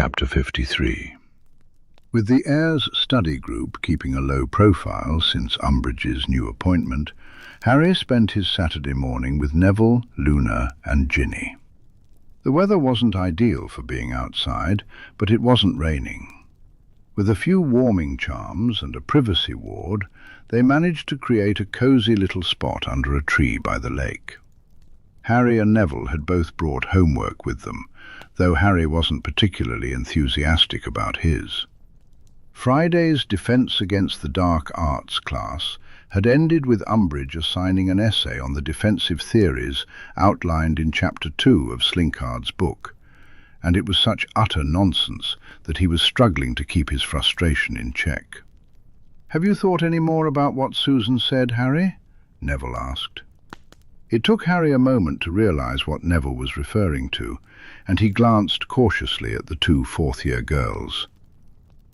Chapter 53. With the heirs' study group keeping a low profile since Umbridge's new appointment, Harry spent his Saturday morning with Neville, Luna and Ginny. The weather wasn't ideal for being outside, but it wasn't raining. With a few warming charms and a privacy ward, they managed to create a cosy little spot under a tree by the lake. Harry and Neville had both brought homework with them, though Harry wasn't particularly enthusiastic about his. Friday's Defense Against the Dark Arts class had ended with Umbridge assigning an essay on the defensive theories outlined in Chapter 2 of Slinkard's book, and it was such utter nonsense that he was struggling to keep his frustration in check. "Have you thought any more about what Susan said, Harry?" Neville asked. It took Harry a moment to realize what Neville was referring to, and he glanced cautiously at the two fourth-year girls.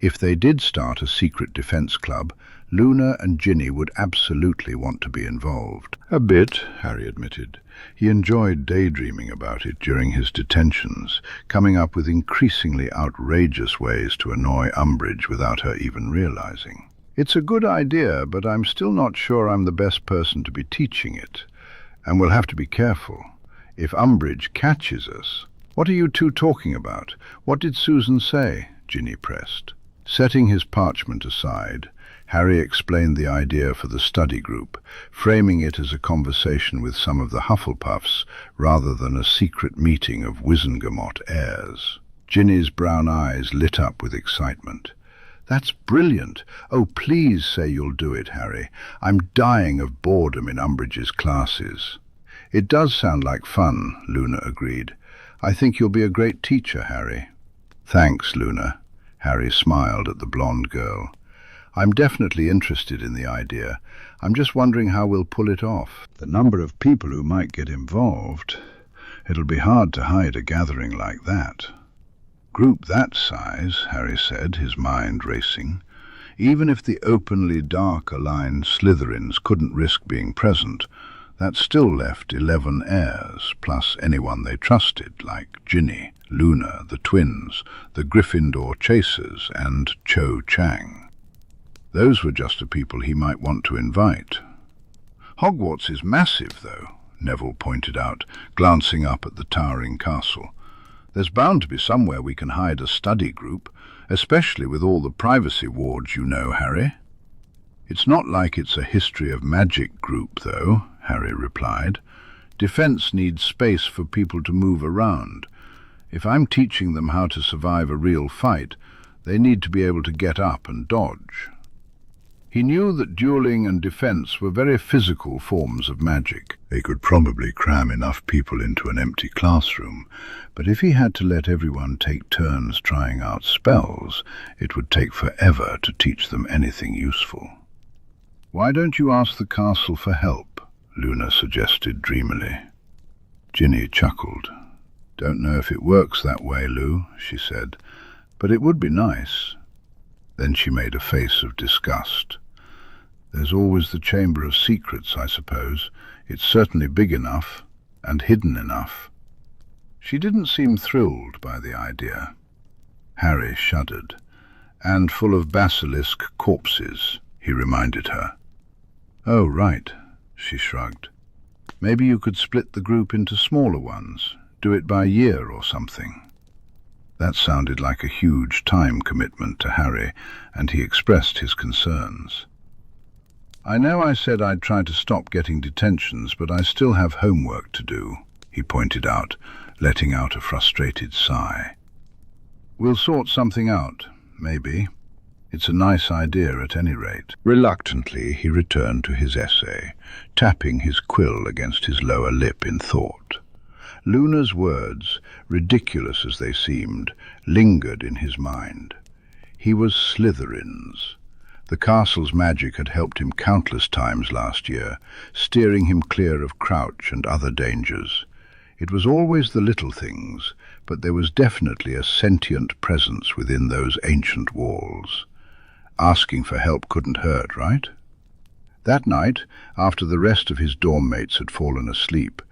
If they did start a secret defense club, Luna and Ginny would absolutely want to be involved. "A bit," Harry admitted. He enjoyed daydreaming about it during his detentions, coming up with increasingly outrageous ways to annoy Umbridge without her even realizing. "It's a good idea, but I'm still not sure I'm the best person to be teaching it. And we'll have to be careful. If Umbridge catches us—" "What are you two talking about? What did Susan say?" Ginny pressed. Setting his parchment aside, Harry explained the idea for the study group, framing it as a conversation with some of the Hufflepuffs rather than a secret meeting of Wizengamot heirs. Ginny's brown eyes lit up with excitement. "That's brilliant! Oh, please say you'll do it, Harry. I'm dying of boredom in Umbridge's classes." "It does sound like fun," Luna agreed. "I think you'll be a great teacher, Harry." "Thanks, Luna." Harry smiled at the blonde girl. "I'm definitely interested in the idea. I'm just wondering how we'll pull it off. The number of people who might get involved. It'll be hard to hide a gathering like that." "Group that size," Harry said, his mind racing. "Even if the openly dark-aligned Slytherins couldn't risk being present, that still left 11 heirs, plus anyone they trusted, like Ginny, Luna, the twins, the Gryffindor Chasers, and Cho Chang. Those were just the people he might want to invite." "Hogwarts is massive, though," Neville pointed out, glancing up at the towering castle. "There's bound to be somewhere we can hide a study group, especially with all the privacy wards, you know, Harry." "It's not like it's a history of magic group, though," Harry replied. "Defense needs space for people to move around. If I'm teaching them how to survive a real fight, they need to be able to get up and dodge." He knew that dueling and defense were very physical forms of magic. They could probably cram enough people into an empty classroom, but if he had to let everyone take turns trying out spells, it would take forever to teach them anything useful. "Why don't you ask the castle for help?" Luna suggested dreamily. Ginny chuckled. "Don't know if it works that way, Lou," she said, "but it would be nice." Then she made a face of disgust. "There's always the Chamber of Secrets, I suppose. It's certainly big enough, and hidden enough." She didn't seem thrilled by the idea. Harry shuddered. "And full of basilisk corpses," he reminded her. "Oh, right," she shrugged. "Maybe you could split the group into smaller ones, do it by year or something." That sounded like a huge time commitment to Harry, and he expressed his concerns. "I know I said I'd try to stop getting detentions, but I still have homework to do," he pointed out, letting out a frustrated sigh. "We'll sort something out, maybe. It's a nice idea at any rate." Reluctantly, he returned to his essay, tapping his quill against his lower lip in thought. Luna's words, ridiculous as they seemed, lingered in his mind. He was Slytherin's. The castle's magic had helped him countless times last year, steering him clear of Crouch and other dangers. It was always the little things, but there was definitely a sentient presence within those ancient walls. Asking for help couldn't hurt, right? That night, after the rest of his dorm mates had fallen asleep,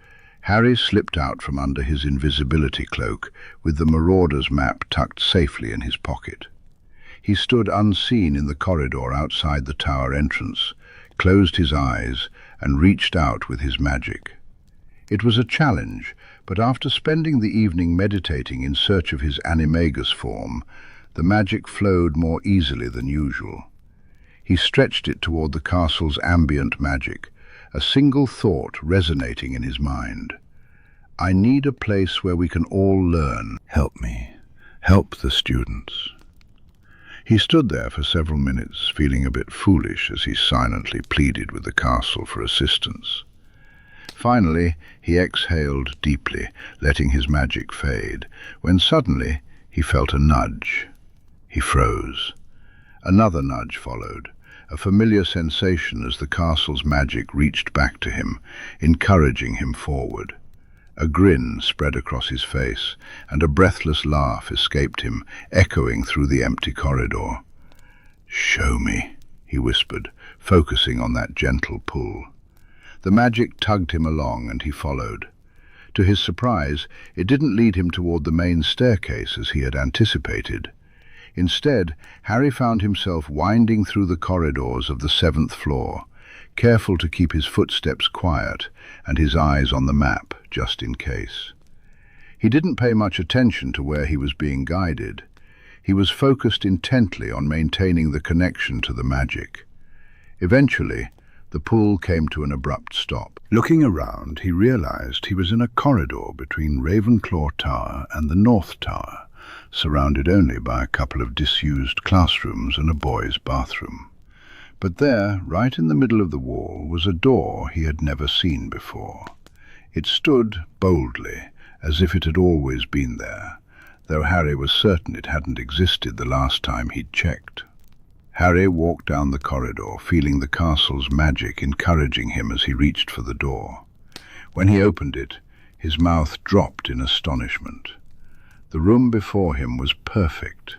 Harry slipped out from under his invisibility cloak with the Marauder's map tucked safely in his pocket. He stood unseen in the corridor outside the tower entrance, closed his eyes, and reached out with his magic. It was a challenge, but after spending the evening meditating in search of his animagus form, the magic flowed more easily than usual. He stretched it toward the castle's ambient magic, a single thought resonating in his mind. I need a place where we can all learn. Help me. Help the students. He stood there for several minutes, feeling a bit foolish as he silently pleaded with the castle for assistance. Finally, he exhaled deeply, letting his magic fade, when suddenly he felt a nudge. He froze. Another nudge followed, a familiar sensation as the castle's magic reached back to him, encouraging him forward. A grin spread across his face, and a breathless laugh escaped him, echoing through the empty corridor. "Show me," he whispered, focusing on that gentle pull. The magic tugged him along, and he followed. To his surprise, it didn't lead him toward the main staircase as he had anticipated. Instead, Harry found himself winding through the corridors of the 7th floor, careful to keep his footsteps quiet and his eyes on the map, just in case. He didn't pay much attention to where he was being guided. He was focused intently on maintaining the connection to the magic. Eventually, the pull came to an abrupt stop. Looking around, he realized he was in a corridor between Ravenclaw Tower and the North Tower, surrounded only by a couple of disused classrooms and a boys' bathroom. But there, right in the middle of the wall, was a door he had never seen before. It stood boldly, as if it had always been there, though Harry was certain it hadn't existed the last time he'd checked. Harry walked down the corridor, feeling the castle's magic encouraging him as he reached for the door. When he opened it, his mouth dropped in astonishment. The room before him was perfect.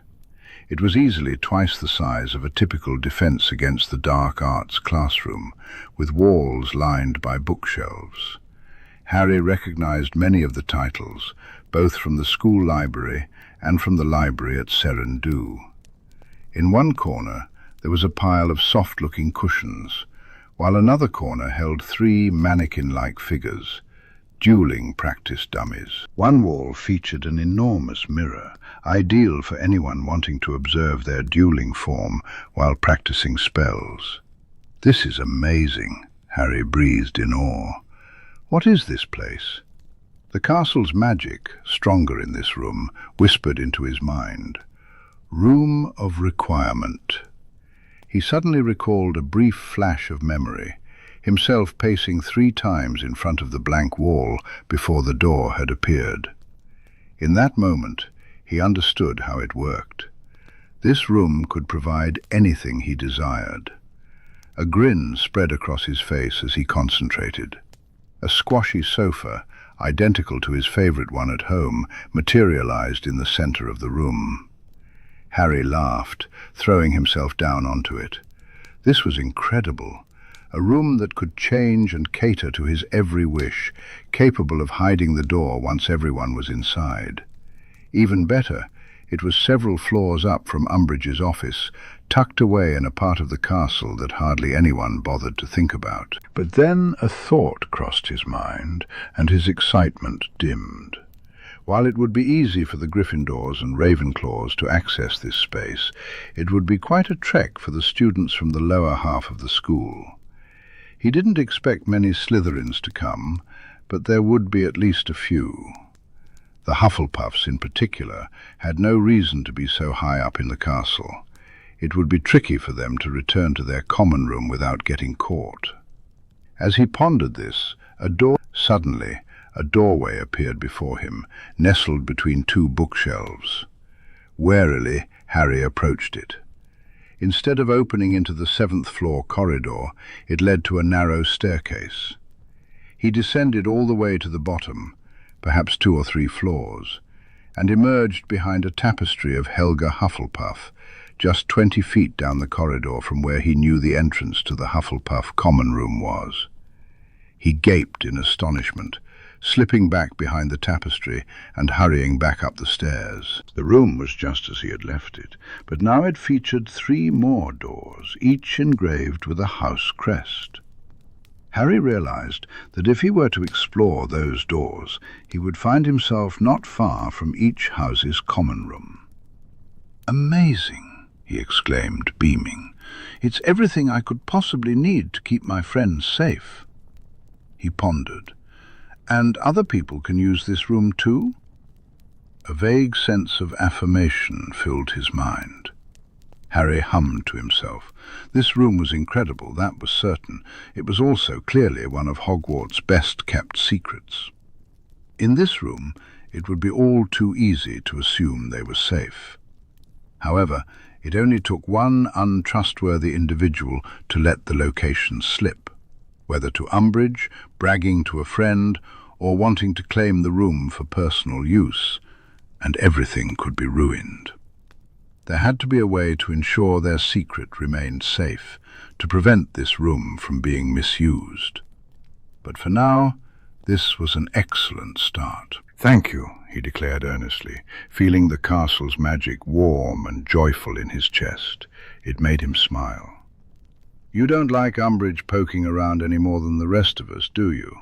It was easily twice the size of a typical Defense Against the Dark Arts classroom, with walls lined by bookshelves. Harry recognized many of the titles, both from the school library and from the library at Serendu. In one corner, there was a pile of soft-looking cushions, while another corner held 3 mannequin-like figures, dueling practice dummies. One wall featured an enormous mirror, ideal for anyone wanting to observe their dueling form while practicing spells. "This is amazing," Harry breathed in awe. "What is this place?" The castle's magic, stronger in this room, whispered into his mind. Room of Requirement. He suddenly recalled a brief flash of memory, himself pacing 3 times in front of the blank wall before the door had appeared. In that moment, he understood how it worked. This room could provide anything he desired. A grin spread across his face as he concentrated. A squashy sofa, identical to his favorite one at home, materialized in the center of the room. Harry laughed, throwing himself down onto it. This was incredible. A room that could change and cater to his every wish, capable of hiding the door once everyone was inside. Even better, it was several floors up from Umbridge's office, tucked away in a part of the castle that hardly anyone bothered to think about. But then a thought crossed his mind, and his excitement dimmed. While it would be easy for the Gryffindors and Ravenclaws to access this space, it would be quite a trek for the students from the lower half of the school. He didn't expect many Slytherins to come, but there would be at least a few. The Hufflepuffs, in particular, had no reason to be so high up in the castle. It would be tricky for them to return to their common room without getting caught. As he pondered this, suddenly, a doorway appeared before him, nestled between 2 bookshelves. Warily, Harry approached it. Instead of opening into the 7th floor corridor, it led to a narrow staircase. He descended all the way to the bottom, perhaps 2 or 3 floors, and emerged behind a tapestry of Helga Hufflepuff, just 20 feet down the corridor from where he knew the entrance to the Hufflepuff common room was. He gaped in astonishment, slipping back behind the tapestry and hurrying back up the stairs. The room was just as he had left it, but now it featured 3 more doors, each engraved with a house crest. Harry realized that if he were to explore those doors, he would find himself not far from each house's common room. "Amazing," he exclaimed, beaming. "It's everything I could possibly need to keep my friends safe." He pondered. "And other people can use this room too?" A vague sense of affirmation filled his mind. Harry hummed to himself. This room was incredible, that was certain. It was also clearly one of Hogwarts' best-kept secrets. In this room, it would be all too easy to assume they were safe. However, it only took one untrustworthy individual to let the location slip, whether to Umbridge, bragging to a friend, or wanting to claim the room for personal use, and everything could be ruined. There had to be a way to ensure their secret remained safe, to prevent this room from being misused. But for now, this was an excellent start. "Thank you," he declared earnestly, feeling the castle's magic warm and joyful in his chest. It made him smile. "You don't like Umbridge poking around any more than the rest of us, do you?"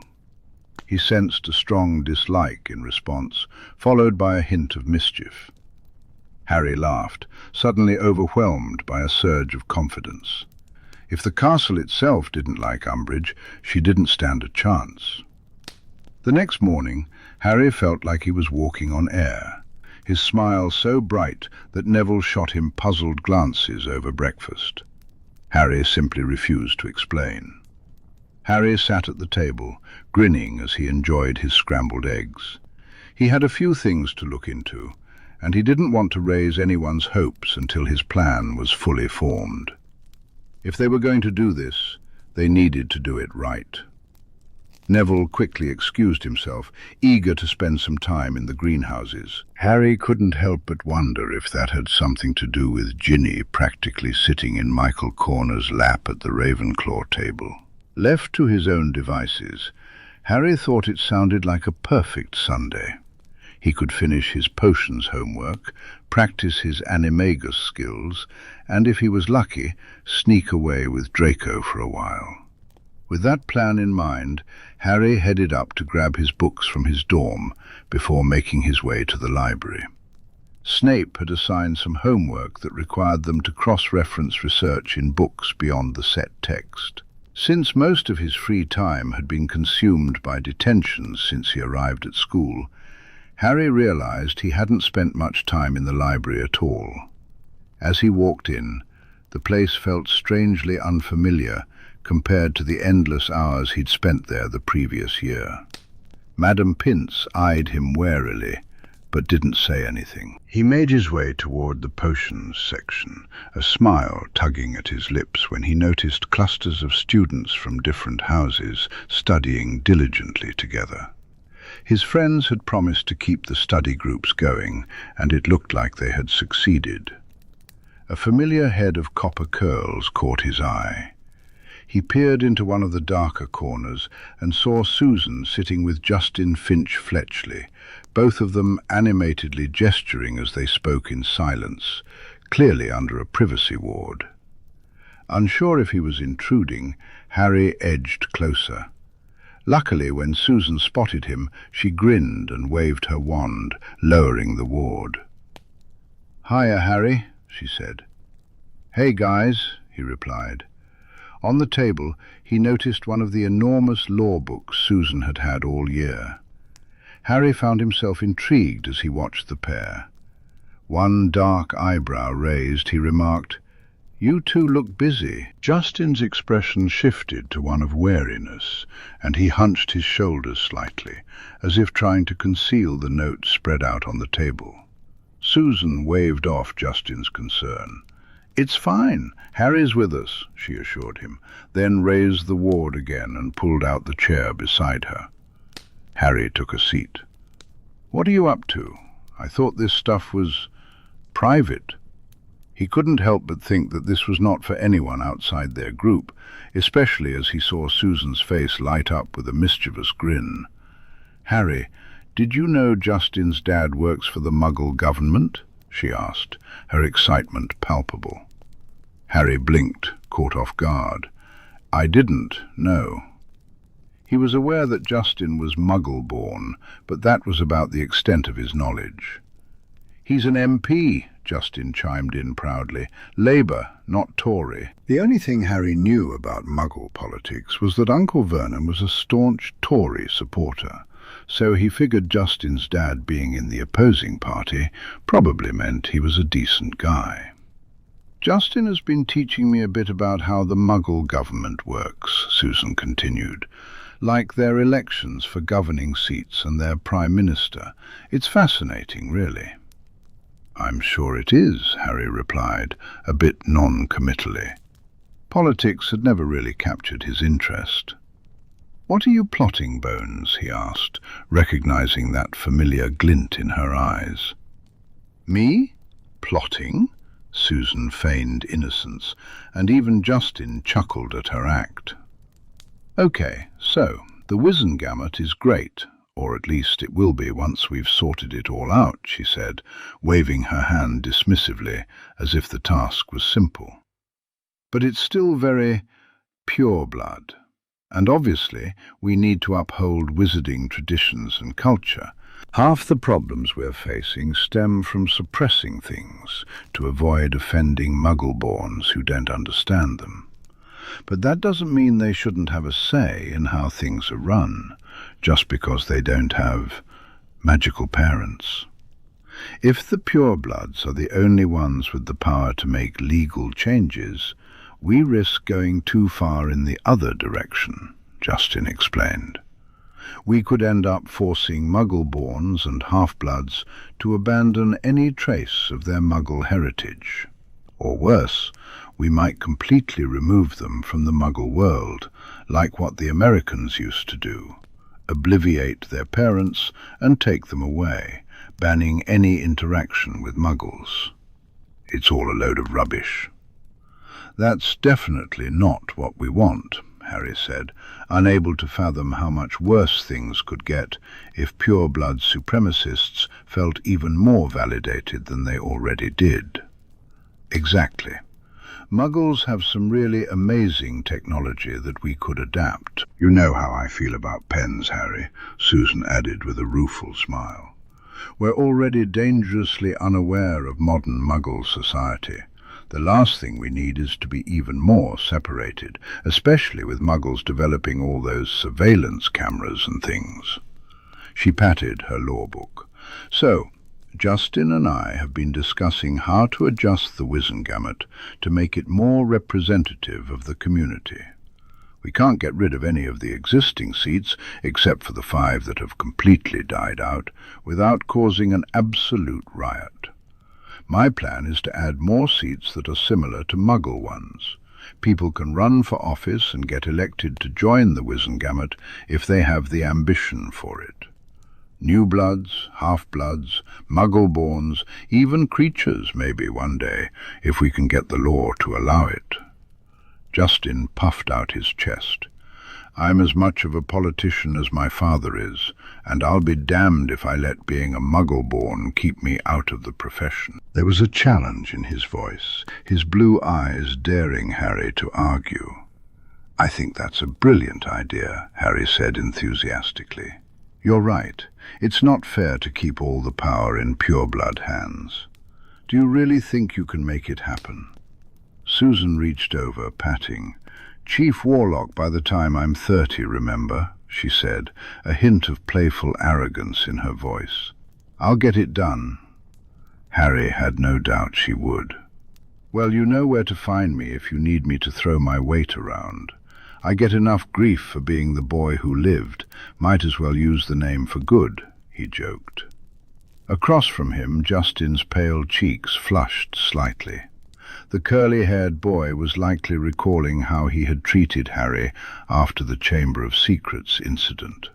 He sensed a strong dislike in response, followed by a hint of mischief. Harry laughed, suddenly overwhelmed by a surge of confidence. If the castle itself didn't like Umbridge, she didn't stand a chance. The next morning, Harry felt like he was walking on air, his smile so bright that Neville shot him puzzled glances over breakfast. Harry simply refused to explain. Harry sat at the table, grinning as he enjoyed his scrambled eggs. He had a few things to look into, and he didn't want to raise anyone's hopes until his plan was fully formed. If they were going to do this, they needed to do it right. Neville quickly excused himself, eager to spend some time in the greenhouses. Harry couldn't help but wonder if that had something to do with Ginny practically sitting in Michael Corner's lap at the Ravenclaw table. Left to his own devices, Harry thought it sounded like a perfect Sunday. He could finish his potions homework, practice his animagus skills, and if he was lucky, sneak away with Draco for a while. With that plan in mind, Harry headed up to grab his books from his dorm before making his way to the library. Snape had assigned some homework that required them to cross-reference research in books beyond the set text. Since most of his free time had been consumed by detentions since he arrived at school, Harry realized he hadn't spent much time in the library at all. As he walked in, the place felt strangely unfamiliar compared to the endless hours he'd spent there the previous year. Madame Pince eyed him warily, but didn't say anything. He made his way toward the potions section, a smile tugging at his lips when he noticed clusters of students from different houses studying diligently together. His friends had promised to keep the study groups going, and it looked like they had succeeded. A familiar head of copper curls caught his eye. He peered into one of the darker corners and saw Susan sitting with Justin Finch-Fletchley, both of them animatedly gesturing as they spoke in silence, clearly under a privacy ward. Unsure if he was intruding, Harry edged closer. Luckily, when Susan spotted him, she grinned and waved her wand, lowering the ward. "Hiya, Harry," she said. "Hey, guys," he replied. On the table, he noticed one of the enormous law books Susan had had all year. Harry found himself intrigued as he watched the pair. One dark eyebrow raised, he remarked, "You two look busy." Justin's expression shifted to one of wariness, and he hunched his shoulders slightly, as if trying to conceal the notes spread out on the table. Susan waved off Justin's concern. "It's fine. Harry's with us," she assured him, then raised the ward again and pulled out the chair beside her. Harry took a seat. "What are you up to? I thought this stuff was private." He couldn't help but think that this was not for anyone outside their group, especially as he saw Susan's face light up with a mischievous grin. "Harry, did you know Justin's dad works for the Muggle government?" she asked, her excitement palpable. Harry blinked, caught off guard. "I didn't, no." He was aware that Justin was Muggle-born, but that was about the extent of his knowledge. "He's an MP," Justin chimed in proudly. "Labour, not Tory." The only thing Harry knew about Muggle politics was that Uncle Vernon was a staunch Tory supporter, so he figured Justin's dad being in the opposing party probably meant he was a decent guy. "Justin has been teaching me a bit about how the Muggle government works," Susan continued. "Like their elections for governing seats and their Prime Minister. It's fascinating, really." "I'm sure it is," Harry replied, a bit non-committally. Politics had never really captured his interest. "What are you plotting, Bones?" he asked, recognizing that familiar glint in her eyes. "Me? Plotting?" Susan feigned innocence, and even Justin chuckled at her act. "Okay, so the Wizengamot is great, or at least it will be once we've sorted it all out," she said, waving her hand dismissively, as if the task was simple. "But it's still very pure blood, and obviously we need to uphold wizarding traditions and culture. Half the problems we're facing stem from suppressing things to avoid offending Muggle-borns who don't understand them. But that doesn't mean they shouldn't have a say in how things are run, just because they don't have magical parents. If the purebloods are the only ones with the power to make legal changes, we risk going too far in the other direction," Justin explained. "We could end up forcing Muggle-borns and half-bloods to abandon any trace of their Muggle heritage. Or worse, we might completely remove them from the Muggle world, like what the Americans used to do, obliviate their parents and take them away, banning any interaction with Muggles. It's all a load of rubbish." "That's definitely not what we want," Harry said, unable to fathom how much worse things could get if pure-blood supremacists felt even more validated than they already did. "Exactly. Muggles have some really amazing technology that we could adapt." "You know how I feel about pens, Harry," Susan added with a rueful smile. "We're already dangerously unaware of modern Muggle society. The last thing we need is to be even more separated, especially with Muggles developing all those surveillance cameras and things." She patted her law book. "So, Justin and I have been discussing how to adjust the Wizengamot to make it more representative of the community. We can't get rid of any of the existing seats, except for the 5 that have completely died out, without causing an absolute riot. My plan is to add more seats that are similar to Muggle ones. People can run for office and get elected to join the Wizengamot if they have the ambition for it. New bloods, half-bloods, Muggle-borns, even creatures maybe one day, if we can get the law to allow it." Justin puffed out his chest. "I'm as much of a politician as my father is, and I'll be damned if I let being a Muggle-born keep me out of the profession." There was a challenge in his voice, his blue eyes daring Harry to argue. "I think that's a brilliant idea," Harry said enthusiastically. "You're right. It's not fair to keep all the power in pure-blood hands. Do you really think you can make it happen?" Susan reached over, patting. "Chief Warlock by the time I'm 30, remember?" she said, a hint of playful arrogance in her voice. "I'll get it done." Harry had no doubt she would. "Well, you know where to find me if you need me to throw my weight around. I get enough grief for being the boy who lived. Might as well use the name for good," he joked. Across from him, Justin's pale cheeks flushed slightly. The curly-haired boy was likely recalling how he had treated Harry after the Chamber of Secrets incident.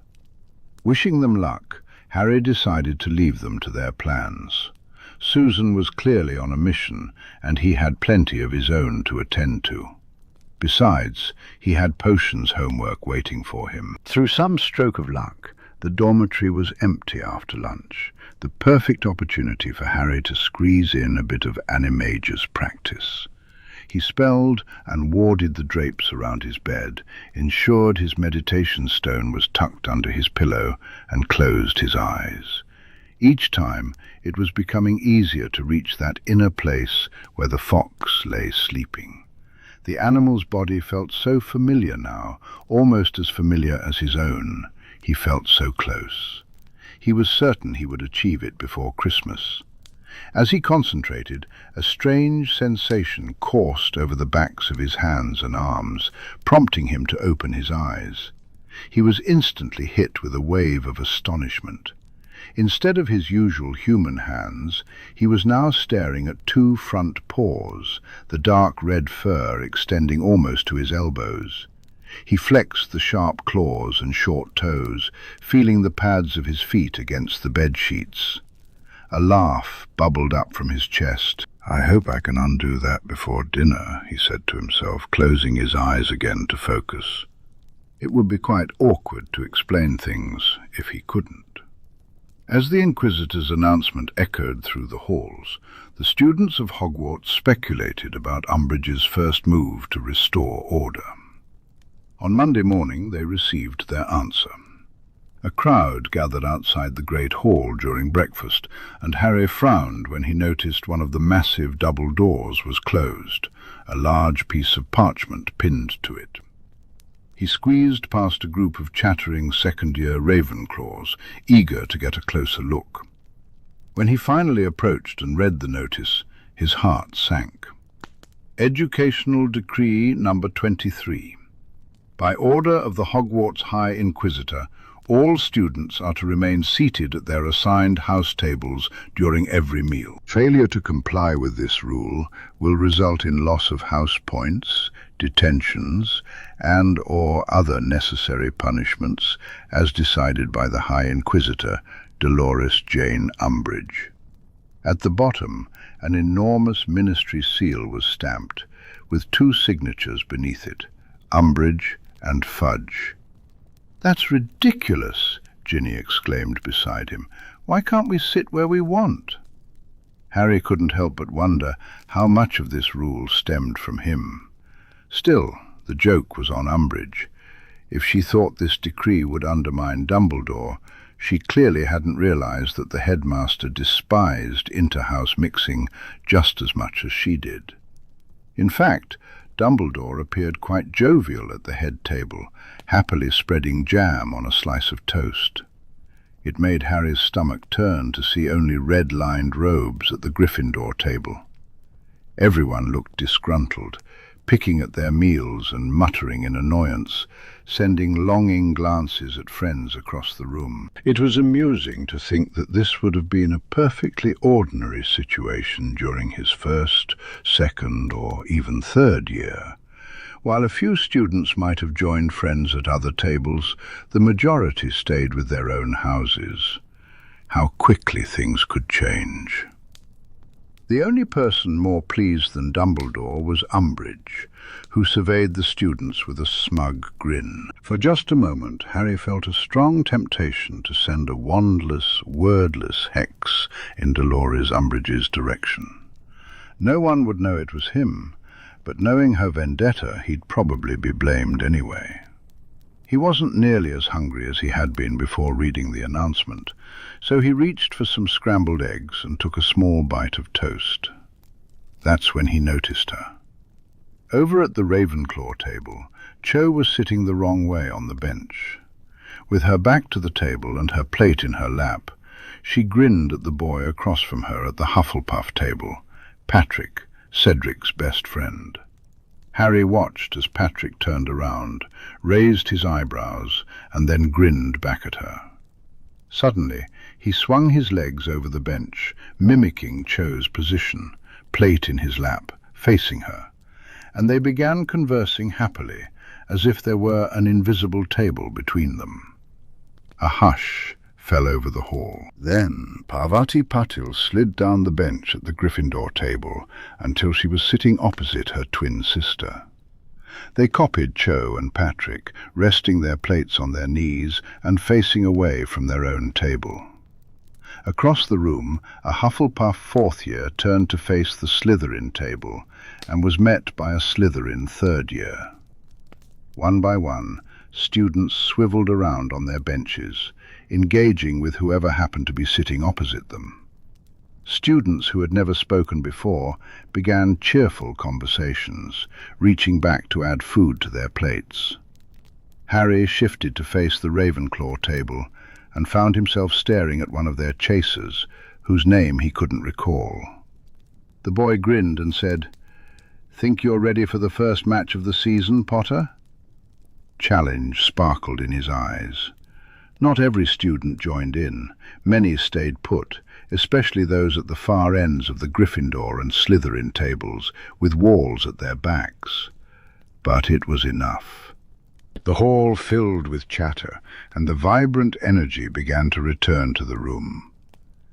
Wishing them luck, Harry decided to leave them to their plans. Susan was clearly on a mission, and he had plenty of his own to attend to. Besides, he had potions homework waiting for him. Through some stroke of luck, The dormitory was empty after lunch, the perfect opportunity for Harry to squeeze in a bit of animagus practice. He spelled and warded the drapes around his bed, ensured his meditation stone was tucked under his pillow, and closed his eyes. Each time it was becoming easier to reach that inner place where the fox lay sleeping. The animal's body felt so familiar now, almost as familiar as his own. He felt so close. He was certain he would achieve it before Christmas. As he concentrated, a strange sensation coursed over the backs of his hands and arms, prompting him to open his eyes. He was instantly hit with a wave of astonishment. Instead of his usual human hands, he was now staring at two front paws, the dark red fur extending almost to his elbows. He flexed the sharp claws and short toes, feeling the pads of his feet against the bed sheets. A laugh bubbled up from his chest. "I hope I can undo that before dinner," he said to himself, closing his eyes again to focus. It would be quite awkward to explain things if he couldn't. As the Inquisitor's announcement echoed through the halls, the students of Hogwarts speculated about Umbridge's first move to restore order. On Monday morning they received their answer. A crowd gathered outside the great hall during breakfast, and Harry frowned when he noticed one of the massive double doors was closed, a large piece of parchment pinned to it. He squeezed past a group of chattering second-year Ravenclaws, eager to get a closer look. When he finally approached and read the notice, his heart sank. Educational Decree Number 23. By order of the Hogwarts High Inquisitor, all students are to remain seated at their assigned house tables during every meal. Failure to comply with this rule will result in loss of house points, detentions, and/or other necessary punishments, as decided by the High Inquisitor, Dolores Jane Umbridge. At the bottom, an enormous ministry seal was stamped, with two signatures beneath it, Umbridge and Fudge. "That's ridiculous," Ginny exclaimed beside him. "Why can't we sit where we want?" Harry couldn't help but wonder how much of this rule stemmed from him. Still, the joke was on Umbridge. If she thought this decree would undermine Dumbledore, she clearly hadn't realized that the headmaster despised inter-house mixing just as much as she did. In fact, Dumbledore appeared quite jovial at the head table, happily spreading jam on a slice of toast. It made Harry's stomach turn to see only red-lined robes at the Gryffindor table. Everyone looked disgruntled, picking at their meals and muttering in annoyance, sending longing glances at friends across the room. It was amusing to think that this would have been a perfectly ordinary situation during his first, second, or even third year. While a few students might have joined friends at other tables, the majority stayed with their own houses. How quickly things could change. The only person more pleased than Dumbledore was Umbridge, who surveyed the students with a smug grin. For just a moment, Harry felt a strong temptation to send a wandless, wordless hex in Dolores Umbridge's direction. No one would know it was him, but knowing her vendetta, he'd probably be blamed anyway. He wasn't nearly as hungry as he had been before reading the announcement, so he reached for some scrambled eggs and took a small bite of toast. That's when he noticed her. Over at the Ravenclaw table, Cho was sitting the wrong way on the bench. With her back to the table and her plate in her lap, she grinned at the boy across from her at the Hufflepuff table, Patrick, Cedric's best friend. Harry watched as Patrick turned around, raised his eyebrows, and then grinned back at her. Suddenly, he swung his legs over the bench, mimicking Cho's position, plate in his lap, facing her, and they began conversing happily, as if there were an invisible table between them. A hush fell over the hall. Then Parvati Patil slid down the bench at the Gryffindor table until she was sitting opposite her twin sister. They copied Cho and Patrick, resting their plates on their knees and facing away from their own table. Across the room, a Hufflepuff fourth year turned to face the Slytherin table and was met by a Slytherin third year. One by one, students swiveled around on their benches, engaging with whoever happened to be sitting opposite them. Students who had never spoken before began cheerful conversations, reaching back to add food to their plates. Harry shifted to face the Ravenclaw table and found himself staring at one of their chasers, whose name he couldn't recall. The boy grinned and said, "Think you're ready for the first match of the season, Potter?" Challenge sparkled in his eyes. Not every student joined in. Many stayed put, especially those at the far ends of the Gryffindor and Slytherin tables, with walls at their backs. But it was enough. The hall filled with chatter, and the vibrant energy began to return to the room.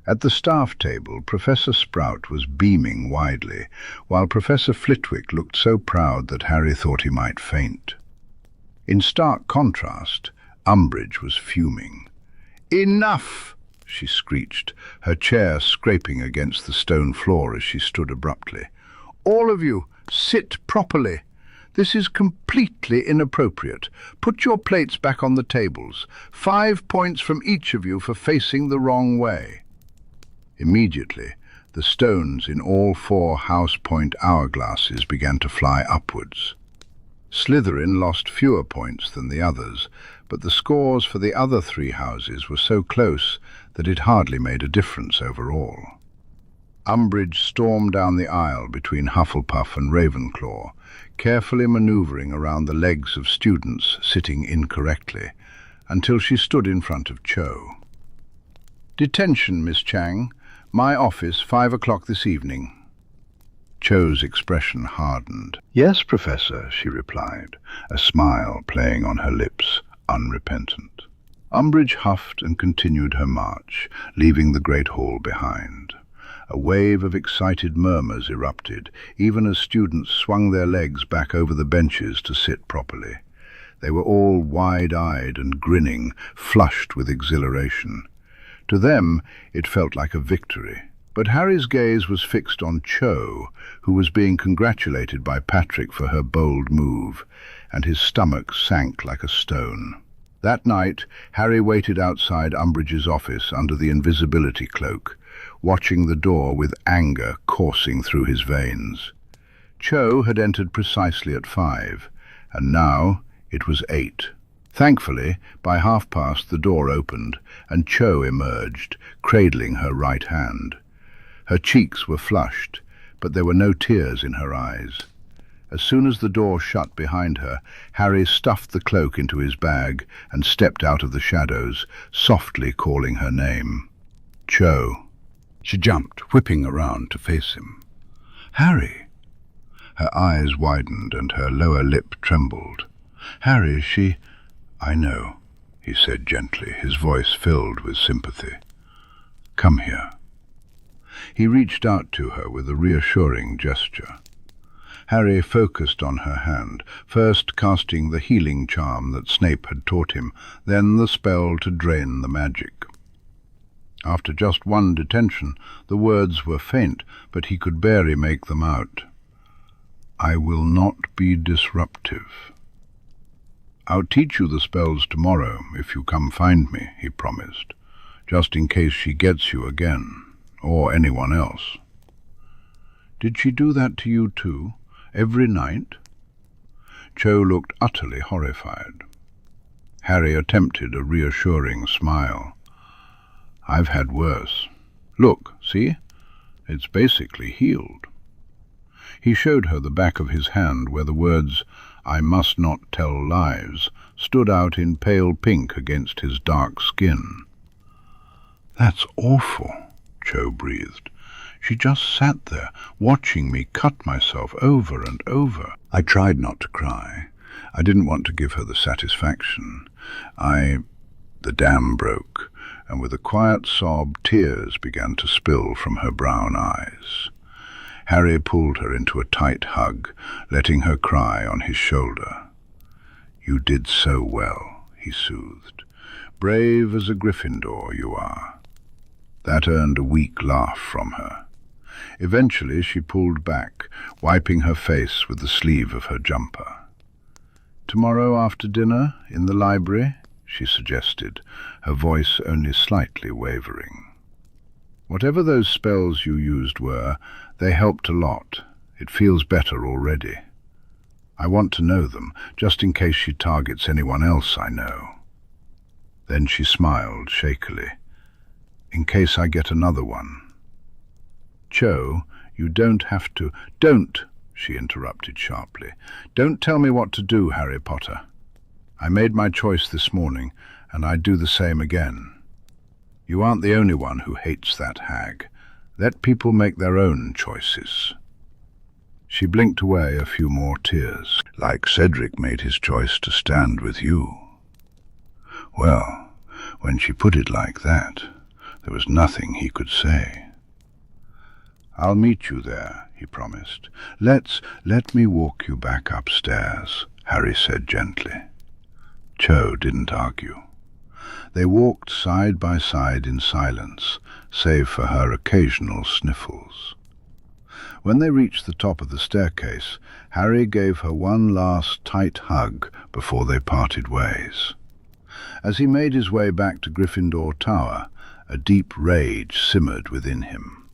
At the staff table, Professor Sprout was beaming widely, while Professor Flitwick looked so proud that Harry thought he might faint. In stark contrast, Umbridge was fuming. "Enough!" she screeched, her chair scraping against the stone floor as she stood abruptly. "All of you, sit properly. This is completely inappropriate. Put your plates back on the tables. 5 points from each of you for facing the wrong way." Immediately, the stones in all 4 house point hourglasses began to fly upwards. Slytherin lost fewer points than the others, but the scores for the other 3 houses were so close that it hardly made a difference overall. Umbridge stormed down the aisle between Hufflepuff and Ravenclaw, carefully manoeuvring around the legs of students sitting incorrectly, until she stood in front of Cho. "Detention, Miss Chang. My office, 5 o'clock this evening." Cho's expression hardened. "Yes, Professor," she replied, a smile playing on her lips, unrepentant. Umbridge huffed and continued her march, leaving the great hall behind. A wave of excited murmurs erupted, even as students swung their legs back over the benches to sit properly. They were all wide-eyed and grinning, flushed with exhilaration. To them, it felt like a victory. But Harry's gaze was fixed on Cho, who was being congratulated by Patrick for her bold move, and his stomach sank like a stone. That night, Harry waited outside Umbridge's office under the invisibility cloak, watching the door with anger coursing through his veins. Cho had entered precisely at 5, and now it was 8. Thankfully, by 1:30 the door opened, and Cho emerged, cradling her right hand. Her cheeks were flushed, but there were no tears in her eyes. As soon as the door shut behind her, Harry stuffed the cloak into his bag and stepped out of the shadows, softly calling her name. "Cho." She jumped, whipping around to face him. "Harry." Her eyes widened and her lower lip trembled. "Harry, she—" "I know," he said gently, his voice filled with sympathy. "Come here." He reached out to her with a reassuring gesture. Harry focused on her hand, first casting the healing charm that Snape had taught him, then the spell to drain the magic. After just 1 detention, the words were faint, but he could barely make them out. "I will not be disruptive." "I'll teach you the spells tomorrow if you come find me," he promised, "just in case she gets you again, or anyone else." "Did she do that to you too? Every night?" Cho looked utterly horrified. Harry attempted a reassuring smile. "I've had worse. Look, see? It's basically healed." He showed her the back of his hand where the words, "I must not tell lies," stood out in pale pink against his dark skin. "That's awful," Cho breathed. "She just sat there, watching me cut myself over and over." I tried not to cry. I didn't want to give her the satisfaction. The dam broke, and with a quiet sob, tears began to spill from her brown eyes. Harry pulled her into a tight hug, letting her cry on his shoulder. "You did so well," he soothed. "Brave as a Gryffindor, you are." That earned a weak laugh from her. Eventually she pulled back, wiping her face with the sleeve of her jumper. "Tomorrow after dinner, in the library?" she suggested, her voice only slightly wavering. "Whatever those spells you used were, they helped a lot. It feels better already. I want to know them, just in case she targets anyone else I know." Then she smiled shakily. "In case I get another one." "Cho, you don't have to—" "Don't!" she interrupted sharply. "Don't tell me what to do, Harry Potter. I made my choice this morning, and I'd do the same again. You aren't the only one who hates that hag. Let people make their own choices." She blinked away a few more tears. "Like Cedric made his choice to stand with you." Well, when she put it like that, there was nothing he could say. "I'll meet you there," he promised. Let me walk you back upstairs," Harry said gently. Cho didn't argue. They walked side by side in silence, save for her occasional sniffles. When they reached the top of the staircase, Harry gave her one last tight hug before they parted ways. As he made his way back to Gryffindor Tower, a deep rage simmered within him.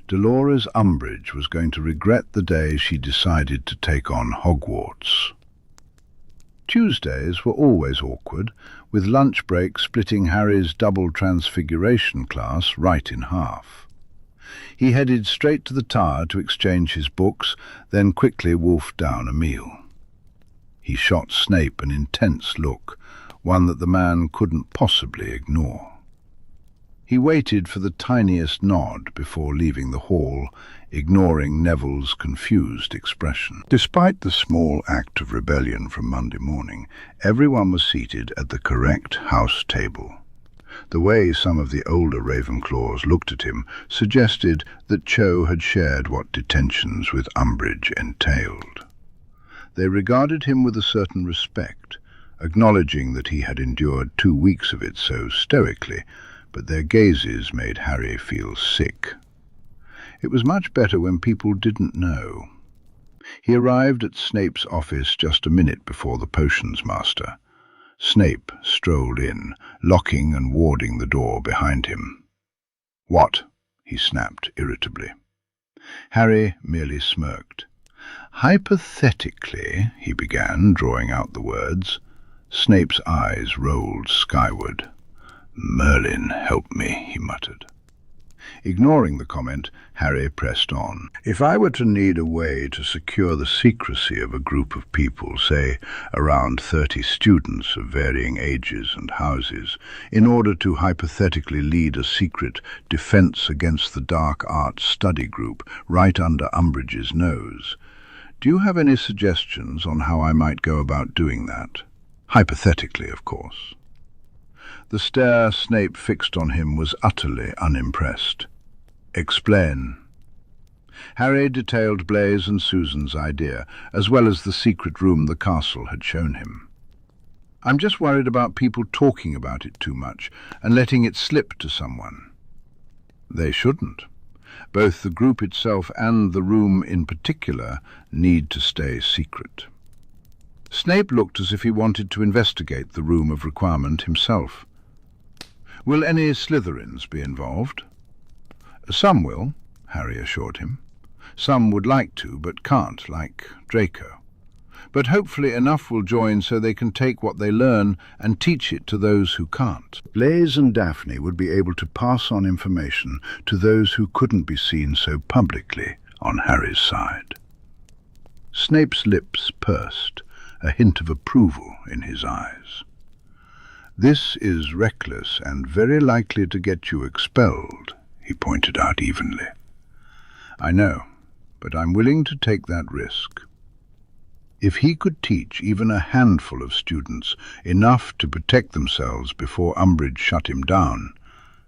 Dolores Umbridge was going to regret the day she decided to take on Hogwarts. Tuesdays were always awkward, with lunch break splitting Harry's double transfiguration class right in half. He headed straight to the tower to exchange his books, then quickly wolfed down a meal. He shot Snape an intense look, one that the man couldn't possibly ignore. He waited for the tiniest nod before leaving the hall, ignoring Neville's confused expression. Despite the small act of rebellion from Monday morning, everyone was seated at the correct house table. The way some of the older Ravenclaws looked at him suggested that Cho had shared what detentions with Umbridge entailed. They regarded him with a certain respect, acknowledging that he had endured 2 weeks of it so stoically, but their gazes made Harry feel sick. It was much better when people didn't know. He arrived at Snape's office just a minute before the potions master. Snape strolled in, locking and warding the door behind him. "What?" he snapped irritably. Harry merely smirked. "Hypothetically," he began, drawing out the words. Snape's eyes rolled skyward. "Merlin, help me," he muttered. Ignoring the comment, Harry pressed on. "If I were to need a way to secure the secrecy of a group of people, say around 30 students of varying ages and houses, in order to hypothetically lead a secret defense against the dark arts study group right under Umbridge's nose, do you have any suggestions on how I might go about doing that? Hypothetically, of course." The stare Snape fixed on him was utterly unimpressed. "Explain." Harry detailed Blaise and Susan's idea, as well as the secret room the castle had shown him. "I'm just worried about people talking about it too much and letting it slip to someone." "They shouldn't. Both the group itself and the room in particular need to stay secret." Snape looked as if he wanted to investigate the room of requirement himself. "Will any Slytherins be involved?" "Some will," Harry assured him. "Some would like to, but can't, like Draco. But hopefully enough will join so they can take what they learn and teach it to those who can't. Blaise and Daphne would be able to pass on information to those who couldn't be seen so publicly on Harry's side." Snape's lips pursed, a hint of approval in his eyes. "This is reckless and very likely to get you expelled," he pointed out evenly. "I know, but I'm willing to take that risk. If he could teach even a handful of students enough to protect themselves before Umbridge shut him down,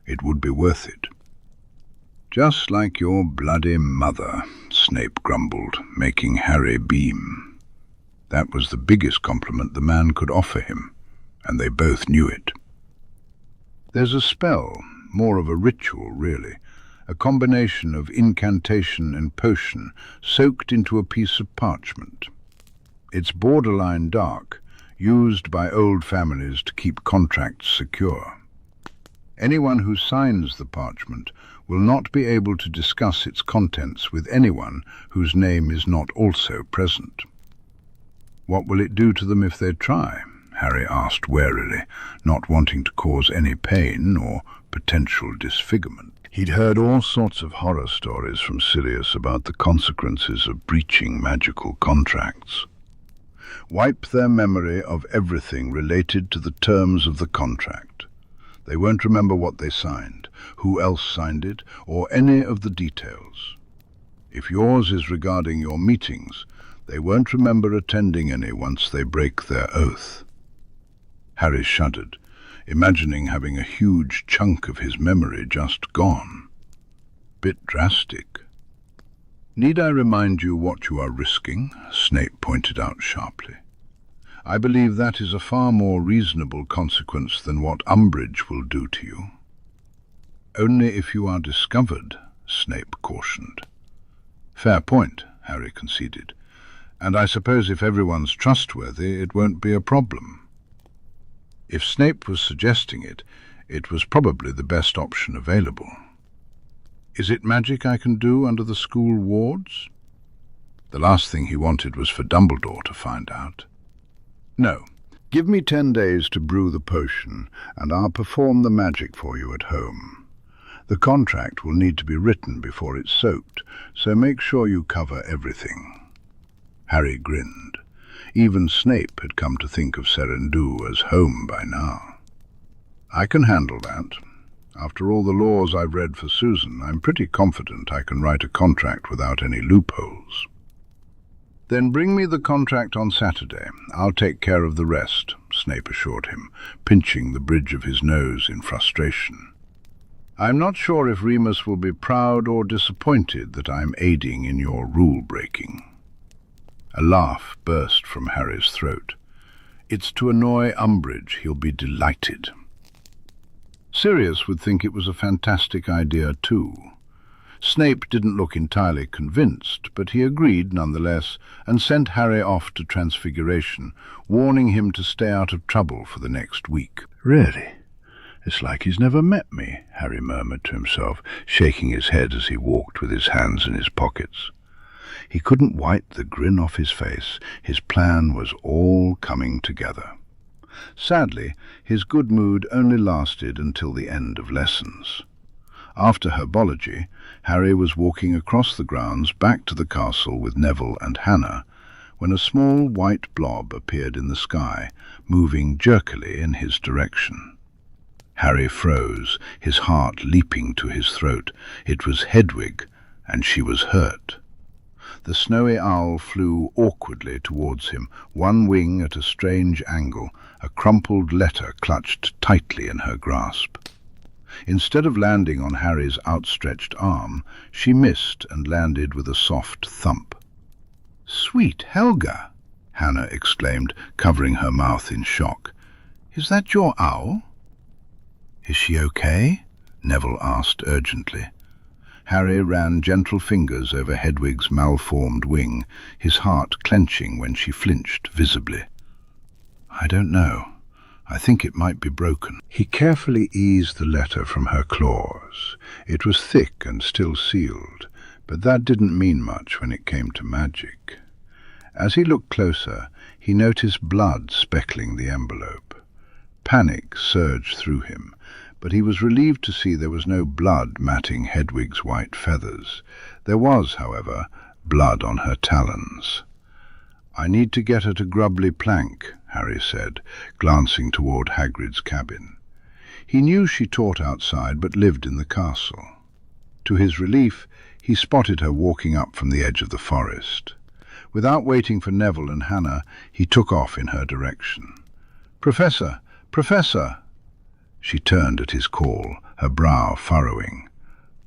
it would be worth it." "Just like your bloody mother," Snape grumbled, making Harry beam. That was the biggest compliment the man could offer him, and they both knew it. There's a spell, more of a ritual really, a combination of incantation and potion soaked into a piece of parchment. It's borderline dark, used by old families to keep contracts secure. Anyone who signs the parchment will not be able to discuss its contents with anyone whose name is not also present. What will it do to them if they try? Harry asked warily, not wanting to cause any pain or potential disfigurement. He'd heard all sorts of horror stories from Sirius about the consequences of breaching magical contracts. Wipe their memory of everything related to the terms of the contract. They won't remember what they signed, who else signed it, or any of the details. If yours is regarding your meetings, they won't remember attending any once they break their oath. Harry shuddered, imagining having a huge chunk of his memory just gone. Bit drastic. Need I remind you what you are risking? Snape pointed out sharply. I believe that is a far more reasonable consequence than what Umbridge will do to you. Only if you are discovered, Snape cautioned. Fair point, Harry conceded. And I suppose if everyone's trustworthy, it won't be a problem. If Snape was suggesting it, it was probably the best option available. Is it magic I can do under the school wards? The last thing he wanted was for Dumbledore to find out. No. Give me 10 days to brew the potion, and I'll perform the magic for you at home. The contract will need to be written before it's soaked, so make sure you cover everything. Harry grinned. Even Snape had come to think of Serendue as home by now. I can handle that. After all the laws I've read for Susan, I'm pretty confident I can write a contract without any loopholes. Then bring me the contract on Saturday. I'll take care of the rest, Snape assured him, pinching the bridge of his nose in frustration. I'm not sure if Remus will be proud or disappointed that I'm aiding in your rule-breaking. A laugh burst from Harry's throat. It's to annoy Umbridge. He'll be delighted. Sirius would think it was a fantastic idea too. Snape didn't look entirely convinced, but he agreed nonetheless and sent Harry off to Transfiguration, warning him to stay out of trouble for the next week. Really? It's like he's never met me, Harry murmured to himself, shaking his head as he walked with his hands in his pockets. He couldn't wipe the grin off his face. His plan was all coming together. Sadly, his good mood only lasted until the end of lessons. After herbology, Harry was walking across the grounds back to the castle with Neville and Hannah, when a small white blob appeared in the sky, moving jerkily in his direction. Harry froze, his heart leaping to his throat. It was Hedwig, and she was hurt. The snowy owl flew awkwardly towards him, one wing at a strange angle, a crumpled letter clutched tightly in her grasp. Instead of landing on Harry's outstretched arm, she missed and landed with a soft thump. "Sweet Helga!" Hannah exclaimed, covering her mouth in shock. "Is that your owl?" "Is she okay?" Neville asked urgently. Harry ran gentle fingers over Hedwig's malformed wing, his heart clenching when she flinched visibly. "I don't know. I think it might be broken." He carefully eased the letter from her claws. It was thick and still sealed, but that didn't mean much when it came to magic. As he looked closer, he noticed blood speckling the envelope. Panic surged through him, but he was relieved to see there was no blood matting Hedwig's white feathers. There was, however, blood on her talons. "I need to get her to Grubbly Plank," Harry said, glancing toward Hagrid's cabin. He knew she taught outside but lived in the castle. To his relief, he spotted her walking up from the edge of the forest. Without waiting for Neville and Hannah, he took off in her direction. "Professor! Professor!" She turned at his call, her brow furrowing.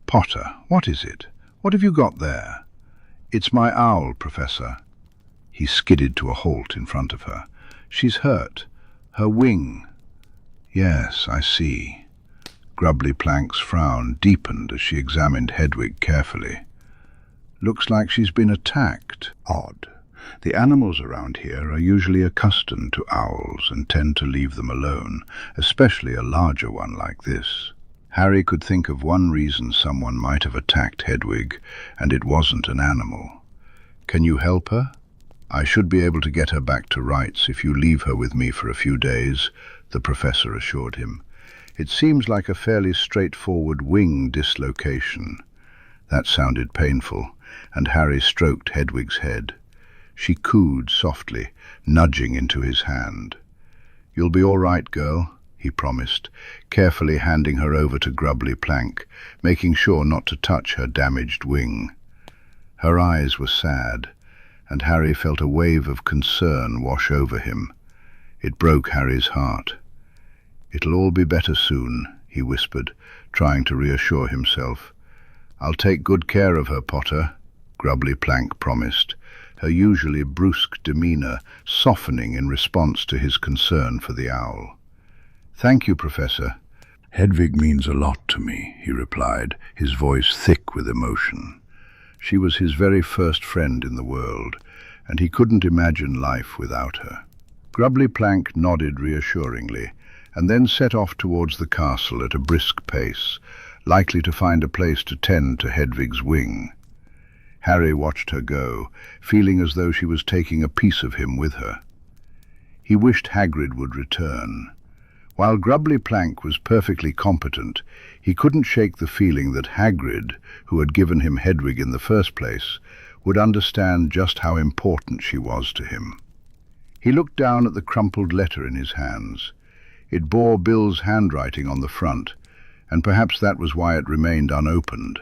"Potter, what is it? What have you got there?" "It's my owl, Professor." He skidded to a halt in front of her. "She's hurt. Her wing." "Yes, I see." Grubbly Plank's frown deepened as she examined Hedwig carefully. "Looks like she's been attacked. Odd. The animals around here are usually accustomed to owls and tend to leave them alone, especially a larger one like this." Harry could think of one reason someone might have attacked Hedwig, and it wasn't an animal. "Can you help her?" "I should be able to get her back to rights if you leave her with me for a few days," the professor assured him. "It seems like a fairly straightforward wing dislocation." That sounded painful, and Harry stroked Hedwig's head. She cooed softly, nudging into his hand. "You'll be all right, girl," he promised, carefully handing her over to Grubbly Plank, making sure not to touch her damaged wing. Her eyes were sad, and Harry felt a wave of concern wash over him. It broke Harry's heart. "It'll all be better soon," he whispered, trying to reassure himself. "I'll take good care of her, Potter," Grubbly Plank promised, her usually brusque demeanour softening in response to his concern for the owl. "Thank you, Professor." "Hedwig means a lot to me," he replied, his voice thick with emotion. She was his very first friend in the world, and he couldn't imagine life without her. Grubbly Plank nodded reassuringly, and then set off towards the castle at a brisk pace, likely to find a place to tend to Hedwig's wing. Harry watched her go, feeling as though she was taking a piece of him with her. He wished Hagrid would return. While Grubbly Plank was perfectly competent, he couldn't shake the feeling that Hagrid, who had given him Hedwig in the first place, would understand just how important she was to him. He looked down at the crumpled letter in his hands. It bore Bill's handwriting on the front, and perhaps that was why it remained unopened.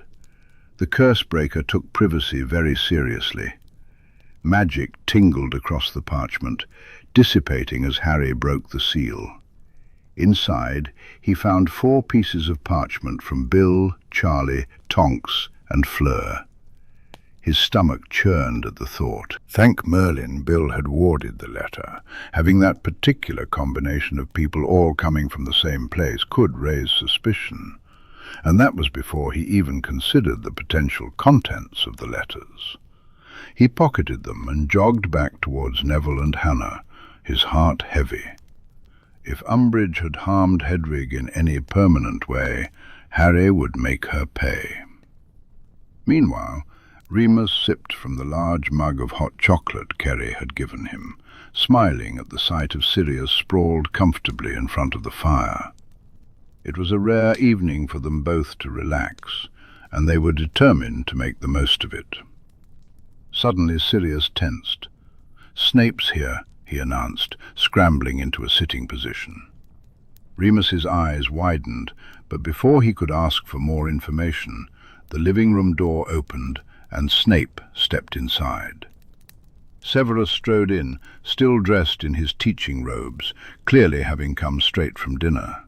The curse-breaker took privacy very seriously. Magic tingled across the parchment, dissipating as Harry broke the seal. Inside, he found 4 pieces of parchment from Bill, Charlie, Tonks, and Fleur. His stomach churned at the thought. Thank Merlin Bill had warded the letter. Having that particular combination of people all coming from the same place could raise suspicion. And that was before he even considered the potential contents of the letters. He pocketed them and jogged back towards Neville and Hannah, his heart heavy. If Umbridge had harmed Hedwig in any permanent way, Harry would make her pay. Meanwhile, Remus sipped from the large mug of hot chocolate Kerry had given him, smiling at the sight of Sirius sprawled comfortably in front of the fire. It was a rare evening for them both to relax, and they were determined to make the most of it. Suddenly Sirius tensed. "Snape's here," he announced, scrambling into a sitting position. Remus's eyes widened, but before he could ask for more information, the living room door opened and Snape stepped inside. Severus strode in, still dressed in his teaching robes, clearly having come straight from dinner.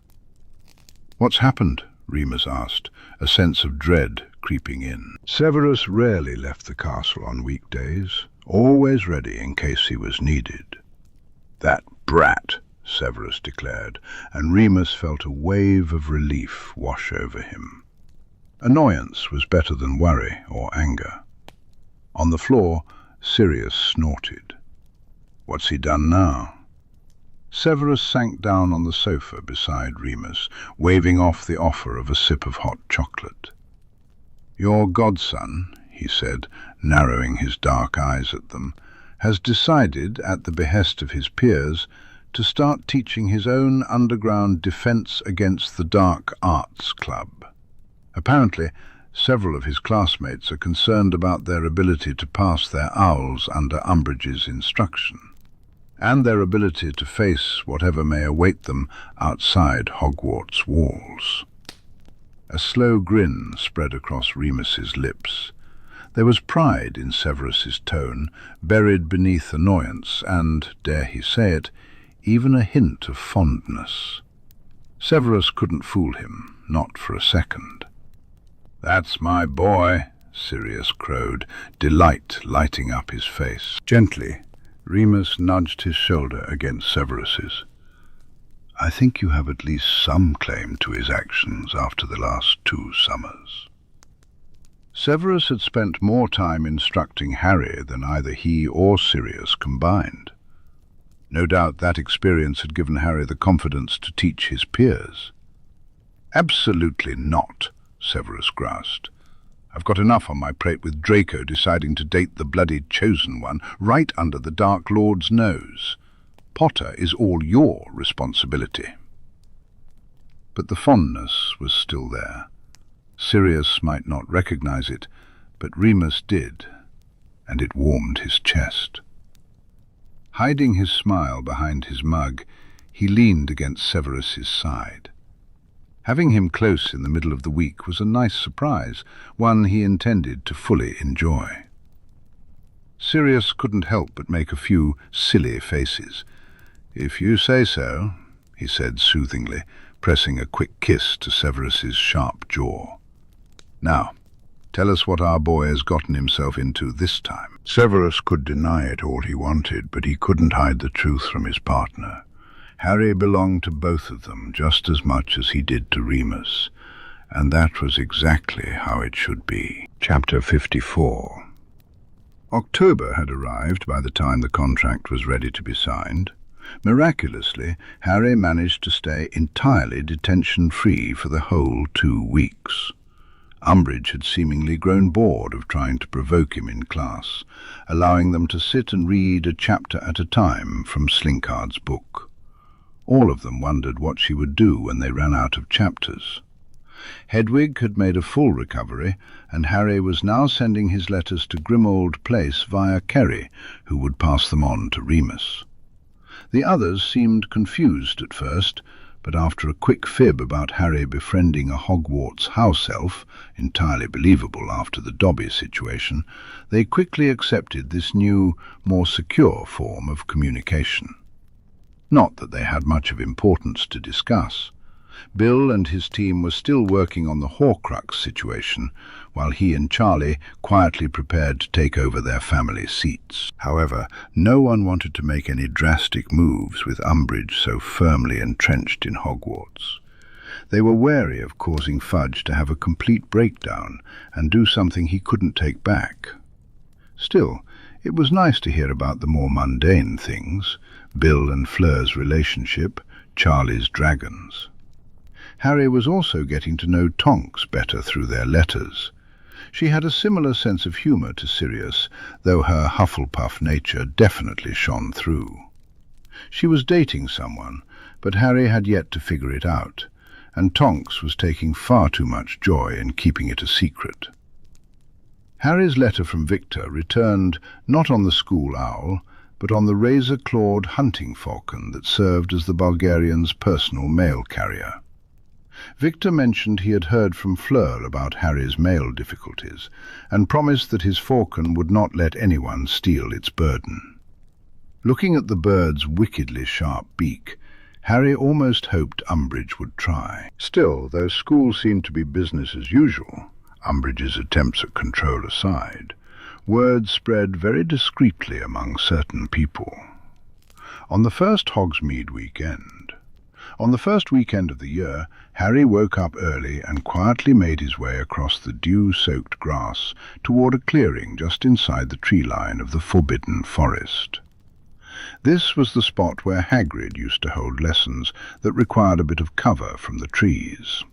"What's happened?" Remus asked, a sense of dread creeping in. Severus rarely left the castle on weekdays, always ready in case he was needed. "That brat," Severus declared, and Remus felt a wave of relief wash over him. Annoyance was better than worry or anger. On the floor, Sirius snorted. "What's he done now?" Severus sank down on the sofa beside Remus, waving off the offer of a sip of hot chocolate. "Your godson," he said, narrowing his dark eyes at them, "has decided, at the behest of his peers, to start teaching his own underground Defense Against the Dark Arts Club. Apparently, several of his classmates are concerned about their ability to pass their owls under Umbridge's instruction, and their ability to face whatever may await them outside Hogwarts walls." A slow grin spread across Remus's lips. There was pride in Severus's tone, buried beneath annoyance, and, dare he say it, even a hint of fondness. Severus couldn't fool him, not for a second. "That's my boy," Sirius crowed, delight lighting up his face. Gently, Remus nudged his shoulder against Severus's. I think you have at least some claim to his actions after the last 2 summers. Severus had spent more time instructing Harry than either he or Sirius combined. No doubt that experience had given Harry the confidence to teach his peers. Absolutely not, Severus groused. I've got enough on my plate with Draco deciding to date the bloody Chosen One right under the Dark Lord's nose. Potter is all your responsibility. But the fondness was still there. Sirius might not recognize it, but Remus did, and it warmed his chest. Hiding his smile behind his mug, he leaned against Severus's side. Having him close in the middle of the week was a nice surprise, one he intended to fully enjoy. Sirius couldn't help but make a few silly faces. "If you say so," he said soothingly, pressing a quick kiss to Severus's sharp jaw. "Now, tell us what our boy has gotten himself into this time." Severus could deny it all he wanted, but he couldn't hide the truth from his partner. Harry belonged to both of them just as much as he did to Remus, and that was exactly how it should be. Chapter 54. October had arrived by the time the contract was ready to be signed. Miraculously, Harry managed to stay entirely detention-free for the whole 2 weeks. Umbridge had seemingly grown bored of trying to provoke him in class, allowing them to sit and read a chapter at a time from Slinkard's book. All of them wondered what she would do when they ran out of chapters. Hedwig had made a full recovery, and Harry was now sending his letters to Grimmauld Place via Kerry, who would pass them on to Remus. The others seemed confused at first, but after a quick fib about Harry befriending a Hogwarts house elf, entirely believable after the Dobby situation, they quickly accepted this new, more secure form of communication. Not that they had much of importance to discuss. Bill and his team were still working on the Horcrux situation, while he and Charlie quietly prepared to take over their family seats. However, no one wanted to make any drastic moves with Umbridge so firmly entrenched in Hogwarts. They were wary of causing Fudge to have a complete breakdown and do something he couldn't take back. Still, it was nice to hear about the more mundane things, Bill and Fleur's relationship, Charlie's dragons. Harry was also getting to know Tonks better through their letters. She had a similar sense of humour to Sirius, though her Hufflepuff nature definitely shone through. She was dating someone, but Harry had yet to figure it out, and Tonks was taking far too much joy in keeping it a secret. Harry's letter from Victor returned not on the school owl, but on the razor-clawed hunting falcon that served as the Bulgarian's personal mail carrier. Victor mentioned he had heard from Fleur about Harry's mail difficulties, and promised that his falcon would not let anyone steal its burden. Looking at the bird's wickedly sharp beak, Harry almost hoped Umbridge would try. Still, though school seemed to be business as usual, Umbridge's attempts at control aside, word spread very discreetly among certain people. On the first Hogsmeade weekend of the year, Harry woke up early and quietly made his way across the dew-soaked grass toward a clearing just inside the tree line of the Forbidden Forest. This was the spot where Hagrid used to hold lessons that required a bit of cover from the trees.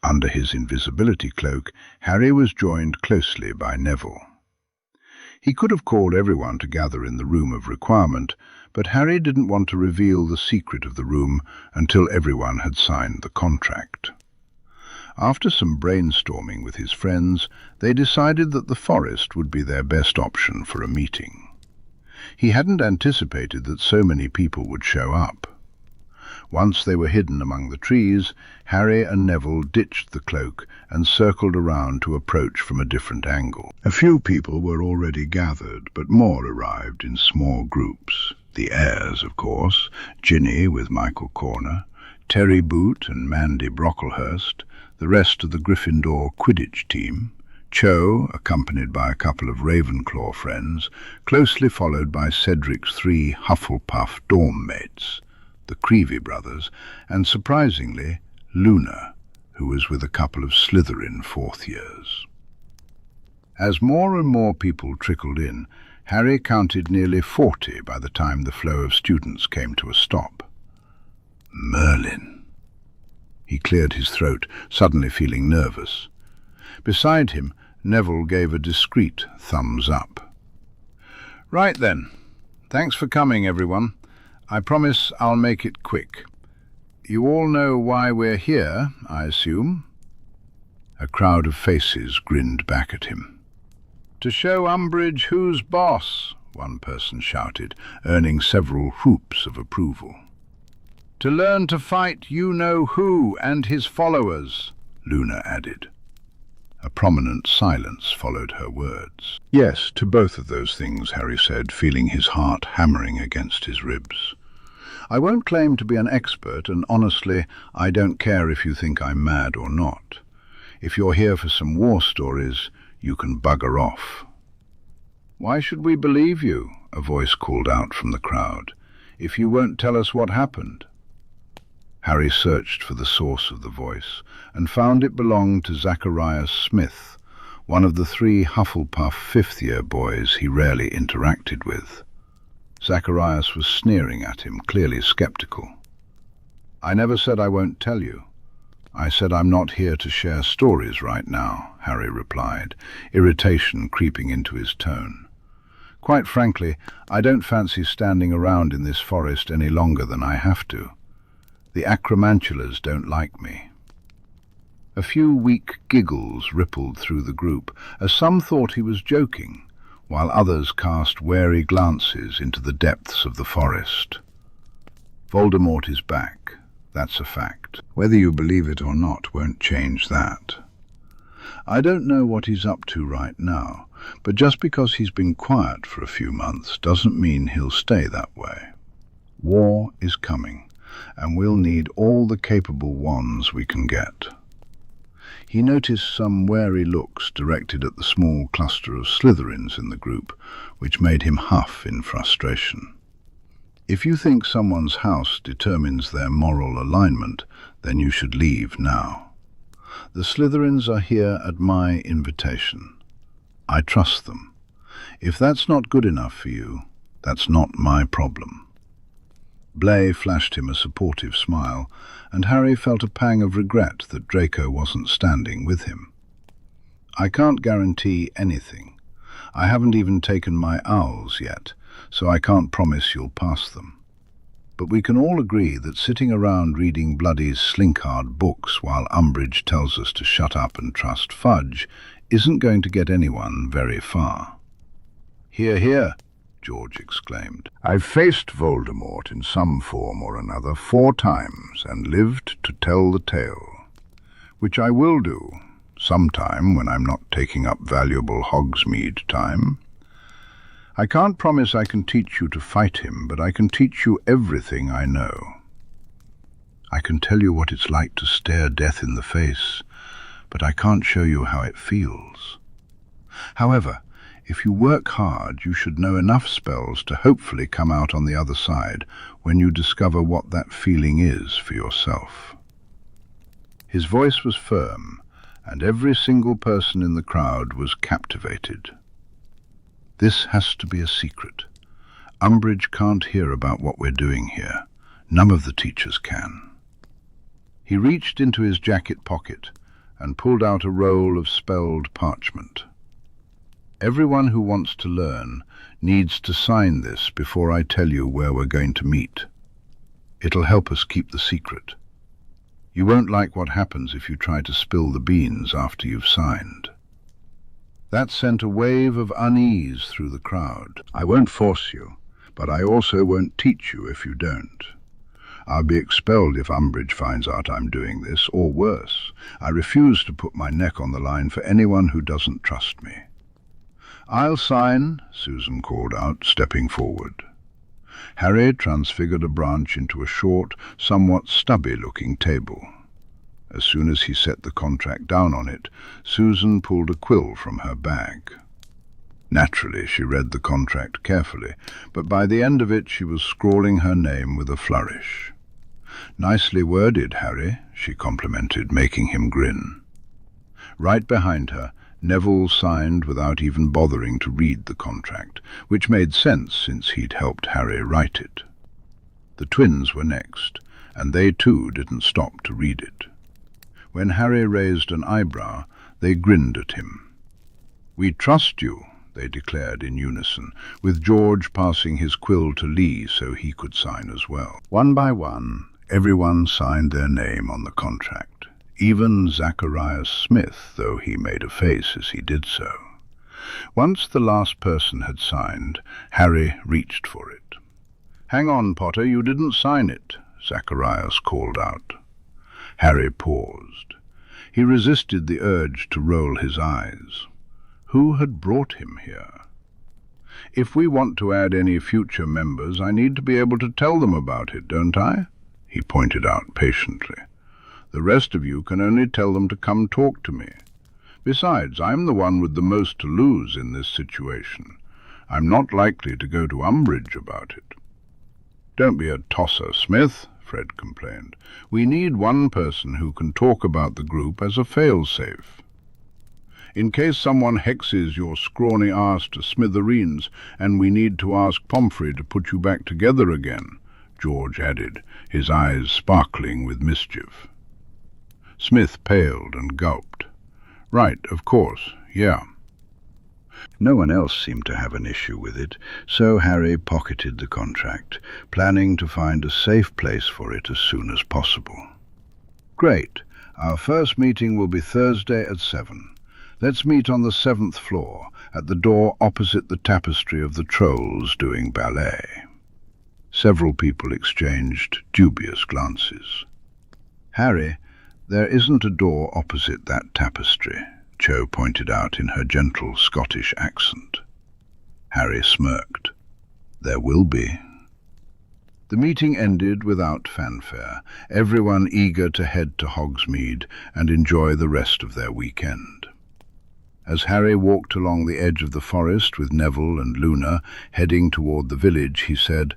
Under his invisibility cloak, Harry was joined closely by Neville. He could have called everyone to gather in the room of requirement, but Harry didn't want to reveal the secret of the room until everyone had signed the contract. After some brainstorming with his friends, they decided that the forest would be their best option for a meeting. He hadn't anticipated that so many people would show up. Once they were hidden among the trees, Harry and Neville ditched the cloak and circled around to approach from a different angle. A few people were already gathered, but more arrived in small groups. The heirs, of course, Ginny with Michael Corner, Terry Boot and Mandy Brocklehurst, the rest of the Gryffindor Quidditch team, Cho, accompanied by a couple of Ravenclaw friends, closely followed by Cedric's 3 Hufflepuff dorm mates, the Creevy brothers, and surprisingly, Luna, who was with a couple of Slytherin 4th years. As more and more people trickled in, Harry counted nearly 40 by the time the flow of students came to a stop. Merlin. He cleared his throat, suddenly feeling nervous. Beside him, Neville gave a discreet thumbs up. Right then. Thanks for coming, everyone. I promise I'll make it quick. You all know why we're here, I assume? A crowd of faces grinned back at him. To show Umbridge who's boss, one person shouted, earning several whoops of approval. To learn to fight you-know-who and his followers, Luna added. A prominent silence followed her words. Yes, to both of those things, Harry said, feeling his heart hammering against his ribs. I won't claim to be an expert, and honestly, I don't care if you think I'm mad or not. If you're here for some war stories, you can bugger off. Why should we believe you? A voice called out from the crowd. If you won't tell us what happened. Harry searched for the source of the voice and found it belonged to Zacharias Smith, one of the 3 Hufflepuff 5th-year boys he rarely interacted with. Zacharias was sneering at him, clearly skeptical. I never said I won't tell you. I said I'm not here to share stories right now, Harry replied, irritation creeping into his tone. Quite frankly, I don't fancy standing around in this forest any longer than I have to. The acromantulas don't like me. A few weak giggles rippled through the group, as some thought he was joking, while others cast wary glances into the depths of the forest. Voldemort is back, that's a fact. Whether you believe it or not won't change that. I don't know what he's up to right now, but just because he's been quiet for a few months doesn't mean he'll stay that way. War is coming, and we'll need all the capable wands we can get. He noticed some wary looks directed at the small cluster of Slytherins in the group, which made him huff in frustration. If you think someone's house determines their moral alignment, then you should leave now. The Slytherins are here at my invitation. I trust them. If that's not good enough for you, that's not my problem. Blay flashed him a supportive smile, and Harry felt a pang of regret that Draco wasn't standing with him. I can't guarantee anything. I haven't even taken my owls yet, so I can't promise you'll pass them. But we can all agree that sitting around reading bloody slinkard books while Umbridge tells us to shut up and trust Fudge isn't going to get anyone very far. Hear, hear, George exclaimed. I've faced Voldemort in some form or another 4 times and lived to tell the tale, which I will do sometime when I'm not taking up valuable Hogsmeade time. I can't promise I can teach you to fight him, but I can teach you everything I know. I can tell you what it's like to stare death in the face, but I can't show you how it feels. However, if you work hard, you should know enough spells to hopefully come out on the other side when you discover what that feeling is for yourself. His voice was firm, and every single person in the crowd was captivated. This has to be a secret. Umbridge can't hear about what we're doing here. None of the teachers can. He reached into his jacket pocket and pulled out a roll of spelled parchment. Everyone who wants to learn needs to sign this before I tell you where we're going to meet. It'll help us keep the secret. You won't like what happens if you try to spill the beans after you've signed. That sent a wave of unease through the crowd. I won't force you, but I also won't teach you if you don't. I'll be expelled if Umbridge finds out I'm doing this, or worse. I refuse to put my neck on the line for anyone who doesn't trust me. I'll sign, Susan called out, stepping forward. Harry transfigured a branch into a short, somewhat stubby-looking table. As soon as he set the contract down on it, Susan pulled a quill from her bag. Naturally, she read the contract carefully, but by the end of it she was scrawling her name with a flourish. "Nicely worded, Harry," she complimented, making him grin. Right behind her, Neville signed without even bothering to read the contract, which made sense since he'd helped Harry write it. The twins were next, and they too didn't stop to read it. When Harry raised an eyebrow, they grinned at him. "We trust you," they declared in unison, with George passing his quill to Lee so he could sign as well. One by one, everyone signed their name on the contract, even Zacharias Smith, though he made a face as he did so. Once the last person had signed, Harry reached for it. "Hang on, Potter, you didn't sign it," Zacharias called out. Harry paused. He resisted the urge to roll his eyes. Who had brought him here? "If we want to add any future members, I need to be able to tell them about it, don't I?" he pointed out patiently. "The rest of you can only tell them to come talk to me. Besides, I'm the one with the most to lose in this situation. I'm not likely to go to Umbridge about it." "Don't be a tosser, Smith," Fred complained. "We need one person who can talk about the group as a fail-safe. In case someone hexes your scrawny ass to smithereens and we need to ask Pomfrey to put you back together again," George added, his eyes sparkling with mischief. Smith paled and gulped. "Right, of course, yeah." No one else seemed to have an issue with it, so Harry pocketed the contract, planning to find a safe place for it as soon as possible. "Great. Our first meeting will be Thursday at 7. Let's meet on the 7th floor, at the door opposite the tapestry of the trolls doing ballet." Several people exchanged dubious glances. "Harry, there isn't a door opposite that tapestry," Cho pointed out in her gentle Scottish accent. Harry smirked. "There will be." The meeting ended without fanfare, everyone eager to head to Hogsmeade and enjoy the rest of their weekend. As Harry walked along the edge of the forest with Neville and Luna heading toward the village, he said,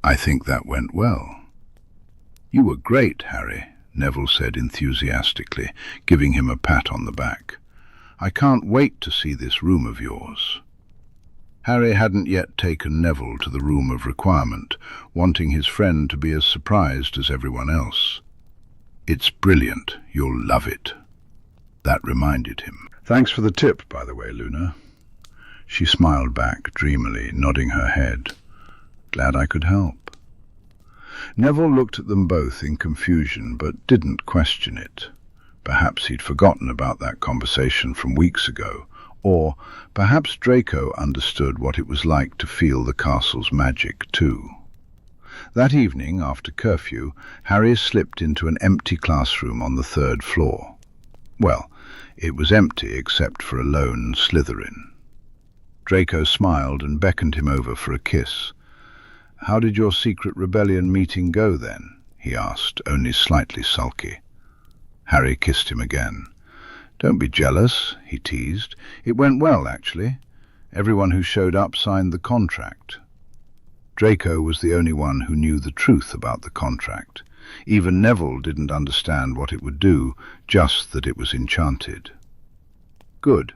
"I think that went well." "You were great, Harry," Neville said enthusiastically, giving him a pat on the back. "I can't wait to see this room of yours." Harry hadn't yet taken Neville to the room of requirement, wanting his friend to be as surprised as everyone else. "It's brilliant. You'll love it." That reminded him. "Thanks for the tip, by the way, Luna." She smiled back dreamily, nodding her head. "Glad I could help." Neville looked at them both in confusion, but didn't question it. Perhaps he'd forgotten about that conversation from weeks ago, or perhaps Draco understood what it was like to feel the castle's magic too. That evening, after curfew, Harry slipped into an empty classroom on the 3rd floor. Well, it was empty except for a lone Slytherin. Draco smiled and beckoned him over for a kiss. "How did your secret rebellion meeting go then?" he asked, only slightly sulky. Harry kissed him again. "Don't be jealous," he teased. "It went well, actually. Everyone who showed up signed the contract." Draco was the only one who knew the truth about the contract. Even Neville didn't understand what it would do, just that it was enchanted. "Good.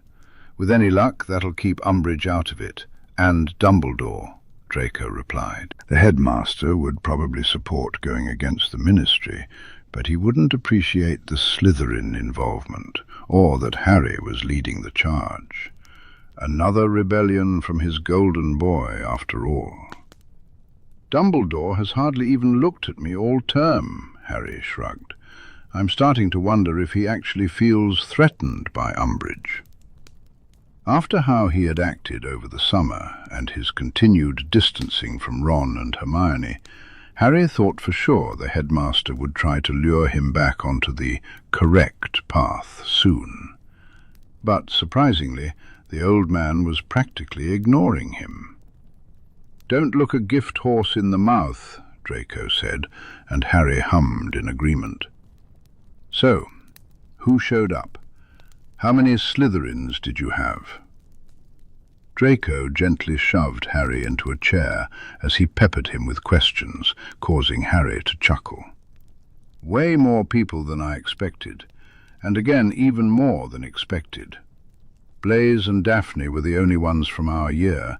With any luck, that'll keep Umbridge out of it, and Dumbledore," Draco replied. "The headmaster would probably support going against the ministry, but he wouldn't appreciate the Slytherin involvement, or that Harry was leading the charge. Another rebellion from his golden boy, after all." "Dumbledore has hardly even looked at me all term," Harry shrugged. "I'm starting to wonder if he actually feels threatened by Umbridge." After how he had acted over the summer and his continued distancing from Ron and Hermione, Harry thought for sure the headmaster would try to lure him back onto the correct path soon. But, surprisingly, the old man was practically ignoring him. "Don't look a gift horse in the mouth," Draco said, and Harry hummed in agreement. So, who showed up? How many Slytherins did you have? Draco gently shoved Harry into a chair as he peppered him with questions, causing Harry to chuckle. Way more people than I expected, and again even more than expected. Blaise and Daphne were the only ones from our year,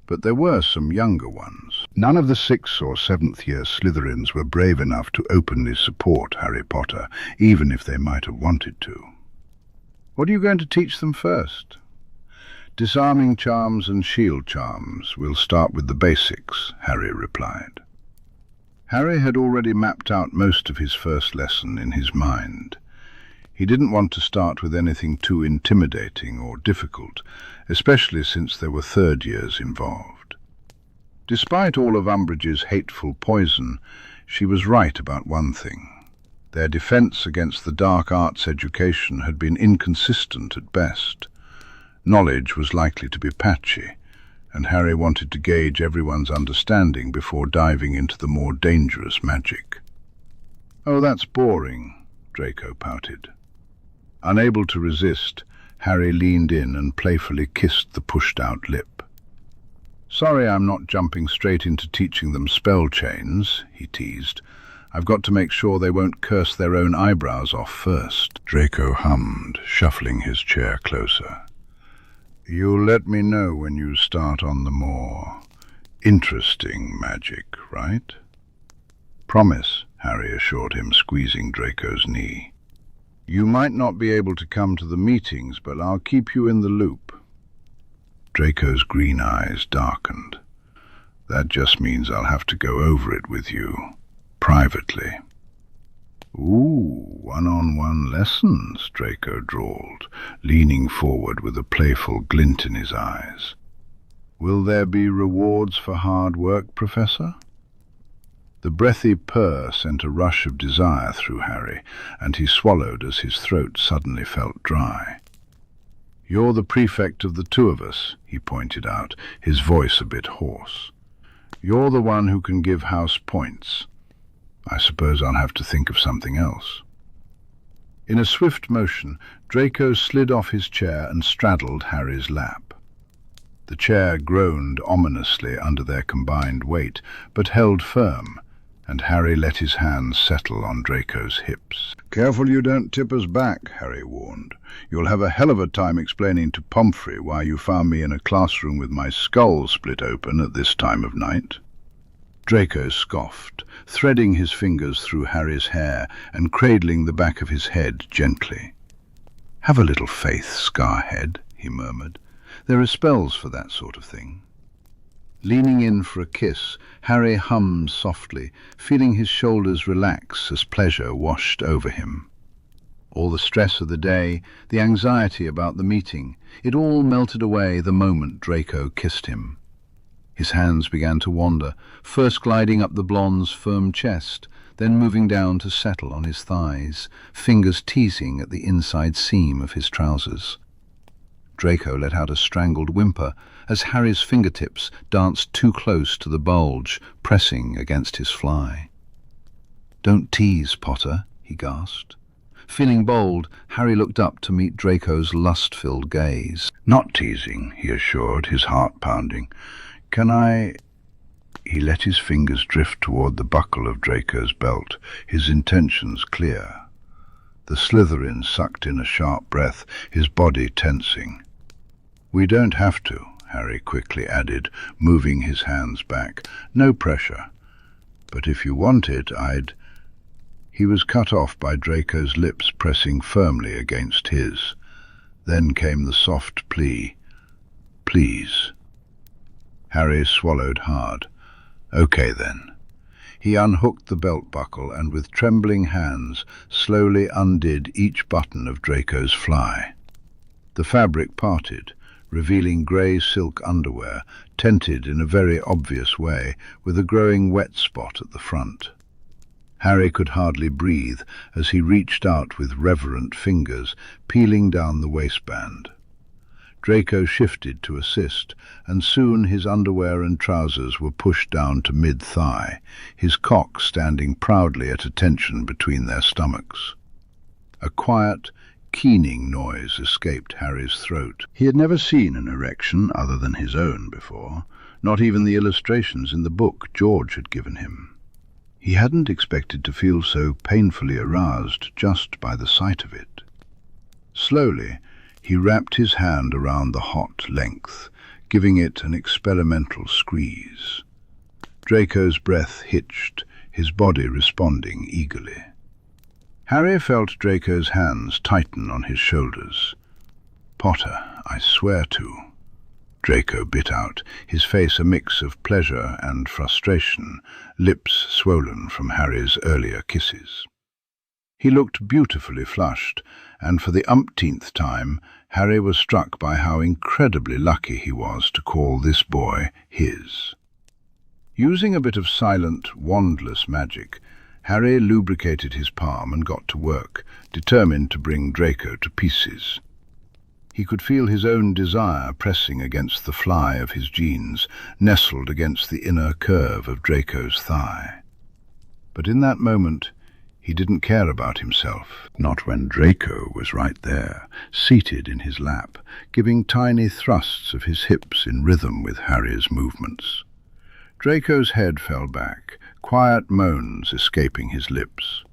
but there were some younger ones. None of the 6th or 7th year Slytherins were brave enough to openly support Harry Potter, even if they might have wanted to. What are you going to teach them first? Disarming charms and shield charms. We'll start with the basics, Harry replied. Harry had already mapped out most of his first lesson in his mind. He didn't want to start with anything too intimidating or difficult, especially since there were 3rd years involved. Despite all of Umbridge's hateful poison, she was right about one thing. Their defense against the dark arts education had been inconsistent at best. Knowledge was likely to be patchy, and Harry wanted to gauge everyone's understanding before diving into the more dangerous magic. "Oh, that's boring," Draco pouted. Unable to resist, Harry leaned in and playfully kissed the pushed-out lip. "Sorry I'm not jumping straight into teaching them spell chains," he teased. "I've got to make sure they won't curse their own eyebrows off first." Draco hummed, shuffling his chair closer. "You'll let me know when you start on the more interesting magic, right?" "Promise," Harry assured him, squeezing Draco's knee. "You might not be able to come to the meetings, but I'll keep you in the loop." Draco's green eyes darkened. "That just means I'll have to go over it with you, privately." "Ooh, one-on-one lessons," Draco drawled, leaning forward with a playful glint in his eyes. "Will there be rewards for hard work, Professor?" The breathy purr sent a rush of desire through Harry, and he swallowed as his throat suddenly felt dry. "You're the prefect of the 2 of us," he pointed out, his voice a bit hoarse. "You're the one who can give house points. I suppose I'll have to think of something else." In a swift motion, Draco slid off his chair and straddled Harry's lap. The chair groaned ominously under their combined weight, but held firm, and Harry let his hands settle on Draco's hips. "Careful you don't tip us back," Harry warned. "You'll have a hell of a time explaining to Pomfrey why you found me in a classroom with my skull split open at this time of night." Draco scoffed, threading his fingers through Harry's hair and cradling the back of his head gently. "Have a little faith, Scarhead," he murmured. "There are spells for that sort of thing." Leaning in for a kiss, Harry hummed softly, feeling his shoulders relax as pleasure washed over him. All the stress of the day, the anxiety about the meeting, it all melted away the moment Draco kissed him. His hands began to wander, first gliding up the blonde's firm chest, then moving down to settle on his thighs, fingers teasing at the inside seam of his trousers. Draco let out a strangled whimper as Harry's fingertips danced too close to the bulge, pressing against his fly. "Don't tease, Potter," he gasped. Feeling bold, Harry looked up to meet Draco's lust-filled gaze. "Not teasing," he assured, his heart pounding. "Can I—" He let his fingers drift toward the buckle of Draco's belt, his intentions clear. The Slytherin sucked in a sharp breath, his body tensing. "We don't have to," Harry quickly added, moving his hands back. "No pressure. But if you want it, I'd—" He was cut off by Draco's lips pressing firmly against his. Then came the soft plea, "Please." Harry swallowed hard. "Okay then." He unhooked the belt buckle and with trembling hands slowly undid each button of Draco's fly. The fabric parted, revealing grey silk underwear, tented in a very obvious way, with a growing wet spot at the front. Harry could hardly breathe as he reached out with reverent fingers, peeling down the waistband. Draco shifted to assist, and soon his underwear and trousers were pushed down to mid-thigh, his cock standing proudly at attention between their stomachs. A quiet, keening noise escaped Harry's throat. He had never seen an erection other than his own before, not even the illustrations in the book George had given him. He hadn't expected to feel so painfully aroused just by the sight of it. Slowly, he wrapped his hand around the hot length, giving it an experimental squeeze. Draco's breath hitched, his body responding eagerly. Harry felt Draco's hands tighten on his shoulders. "Potter, I swear to," Draco bit out, his face a mix of pleasure and frustration, lips swollen from Harry's earlier kisses. He looked beautifully flushed, and for the umpteenth time, Harry was struck by how incredibly lucky he was to call this boy his. Using a bit of silent, wandless magic, Harry lubricated his palm and got to work, determined to bring Draco to pieces. He could feel his own desire pressing against the fly of his jeans, nestled against the inner curve of Draco's thigh. But in that moment, he didn't care about himself, not when Draco was right there, seated in his lap, giving tiny thrusts of his hips in rhythm with Harry's movements. Draco's head fell back, quiet moans escaping his lips.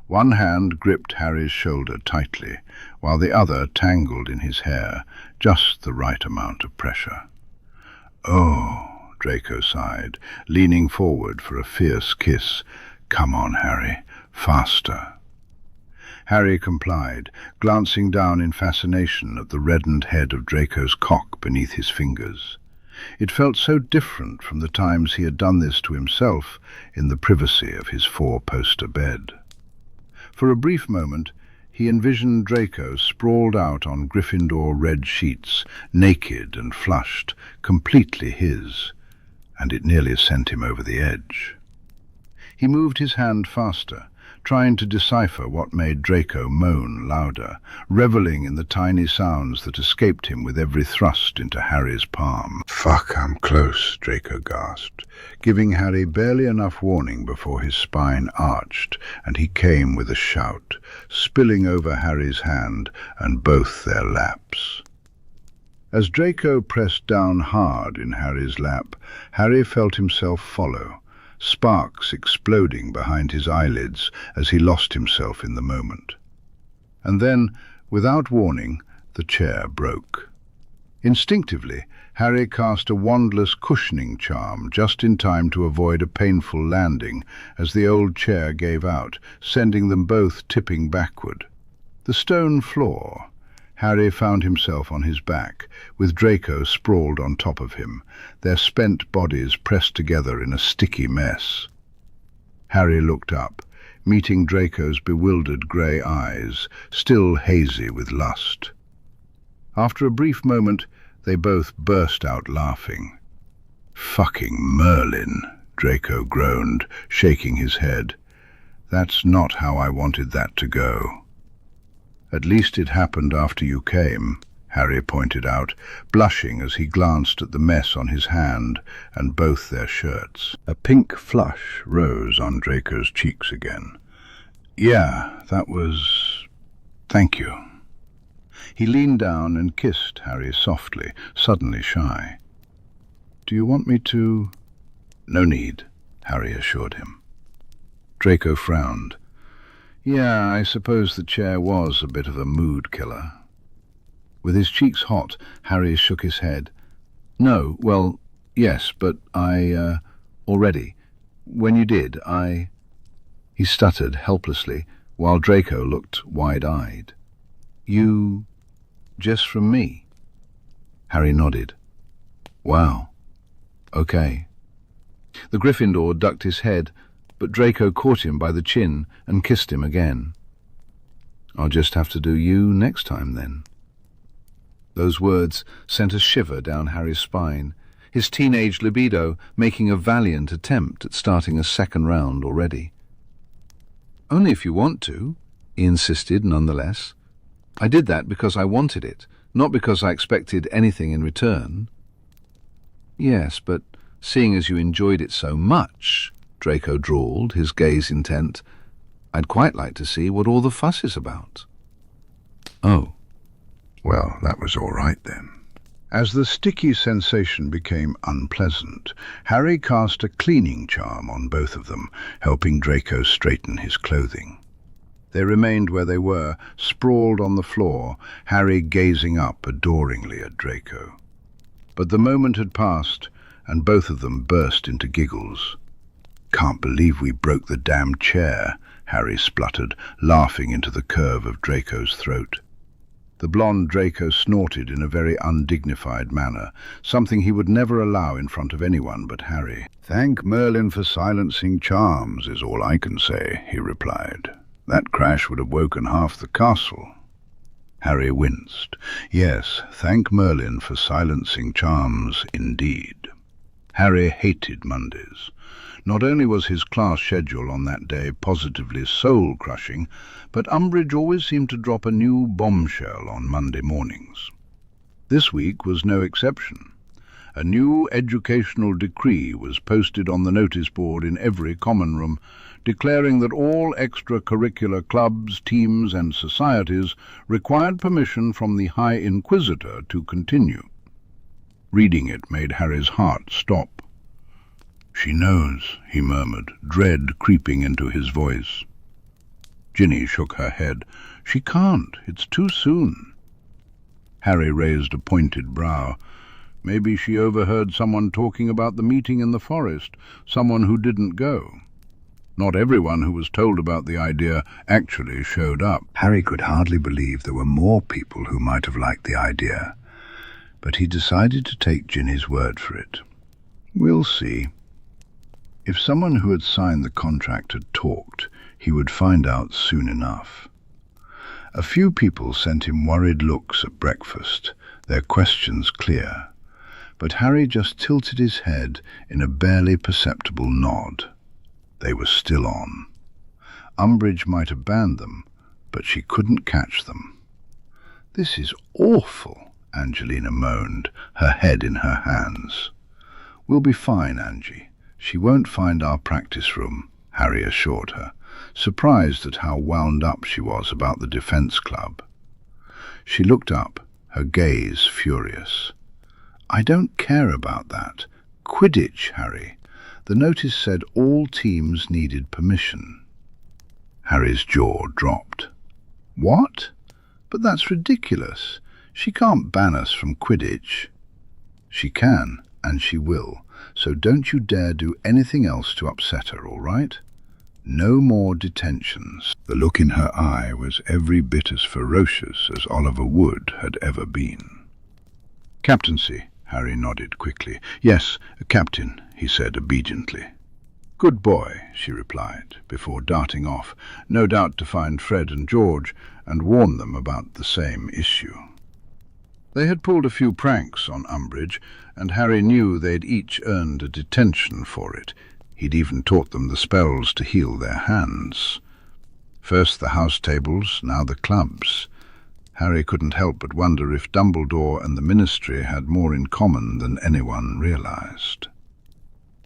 One hand gripped Harry's shoulder tightly, while the other tangled in his hair, just the right amount of pressure. "Oh," Draco sighed, leaning forward for a fierce kiss. "Come on, Harry, faster." Harry complied, glancing down in fascination at the reddened head of Draco's cock beneath his fingers. It felt so different from the times he had done this to himself in the privacy of his four-poster bed. For a brief moment, he envisioned Draco sprawled out on Gryffindor red sheets, naked and flushed, completely his, and it nearly sent him over the edge. He moved his hand faster, trying to decipher what made Draco moan louder, reveling in the tiny sounds that escaped him with every thrust into Harry's palm. "Fuck, I'm close," Draco gasped, giving Harry barely enough warning before his spine arched, and he came with a shout, spilling over Harry's hand and both their laps. As Draco pressed down hard in Harry's lap, Harry felt himself follow, sparks exploding behind his eyelids as he lost himself in the moment. And then, without warning, the chair broke. Instinctively, Harry cast a wandless cushioning charm just in time to avoid a painful landing as the old chair gave out, sending them both tipping backward. The stone floor. Harry found himself on his back, with Draco sprawled on top of him, their spent bodies pressed together in a sticky mess. Harry looked up, meeting Draco's bewildered grey eyes, still hazy with lust. After a brief moment, they both burst out laughing. "Fucking Merlin," Draco groaned, shaking his head. "That's not how I wanted that to go." "At least it happened after you came," Harry pointed out, blushing as he glanced at the mess on his hand and both their shirts. A pink flush rose on Draco's cheeks again. "Yeah, that was... thank you." He leaned down and kissed Harry softly, suddenly shy. "Do you want me to—" "No need," Harry assured him. Draco frowned. "Yeah, I suppose the chair was a bit of a mood killer." With his cheeks hot, Harry shook his head. "No, well, yes, but already. When you did, He stuttered helplessly, while Draco looked wide-eyed. "You... just from me?" Harry nodded. "Wow. Okay." The Gryffindor ducked his head, but Draco caught him by the chin and kissed him again. "I'll just have to do you next time, then." Those words sent a shiver down Harry's spine, his teenage libido making a valiant attempt at starting a second round already. "Only if you want to," he insisted nonetheless. "I did that because I wanted it, not because I expected anything in return." "Yes, but seeing as you enjoyed it so much," Draco drawled, his gaze intent, "I'd quite like to see what all the fuss is about." Oh. Well, that was all right then. As the sticky sensation became unpleasant, Harry cast a cleaning charm on both of them, helping Draco straighten his clothing. They remained where they were, sprawled on the floor, Harry gazing up adoringly at Draco. But the moment had passed, and both of them burst into giggles. "Can't believe we broke the damn chair," Harry spluttered, laughing into the curve of Draco's throat. The blonde Draco snorted in a very undignified manner, something he would never allow in front of anyone but Harry. "Thank Merlin for silencing charms, is all I can say," he replied. "That crash would have woken half the castle." Harry winced. Yes, thank Merlin for silencing charms, indeed. Harry hated Mondays. Not only was his class schedule on that day positively soul-crushing, but Umbridge always seemed to drop a new bombshell on Monday mornings. This week was no exception. A new educational decree was posted on the notice board in every common room, declaring that all extracurricular clubs, teams and societies required permission from the High Inquisitor to continue. Reading it made Harry's heart stop. "She knows," he murmured, dread creeping into his voice. Ginny shook her head. "She can't. It's too soon." Harry raised a pointed brow. Maybe she overheard someone talking about the meeting in the forest, someone who didn't go. Not everyone who was told about the idea actually showed up. Harry could hardly believe there were more people who might have liked the idea, but he decided to take Ginny's word for it. We'll see. If someone who had signed the contract had talked, he would find out soon enough. A few people sent him worried looks at breakfast, their questions clear, but Harry just tilted his head in a barely perceptible nod. They were still on. Umbridge might have banned them, but she couldn't catch them. "This is awful," Angelina moaned, her head in her hands. "We'll be fine, Angie. She won't find our practice room," Harry assured her, surprised at how wound up she was about the defense club. She looked up, her gaze furious. "I don't care about that. Quidditch, Harry. The notice said all teams needed permission." Harry's jaw dropped. "What? But that's ridiculous. She can't ban us from Quidditch." "She can, and she will. So don't you dare do anything else to upset her, all right? No more detentions." The look in her eye was every bit as ferocious as Oliver Wood had ever been. "Captaincy," Harry nodded quickly. "Yes, Captain," he said obediently. "Good boy," she replied, before darting off, no doubt to find Fred and George and warn them about the same issue. They had pulled a few pranks on Umbridge, and Harry knew they'd each earned a detention for it. He'd even taught them the spells to heal their hands. First the house tables, now the clubs. Harry couldn't help but wonder if Dumbledore and the Ministry had more in common than anyone realized.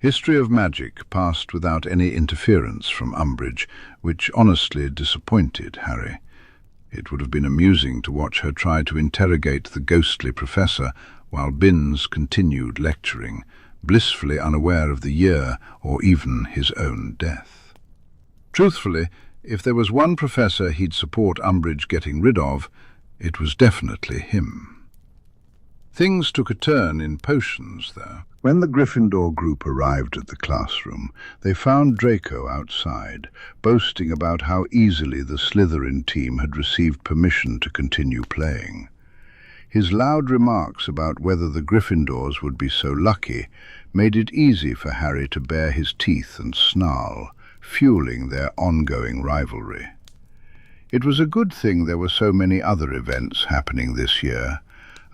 History of Magic passed without any interference from Umbridge, which honestly disappointed Harry. It would have been amusing to watch her try to interrogate the ghostly professor while Binns continued lecturing, blissfully unaware of the year or even his own death. Truthfully, if there was one professor he'd support Umbridge getting rid of, it was definitely him. Things took a turn in potions, though. When the Gryffindor group arrived at the classroom, they found Draco outside, boasting about how easily the Slytherin team had received permission to continue playing. His loud remarks about whether the Gryffindors would be so lucky made it easy for Harry to bare his teeth and snarl, fueling their ongoing rivalry. It was a good thing there were so many other events happening this year.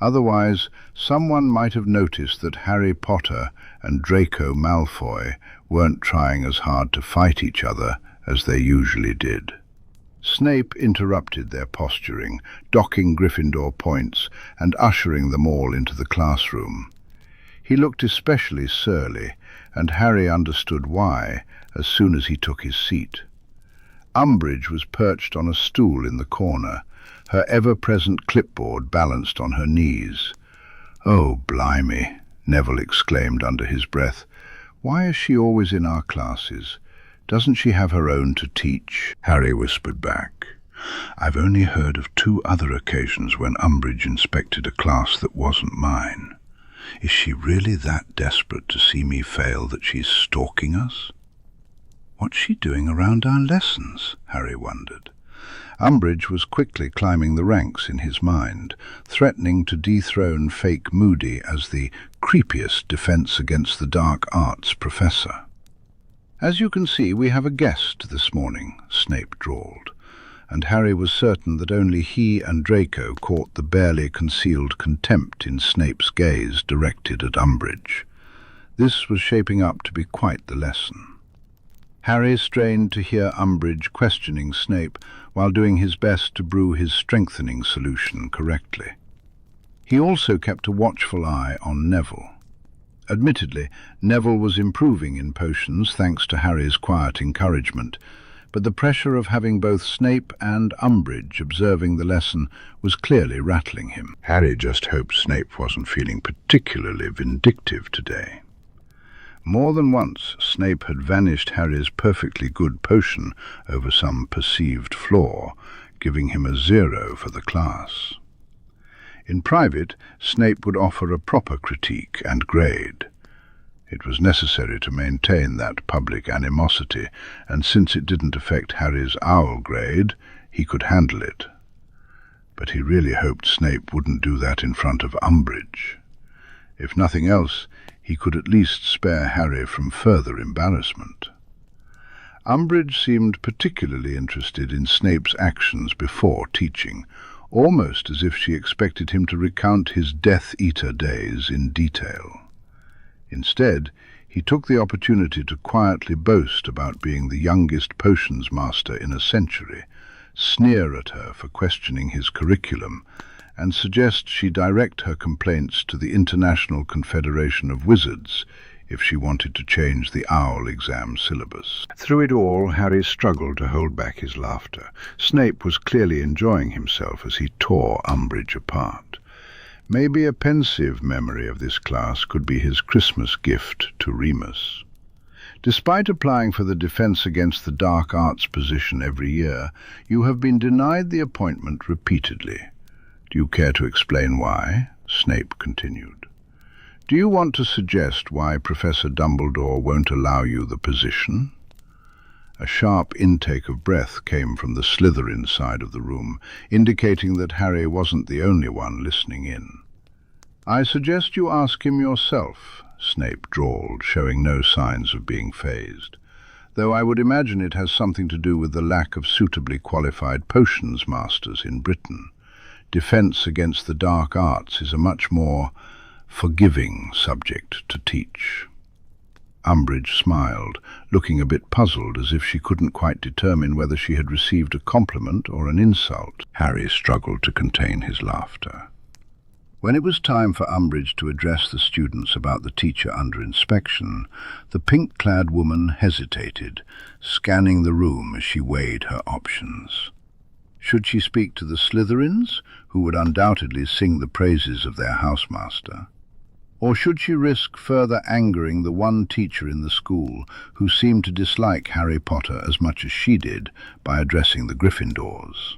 Otherwise, someone might have noticed that Harry Potter and Draco Malfoy weren't trying as hard to fight each other as they usually did. Snape interrupted their posturing, docking Gryffindor points and ushering them all into the classroom. He looked especially surly, and Harry understood why as soon as he took his seat. Umbridge was perched on a stool in the corner, her ever-present clipboard balanced on her knees. "Oh, blimey," Neville exclaimed under his breath. "Why is she always in our classes? Doesn't she have her own to teach?" Harry whispered back. "I've only heard of 2 other occasions when Umbridge inspected a class that wasn't mine. Is she really that desperate to see me fail that she's stalking us? What's she doing around our lessons?" Harry wondered. Umbridge was quickly climbing the ranks in his mind, threatening to dethrone fake Moody as the creepiest defense against the dark arts professor. "As you can see, we have a guest this morning," Snape drawled, and Harry was certain that only he and Draco caught the barely concealed contempt in Snape's gaze directed at Umbridge. This was shaping up to be quite the lesson. Harry strained to hear Umbridge questioning Snape while doing his best to brew his strengthening solution correctly. He also kept a watchful eye on Neville. Admittedly, Neville was improving in potions thanks to Harry's quiet encouragement, but the pressure of having both Snape and Umbridge observing the lesson was clearly rattling him. Harry just hoped Snape wasn't feeling particularly vindictive today. More than once, Snape had vanished Harry's perfectly good potion over some perceived flaw, giving him a 0 for the class. In private, Snape would offer a proper critique and grade. It was necessary to maintain that public animosity, and since it didn't affect Harry's owl grade, he could handle it. But he really hoped Snape wouldn't do that in front of Umbridge. If nothing else, he could at least spare Harry from further embarrassment. Umbridge seemed particularly interested in Snape's actions before teaching, almost as if she expected him to recount his Death Eater days in detail. Instead, he took the opportunity to quietly boast about being the youngest potions master in a century, sneer at her for questioning his curriculum, and suggest she direct her complaints to the International Confederation of Wizards if she wanted to change the OWL exam syllabus. Through it all, Harry struggled to hold back his laughter. Snape was clearly enjoying himself as he tore Umbridge apart. Maybe a pensive memory of this class could be his Christmas gift to Remus. Despite applying for the Defense Against the Dark Arts position every year, you have been denied the appointment repeatedly. Do you care to explain why? Snape continued. Do you want to suggest why Professor Dumbledore won't allow you the position? A sharp intake of breath came from the Slytherin side of the room, indicating that Harry wasn't the only one listening in. I suggest you ask him yourself, Snape drawled, showing no signs of being fazed. Though I would imagine it has something to do with the lack of suitably qualified potions masters in Britain. Defense against the dark arts is a much more forgiving subject to teach. Umbridge smiled, looking a bit puzzled, as if she couldn't quite determine whether she had received a compliment or an insult. Harry struggled to contain his laughter. When it was time for Umbridge to address the students about the teacher under inspection, the pink-clad woman hesitated, scanning the room as she weighed her options. Should she speak to the Slytherins, who would undoubtedly sing the praises of their housemaster? Or should she risk further angering the one teacher in the school who seemed to dislike Harry Potter as much as she did by addressing the Gryffindors?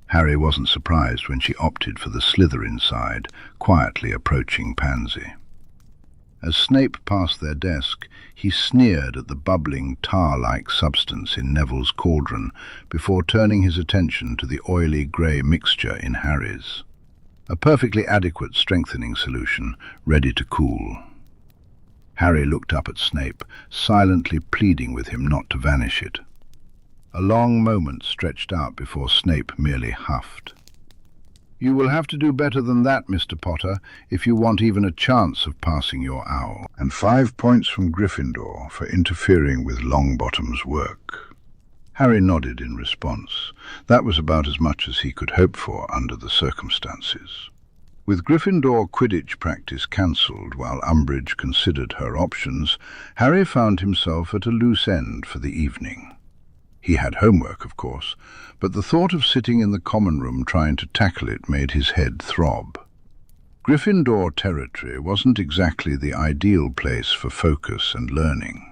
Harry wasn't surprised when she opted for the Slytherin side, quietly approaching Pansy. As Snape passed their desk, he sneered at the bubbling tar-like substance in Neville's cauldron before turning his attention to the oily grey mixture in Harry's. A perfectly adequate strengthening solution, ready to cool. Harry looked up at Snape, silently pleading with him not to vanish it. A long moment stretched out before Snape merely huffed. You will have to do better than that, Mr. Potter, if you want even a chance of passing your owl. And 5 points from Gryffindor for interfering with Longbottom's work. Harry nodded in response. That was about as much as he could hope for under the circumstances. With Gryffindor Quidditch practice cancelled while Umbridge considered her options, Harry found himself at a loose end for the evening. He had homework, of course, but the thought of sitting in the common room trying to tackle it made his head throb. Gryffindor territory wasn't exactly the ideal place for focus and learning.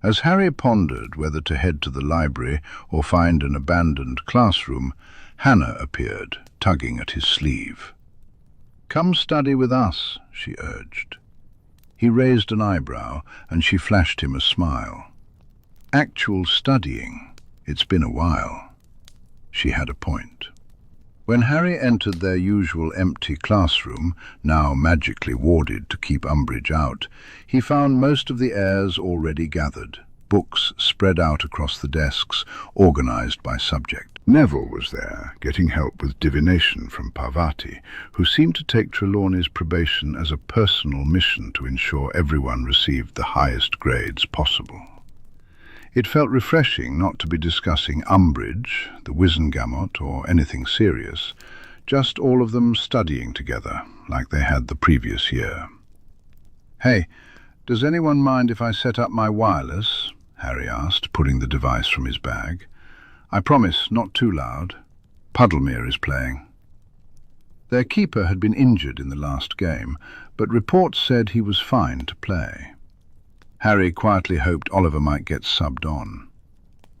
As Harry pondered whether to head to the library or find an abandoned classroom, Hannah appeared, tugging at his sleeve. "Come study with us," she urged. He raised an eyebrow, and she flashed him a smile. "Actual studying. It's been a while." She had a point. When Harry entered their usual empty classroom, now magically warded to keep Umbridge out, he found most of the heirs already gathered, books spread out across the desks, organized by subject. Neville was there, getting help with divination from Parvati, who seemed to take Trelawney's probation as a personal mission to ensure everyone received the highest grades possible. It felt refreshing not to be discussing Umbridge, the Wizengamot, or anything serious, just all of them studying together, like they had the previous year. "Hey, does anyone mind if I set up my wireless?" Harry asked, pulling the device from his bag. "I promise, not too loud. Puddlemere is playing." Their keeper had been injured in the last game, but reports said he was fine to play. Harry quietly hoped Oliver might get subbed on.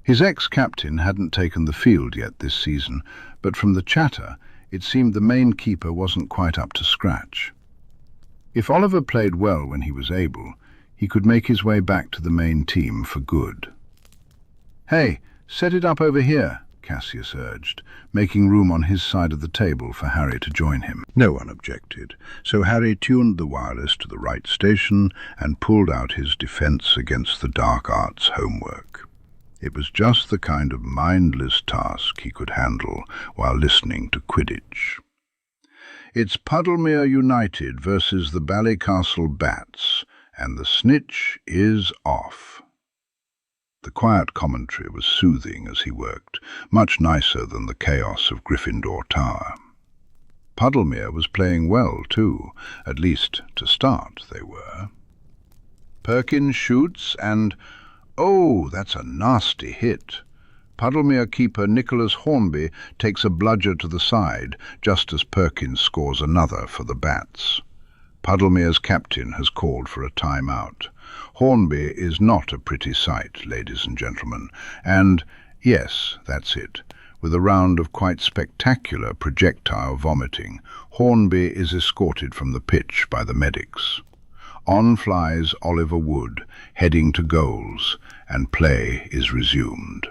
His ex-captain hadn't taken the field yet this season, but from the chatter, it seemed the main keeper wasn't quite up to scratch. If Oliver played well when he was able, he could make his way back to the main team for good. "Hey, set it up over here," Cassius urged, making room on his side of the table for Harry to join him. No one objected, so Harry tuned the wireless to the right station and pulled out his defense against the dark arts homework. It was just the kind of mindless task he could handle while listening to Quidditch. "It's Puddlemere United versus the Ballycastle Bats, and the snitch is off." The quiet commentary was soothing as he worked, much nicer than the chaos of Gryffindor Tower. Puddlemere was playing well, too, at least to start they were. Perkins shoots and, oh, that's a nasty hit. Puddlemere keeper Nicholas Hornby takes a bludger to the side, just as Perkins scores another for the Bats. Puddlemere's captain has called for a time-out. Hornby is not a pretty sight, ladies and gentlemen, and, yes, that's it, with a round of quite spectacular projectile vomiting, Hornby is escorted from the pitch by the medics. On flies Oliver Wood, heading to goals, and play is resumed.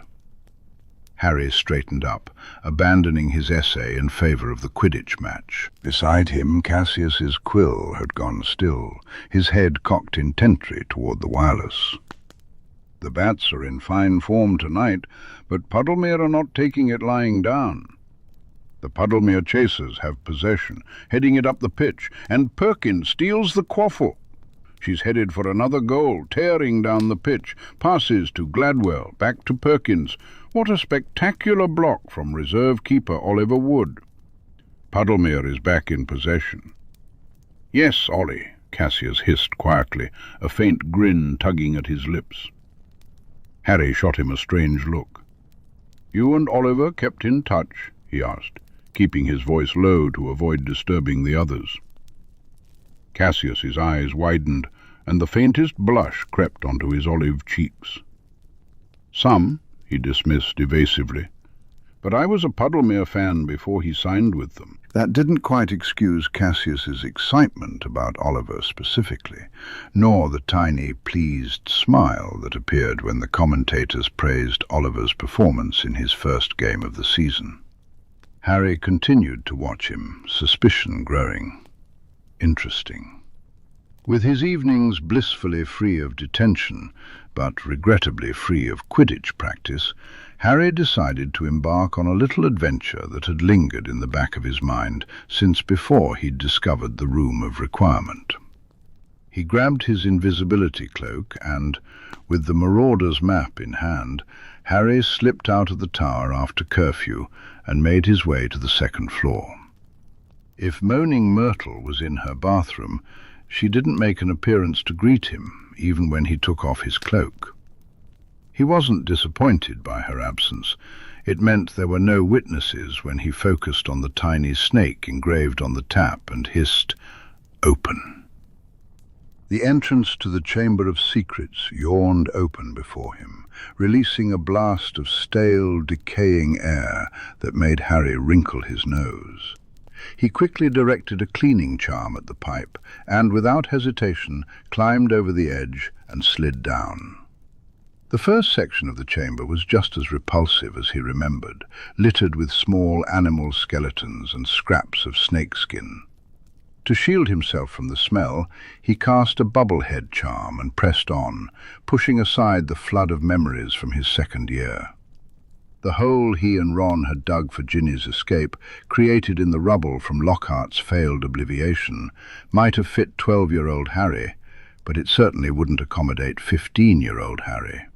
Harry straightened up, abandoning his essay in favour of the Quidditch match. Beside him, Cassius's quill had gone still, his head cocked intently toward the wireless. "The Bats are in fine form tonight, but Puddlemere are not taking it lying down. The Puddlemere chasers have possession, heading it up the pitch, and Perkins steals the quaffle. She's headed for another goal, tearing down the pitch, passes to Gladwell, back to Perkins. What a spectacular block from reserve keeper Oliver Wood. Puddlemere is back in possession." "Yes, Ollie," Cassius hissed quietly, a faint grin tugging at his lips. Harry shot him a strange look. "You and Oliver kept in touch?" he asked, keeping his voice low to avoid disturbing the others. Cassius's eyes widened, and the faintest blush crept onto his olive cheeks. "Some," he dismissed evasively, "but I was a Puddlemere fan before he signed with them." That didn't quite excuse Cassius's excitement about Oliver specifically, nor the tiny, pleased smile that appeared when the commentators praised Oliver's performance in his first game of the season. Harry continued to watch him, suspicion growing. Interesting. With his evenings blissfully free of detention, but regrettably free of Quidditch practice, Harry decided to embark on a little adventure that had lingered in the back of his mind since before he'd discovered the Room of Requirement. He grabbed his invisibility cloak and, with the Marauder's map in hand, Harry slipped out of the tower after curfew and made his way to the second floor. If Moaning Myrtle was in her bathroom, she didn't make an appearance to greet him, even when he took off his cloak. He wasn't disappointed by her absence. It meant there were no witnesses when he focused on the tiny snake engraved on the tap and hissed, "Open." The entrance to the Chamber of Secrets yawned open before him, releasing a blast of stale, decaying air that made Harry wrinkle his nose. He quickly directed a cleaning charm at the pipe and, without hesitation, climbed over the edge and slid down. The first section of the chamber was just as repulsive as he remembered, littered with small animal skeletons and scraps of snakeskin. To shield himself from the smell, he cast a bubblehead charm and pressed on, pushing aside the flood of memories from his second year. The hole he and Ron had dug for Ginny's escape, created in the rubble from Lockhart's failed obliviation, might have fit 12-year-old Harry, but it certainly wouldn't accommodate 15-year-old Harry.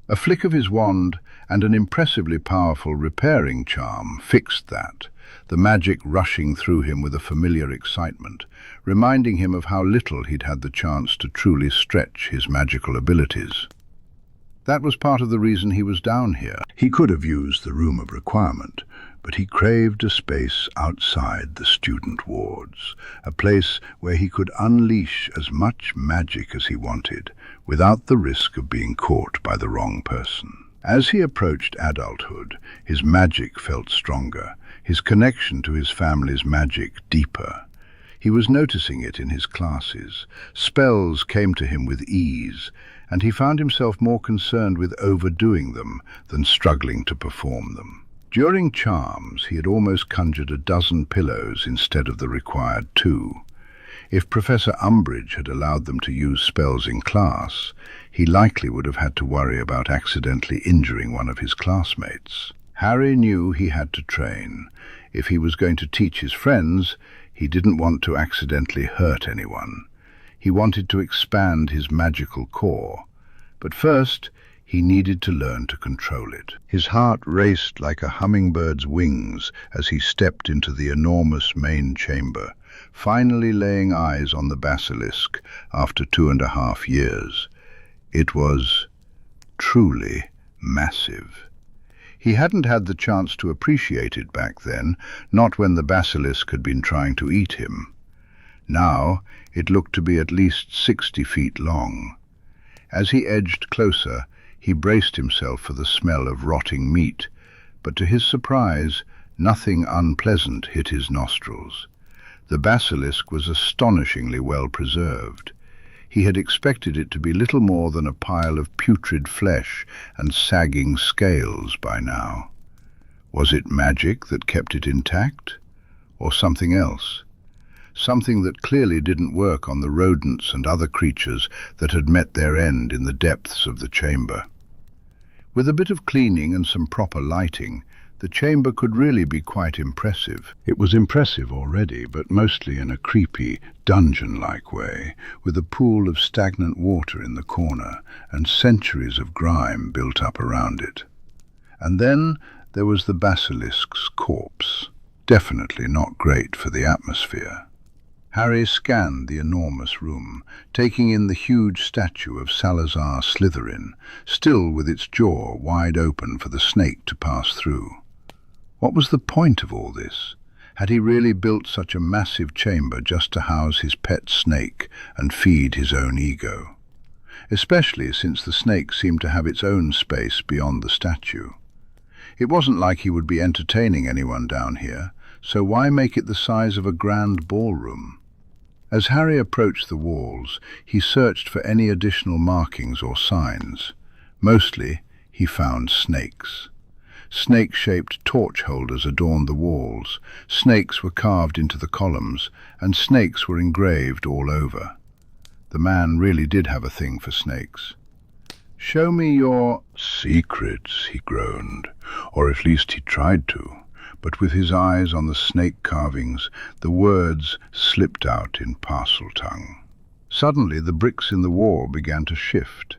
A flick of his wand and an impressively powerful repairing charm fixed that, the magic rushing through him with a familiar excitement, reminding him of how little he'd had the chance to truly stretch his magical abilities. That was part of the reason he was down here. He could have used the room of requirement, but he craved a space outside the student wards, a place where he could unleash as much magic as he wanted, without the risk of being caught by the wrong person. As he approached adulthood, his magic felt stronger, his connection to his family's magic deeper. He was noticing it in his classes. Spells came to him with ease, and he found himself more concerned with overdoing them than struggling to perform them. During charms, he had almost conjured a dozen pillows instead of the required 2. If Professor Umbridge had allowed them to use spells in class, he likely would have had to worry about accidentally injuring one of his classmates. Harry knew he had to train. If he was going to teach his friends, he didn't want to accidentally hurt anyone. He wanted to expand his magical core, but first he needed to learn to control it. His heart raced like a hummingbird's wings as he stepped into the enormous main chamber, finally laying eyes on the basilisk after 2.5 years. It was truly massive. He hadn't had the chance to appreciate it back then, not when the basilisk had been trying to eat him. Now it looked to be at least 60 feet long. As he edged closer, he braced himself for the smell of rotting meat, but to his surprise, nothing unpleasant hit his nostrils. The basilisk was astonishingly well preserved. He had expected it to be little more than a pile of putrid flesh and sagging scales by now. Was it magic that kept it intact, or something else? Something that clearly didn't work on the rodents and other creatures that had met their end in the depths of the chamber. With a bit of cleaning and some proper lighting, the chamber could really be quite impressive. It was impressive already, but mostly in a creepy, dungeon-like way, with a pool of stagnant water in the corner and centuries of grime built up around it. And then there was the basilisk's corpse, definitely not great for the atmosphere. Harry scanned the enormous room, taking in the huge statue of Salazar Slytherin, still with its jaw wide open for the snake to pass through. What was the point of all this? Had he really built such a massive chamber just to house his pet snake and feed his own ego? Especially since the snake seemed to have its own space beyond the statue. It wasn't like he would be entertaining anyone down here, so why make it the size of a grand ballroom? As Harry approached the walls, he searched for any additional markings or signs. Mostly, he found snakes. Snake-shaped torch holders adorned the walls, snakes were carved into the columns, and snakes were engraved all over. The man really did have a thing for snakes. "Show me your secrets," he groaned, or at least he tried to. But with his eyes on the snake carvings, the words slipped out in Parseltongue. Suddenly the bricks in the wall began to shift.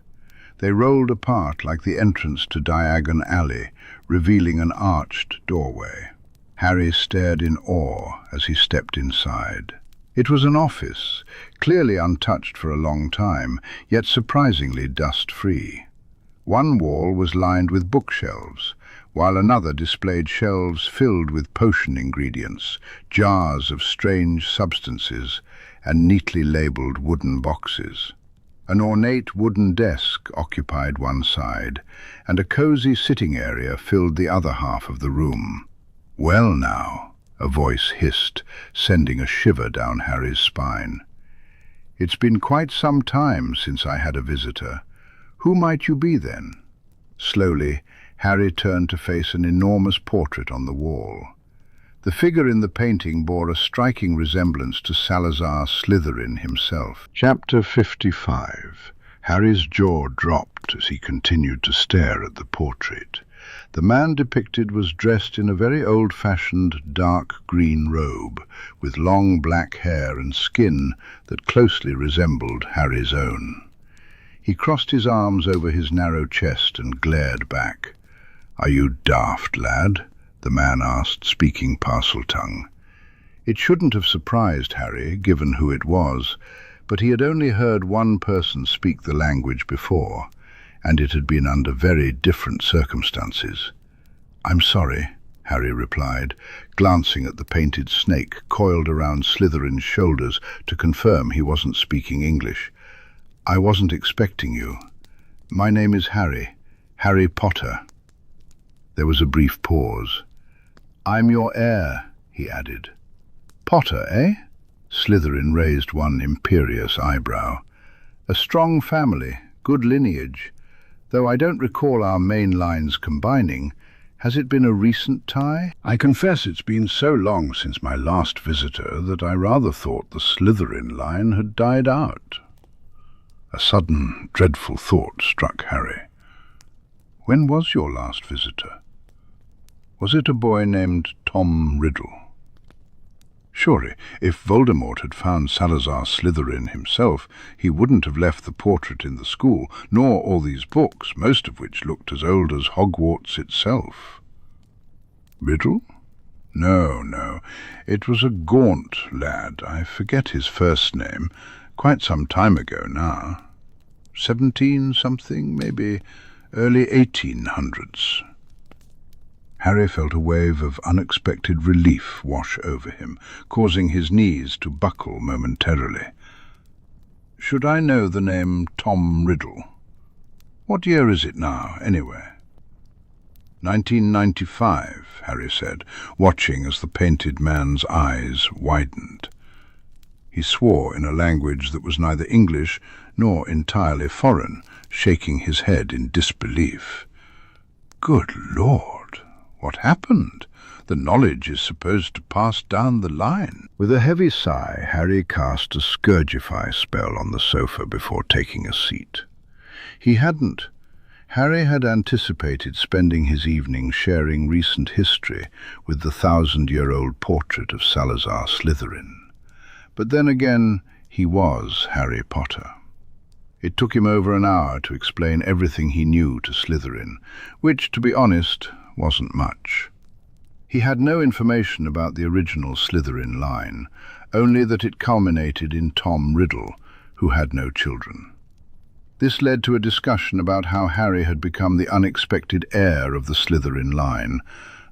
They rolled apart like the entrance to Diagon Alley, revealing an arched doorway. Harry stared in awe as he stepped inside. It was an office, clearly untouched for a long time, yet surprisingly dust-free. One wall was lined with bookshelves, while another displayed shelves filled with potion ingredients, jars of strange substances, and neatly labelled wooden boxes. An ornate wooden desk occupied one side, and a cosy sitting area filled the other half of the room. "Well now," a voice hissed, sending a shiver down Harry's spine. "It's been quite some time since I had a visitor. Who might you be then?" Slowly, Harry turned to face an enormous portrait on the wall. The figure in the painting bore a striking resemblance to Salazar Slytherin himself. Chapter 55. Harry's jaw dropped as he continued to stare at the portrait. The man depicted was dressed in a very old-fashioned dark green robe, with long black hair and skin that closely resembled Harry's own. He crossed his arms over his narrow chest and glared back. "Are you daft, lad?" the man asked, speaking Parseltongue. It shouldn't have surprised Harry, given who it was, but he had only heard one person speak the language before, and it had been under very different circumstances. "I'm sorry," Harry replied, glancing at the painted snake coiled around Slytherin's shoulders to confirm he wasn't speaking English. "I wasn't expecting you. My name is Harry Potter." There was a brief pause. "I'm your heir," he added. "Potter, eh?" Slytherin raised one imperious eyebrow. "A strong family, good lineage. Though I don't recall our main lines combining. Has it been a recent tie?" "I confess it's been so long since my last visitor that I rather thought the Slytherin line had died out." A sudden, dreadful thought struck Harry. "When was your last visitor? Was it a boy named Tom Riddle?" Surely, if Voldemort had found Salazar Slytherin himself, he wouldn't have left the portrait in the school, nor all these books, most of which looked as old as Hogwarts itself. Riddle? No, it was a gaunt lad. I forget his first name. Quite some time ago now. 17-something, maybe early 1800s. Harry felt a wave of unexpected relief wash over him, causing his knees to buckle momentarily. "Should I know the name Tom Riddle? What year is it now, anyway?" 1995, Harry said, watching as the painted man's eyes widened. He swore in a language that was neither English nor entirely foreign, shaking his head in disbelief. "Good Lord! What happened? The knowledge is supposed to pass down the line." With a heavy sigh, Harry cast a Scourgify spell on the sofa before taking a seat. Harry had anticipated spending his evening sharing recent history with the 1,000-year-old portrait of Salazar Slytherin. But then again, he was Harry Potter. It took him over an hour to explain everything he knew to Slytherin, which, to be honest, wasn't much. He had no information about the original Slytherin line, only that it culminated in Tom Riddle, who had no children. This led to a discussion about how Harry had become the unexpected heir of the Slytherin line,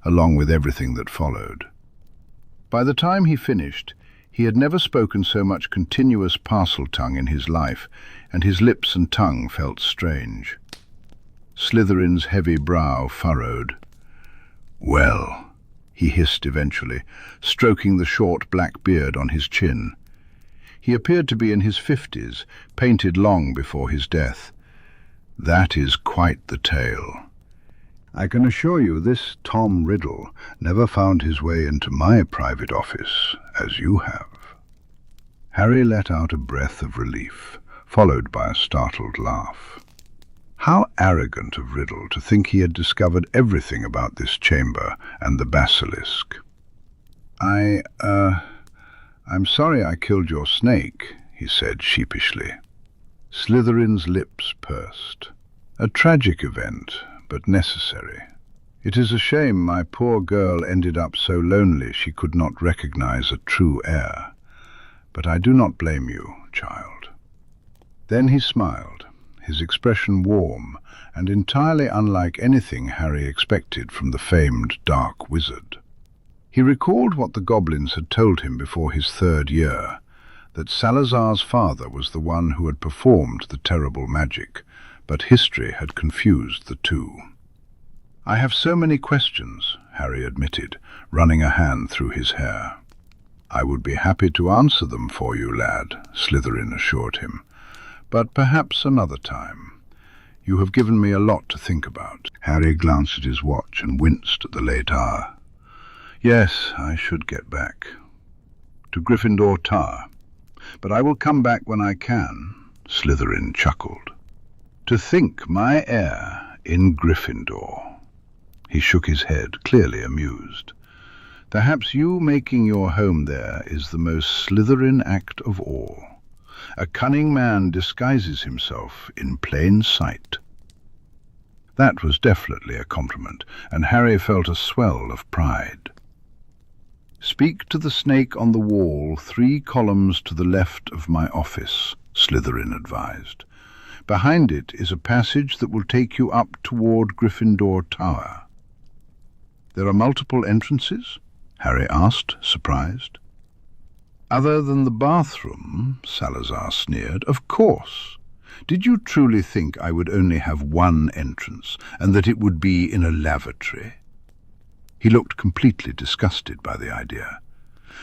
along with everything that followed. By the time he finished, he had never spoken so much continuous Parseltongue in his life, and his lips and tongue felt strange. Slytherin's heavy brow furrowed. "Well," he hissed eventually, stroking the short black beard on his chin. He appeared to be in his 50s, painted long before his death. "That is quite the tale. I can assure you this Tom Riddle never found his way into my private office, as you have." Harry let out a breath of relief, followed by a startled laugh. How arrogant of Riddle to think he had discovered everything about this chamber and the basilisk. I'm sorry I killed your snake," he said sheepishly. Slytherin's lips pursed. "A tragic event, but necessary. It is a shame my poor girl ended up so lonely she could not recognize a true heir. But I do not blame you, child." Then he smiled, his expression warm and entirely unlike anything Harry expected from the famed dark wizard. He recalled what the goblins had told him before his 3rd year, that Salazar's father was the one who had performed the terrible magic, but history had confused the two. "I have so many questions," Harry admitted, running a hand through his hair. "I would be happy to answer them for you, lad," Slytherin assured him, "but perhaps another time. You have given me a lot to think about." Harry glanced at his watch and winced at the late hour. "Yes, I should get back to Gryffindor Tower, but I will come back when I can," Slytherin chuckled. "To think my heir in Gryffindor." He shook his head, clearly amused. "Perhaps you making your home there is the most Slytherin act of all. A cunning man disguises himself in plain sight." That was definitely a compliment, and Harry felt a swell of pride. "Speak to the snake on the wall 3 columns to the left of my office," Slytherin advised. "Behind it is a passage that will take you up toward Gryffindor Tower." "There are multiple entrances?" Harry asked, surprised. "Other than the bathroom," Salazar sneered. "Of course. Did you truly think I would only have one entrance, and that it would be in a lavatory?" He looked completely disgusted by the idea.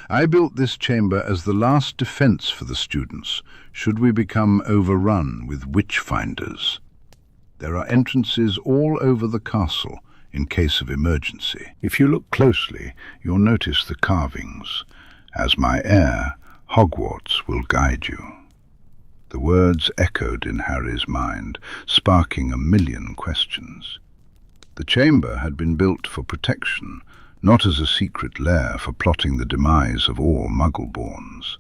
"I built this chamber as the last defense for the students, should we become overrun with witch-finders. There are entrances all over the castle, in case of emergency. If you look closely, you'll notice the carvings. As my heir, Hogwarts will guide you." The words echoed in Harry's mind, sparking a million questions. The chamber had been built for protection, not as a secret lair for plotting the demise of all Muggle-borns.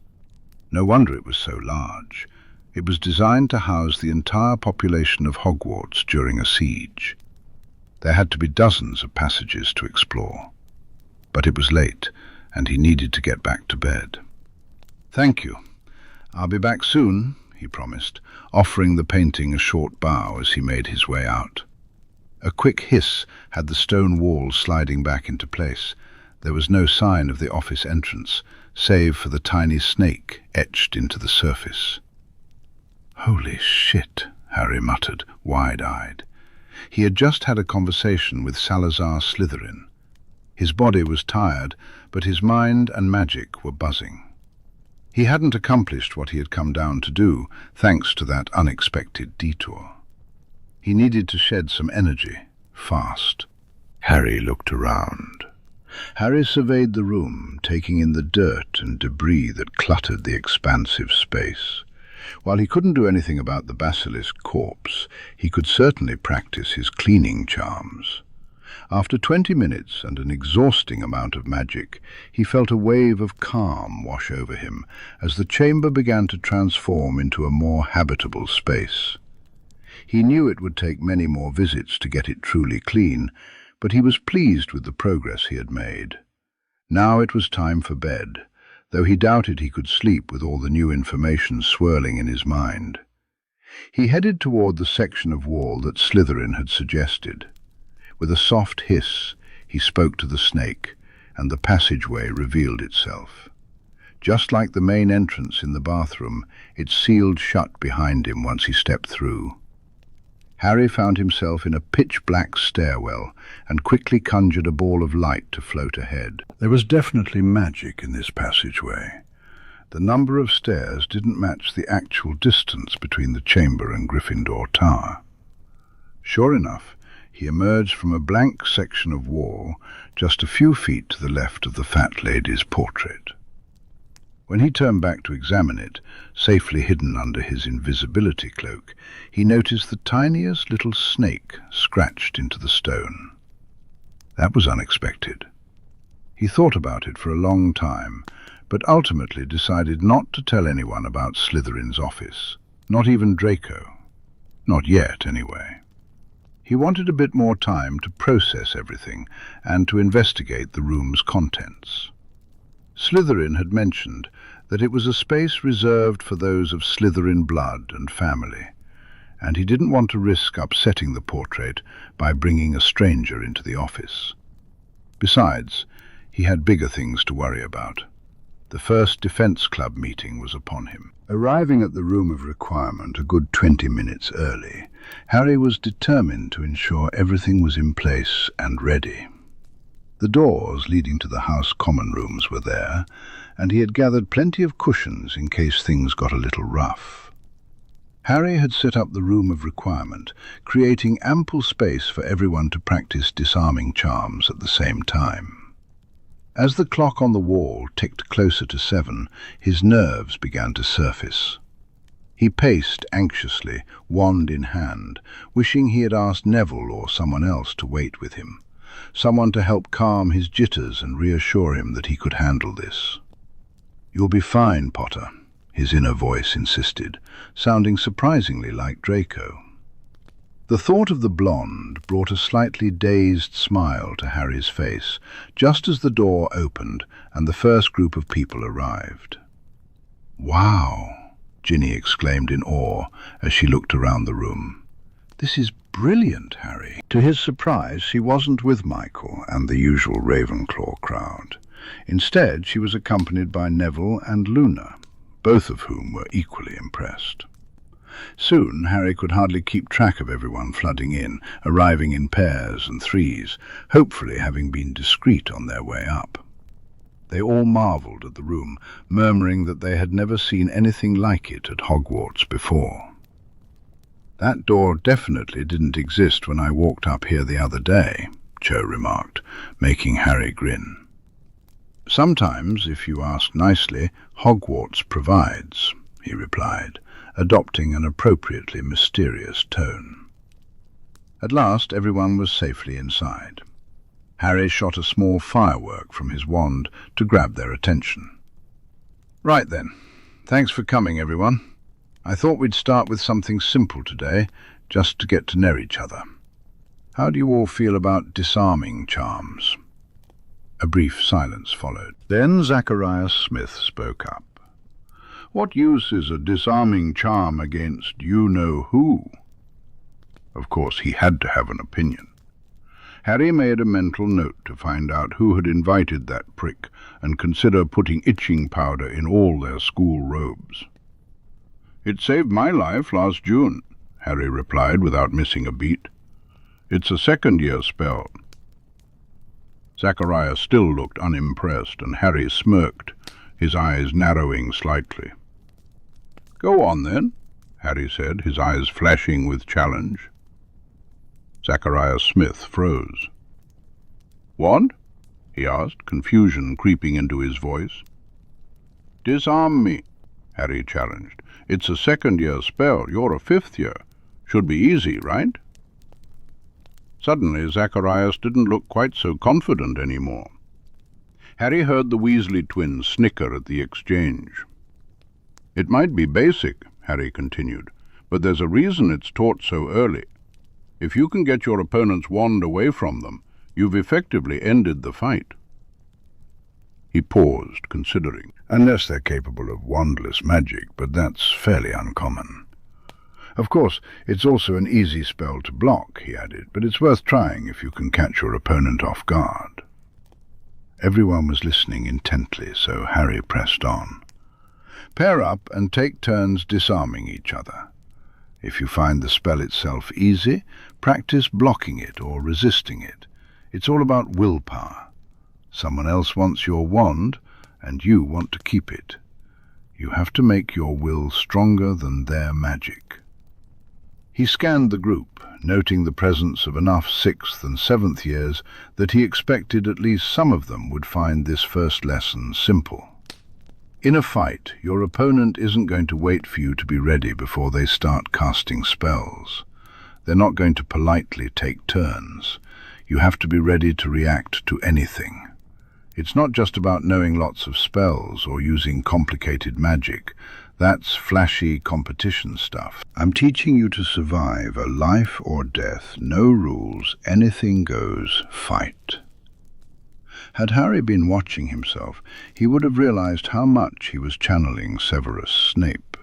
No wonder it was so large. It was designed to house the entire population of Hogwarts during a siege. There had to be dozens of passages to explore. But it was late, and he needed to get back to bed. "Thank you. I'll be back soon," he promised, offering the painting a short bow as he made his way out. A quick hiss had the stone walls sliding back into place. There was no sign of the office entrance, save for the tiny snake etched into the surface. "Holy shit," Harry muttered, wide-eyed. He had just had a conversation with Salazar Slytherin. His body was tired, but his mind and magic were buzzing. He hadn't accomplished what he had come down to do, thanks to that unexpected detour. He needed to shed some energy, fast. Harry looked around. Harry surveyed the room, taking in the dirt and debris that cluttered the expansive space. While he couldn't do anything about the basilisk corpse, he could certainly practice his cleaning charms. After 20 minutes and an exhausting amount of magic, he felt a wave of calm wash over him as the chamber began to transform into a more habitable space. He knew it would take many more visits to get it truly clean, but he was pleased with the progress he had made. Now it was time for bed, though he doubted he could sleep with all the new information swirling in his mind. He headed toward the section of wall that Slytherin had suggested. With a soft hiss, he spoke to the snake, and the passageway revealed itself. Just like the main entrance in the bathroom, it sealed shut behind him once he stepped through. Harry found himself in a pitch-black stairwell and quickly conjured a ball of light to float ahead. There was definitely magic in this passageway. The number of stairs didn't match the actual distance between the chamber and Gryffindor Tower. Sure enough, he emerged from a blank section of wall just a few feet to the left of the fat lady's portrait. When he turned back to examine it, safely hidden under his invisibility cloak, he noticed the tiniest little snake scratched into the stone. That was unexpected. He thought about it for a long time, but ultimately decided not to tell anyone about Slytherin's office, not even Draco. Not yet, anyway. He wanted a bit more time to process everything and to investigate the room's contents. Slytherin had mentioned that it was a space reserved for those of Slytherin blood and family, and he didn't want to risk upsetting the portrait by bringing a stranger into the office. Besides, he had bigger things to worry about. The first Defence Club meeting was upon him. Arriving at the room of requirement a good 20 minutes early, Harry was determined to ensure everything was in place and ready. The doors leading to the house common rooms were there, and he had gathered plenty of cushions in case things got a little rough. Harry had set up the room of requirement, creating ample space for everyone to practice disarming charms at the same time. As the clock on the wall ticked closer to 7, his nerves began to surface. He paced anxiously, wand in hand, wishing he had asked Neville or someone else to wait with him, someone to help calm his jitters and reassure him that he could handle this. "You'll be fine, Potter," his inner voice insisted, sounding surprisingly like Draco. The thought of the blonde brought a slightly dazed smile to Harry's face, just as the door opened and the first group of people arrived. "Wow!" Ginny exclaimed in awe as she looked around the room. "This is brilliant, Harry." To his surprise, she wasn't with Michael and the usual Ravenclaw crowd. Instead, she was accompanied by Neville and Luna, both of whom were equally impressed. Soon, Harry could hardly keep track of everyone flooding in, arriving in pairs and threes, hopefully having been discreet on their way up. They all marvelled at the room, murmuring that they had never seen anything like it at Hogwarts before. "That door definitely didn't exist when I walked up here the other day," Cho remarked, making Harry grin. "Sometimes, if you ask nicely, Hogwarts provides," he replied, adopting an appropriately mysterious tone. At last everyone was safely inside. Harry shot a small firework from his wand to grab their attention. "Right then, thanks for coming, everyone. I thought we'd start with something simple today, just to get to know each other. How do you all feel about disarming charms?" A brief silence followed. Then Zacharias Smith spoke up. "What use is a disarming charm against you-know-who?" Of course, he had to have an opinion. Harry made a mental note to find out who had invited that prick and consider putting itching powder in all their school robes. "It saved my life last June," Harry replied without missing a beat. "It's a second-year spell." Zacharias still looked unimpressed, and Harry smirked, his eyes narrowing slightly. "Go on, then," Harry said, his eyes flashing with challenge. Zacharias Smith froze. "What?" he asked, confusion creeping into his voice. "Disarm me," Harry challenged. "It's a second-year spell. You're a fifth-year. Should be easy, right?" Suddenly, Zacharias didn't look quite so confident anymore. Harry heard the Weasley twins snicker at the exchange. "It might be basic," Harry continued, "but there's a reason it's taught so early. If you can get your opponent's wand away from them, you've effectively ended the fight." He paused, considering. "Unless they're capable of wandless magic, but that's fairly uncommon. Of course, it's also an easy spell to block," he added, "but it's worth trying if you can catch your opponent off guard." Everyone was listening intently, so Harry pressed on. "Pair up and take turns disarming each other. If you find the spell itself easy, practice blocking it or resisting it. It's all about willpower. Someone else wants your wand, and you want to keep it. You have to make your will stronger than their magic." He scanned the group, noting the presence of enough 6th and 7th years that he expected at least some of them would find this first lesson simple. In a fight, your opponent isn't going to wait for you to be ready before they start casting spells. They're not going to politely take turns. You have to be ready to react to anything. It's not just about knowing lots of spells or using complicated magic. That's flashy competition stuff. I'm teaching you to survive a life or death, no rules, anything goes, fight. Had Harry been watching himself, he would have realized how much he was channeling Severus Snape.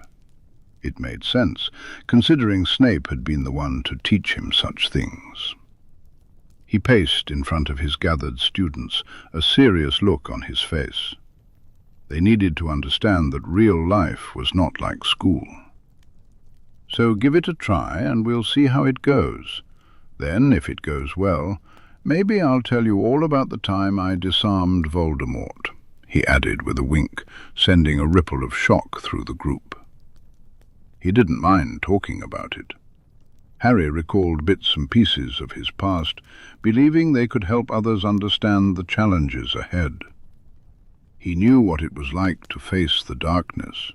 It made sense, considering Snape had been the one to teach him such things. He paced in front of his gathered students, a serious look on his face. They needed to understand that real life was not like school. So give it a try and we'll see how it goes. Then, if it goes well, maybe I'll tell you all about the time I disarmed Voldemort, he added with a wink, sending a ripple of shock through the group. He didn't mind talking about it. Harry recalled bits and pieces of his past, believing they could help others understand the challenges ahead. He knew what it was like to face the darkness.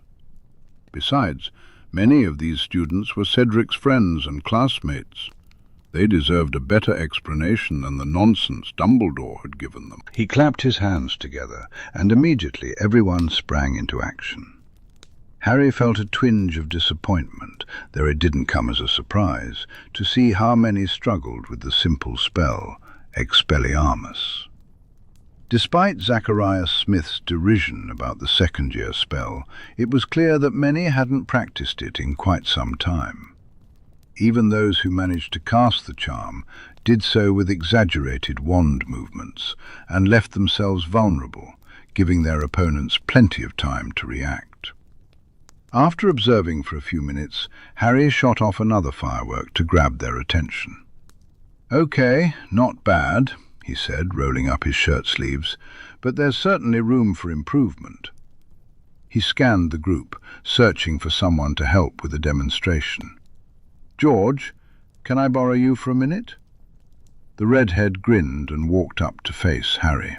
Besides, many of these students were Cedric's friends and classmates. They deserved a better explanation than the nonsense Dumbledore had given them. He clapped his hands together, and immediately everyone sprang into action. Harry felt a twinge of disappointment, though it didn't come as a surprise, to see how many struggled with the simple spell, Expelliarmus. Despite Zacharias Smith's derision about the second-year spell, it was clear that many hadn't practiced it in quite some time. Even those who managed to cast the charm did so with exaggerated wand movements, and left themselves vulnerable, giving their opponents plenty of time to react. After observing for a few minutes, Harry shot off another firework to grab their attention. "Okay, not bad," he said, rolling up his shirt sleeves, "but there's certainly room for improvement." He scanned the group, searching for someone to help with the demonstration. "George, can I borrow you for a minute?" The redhead grinned and walked up to face Harry.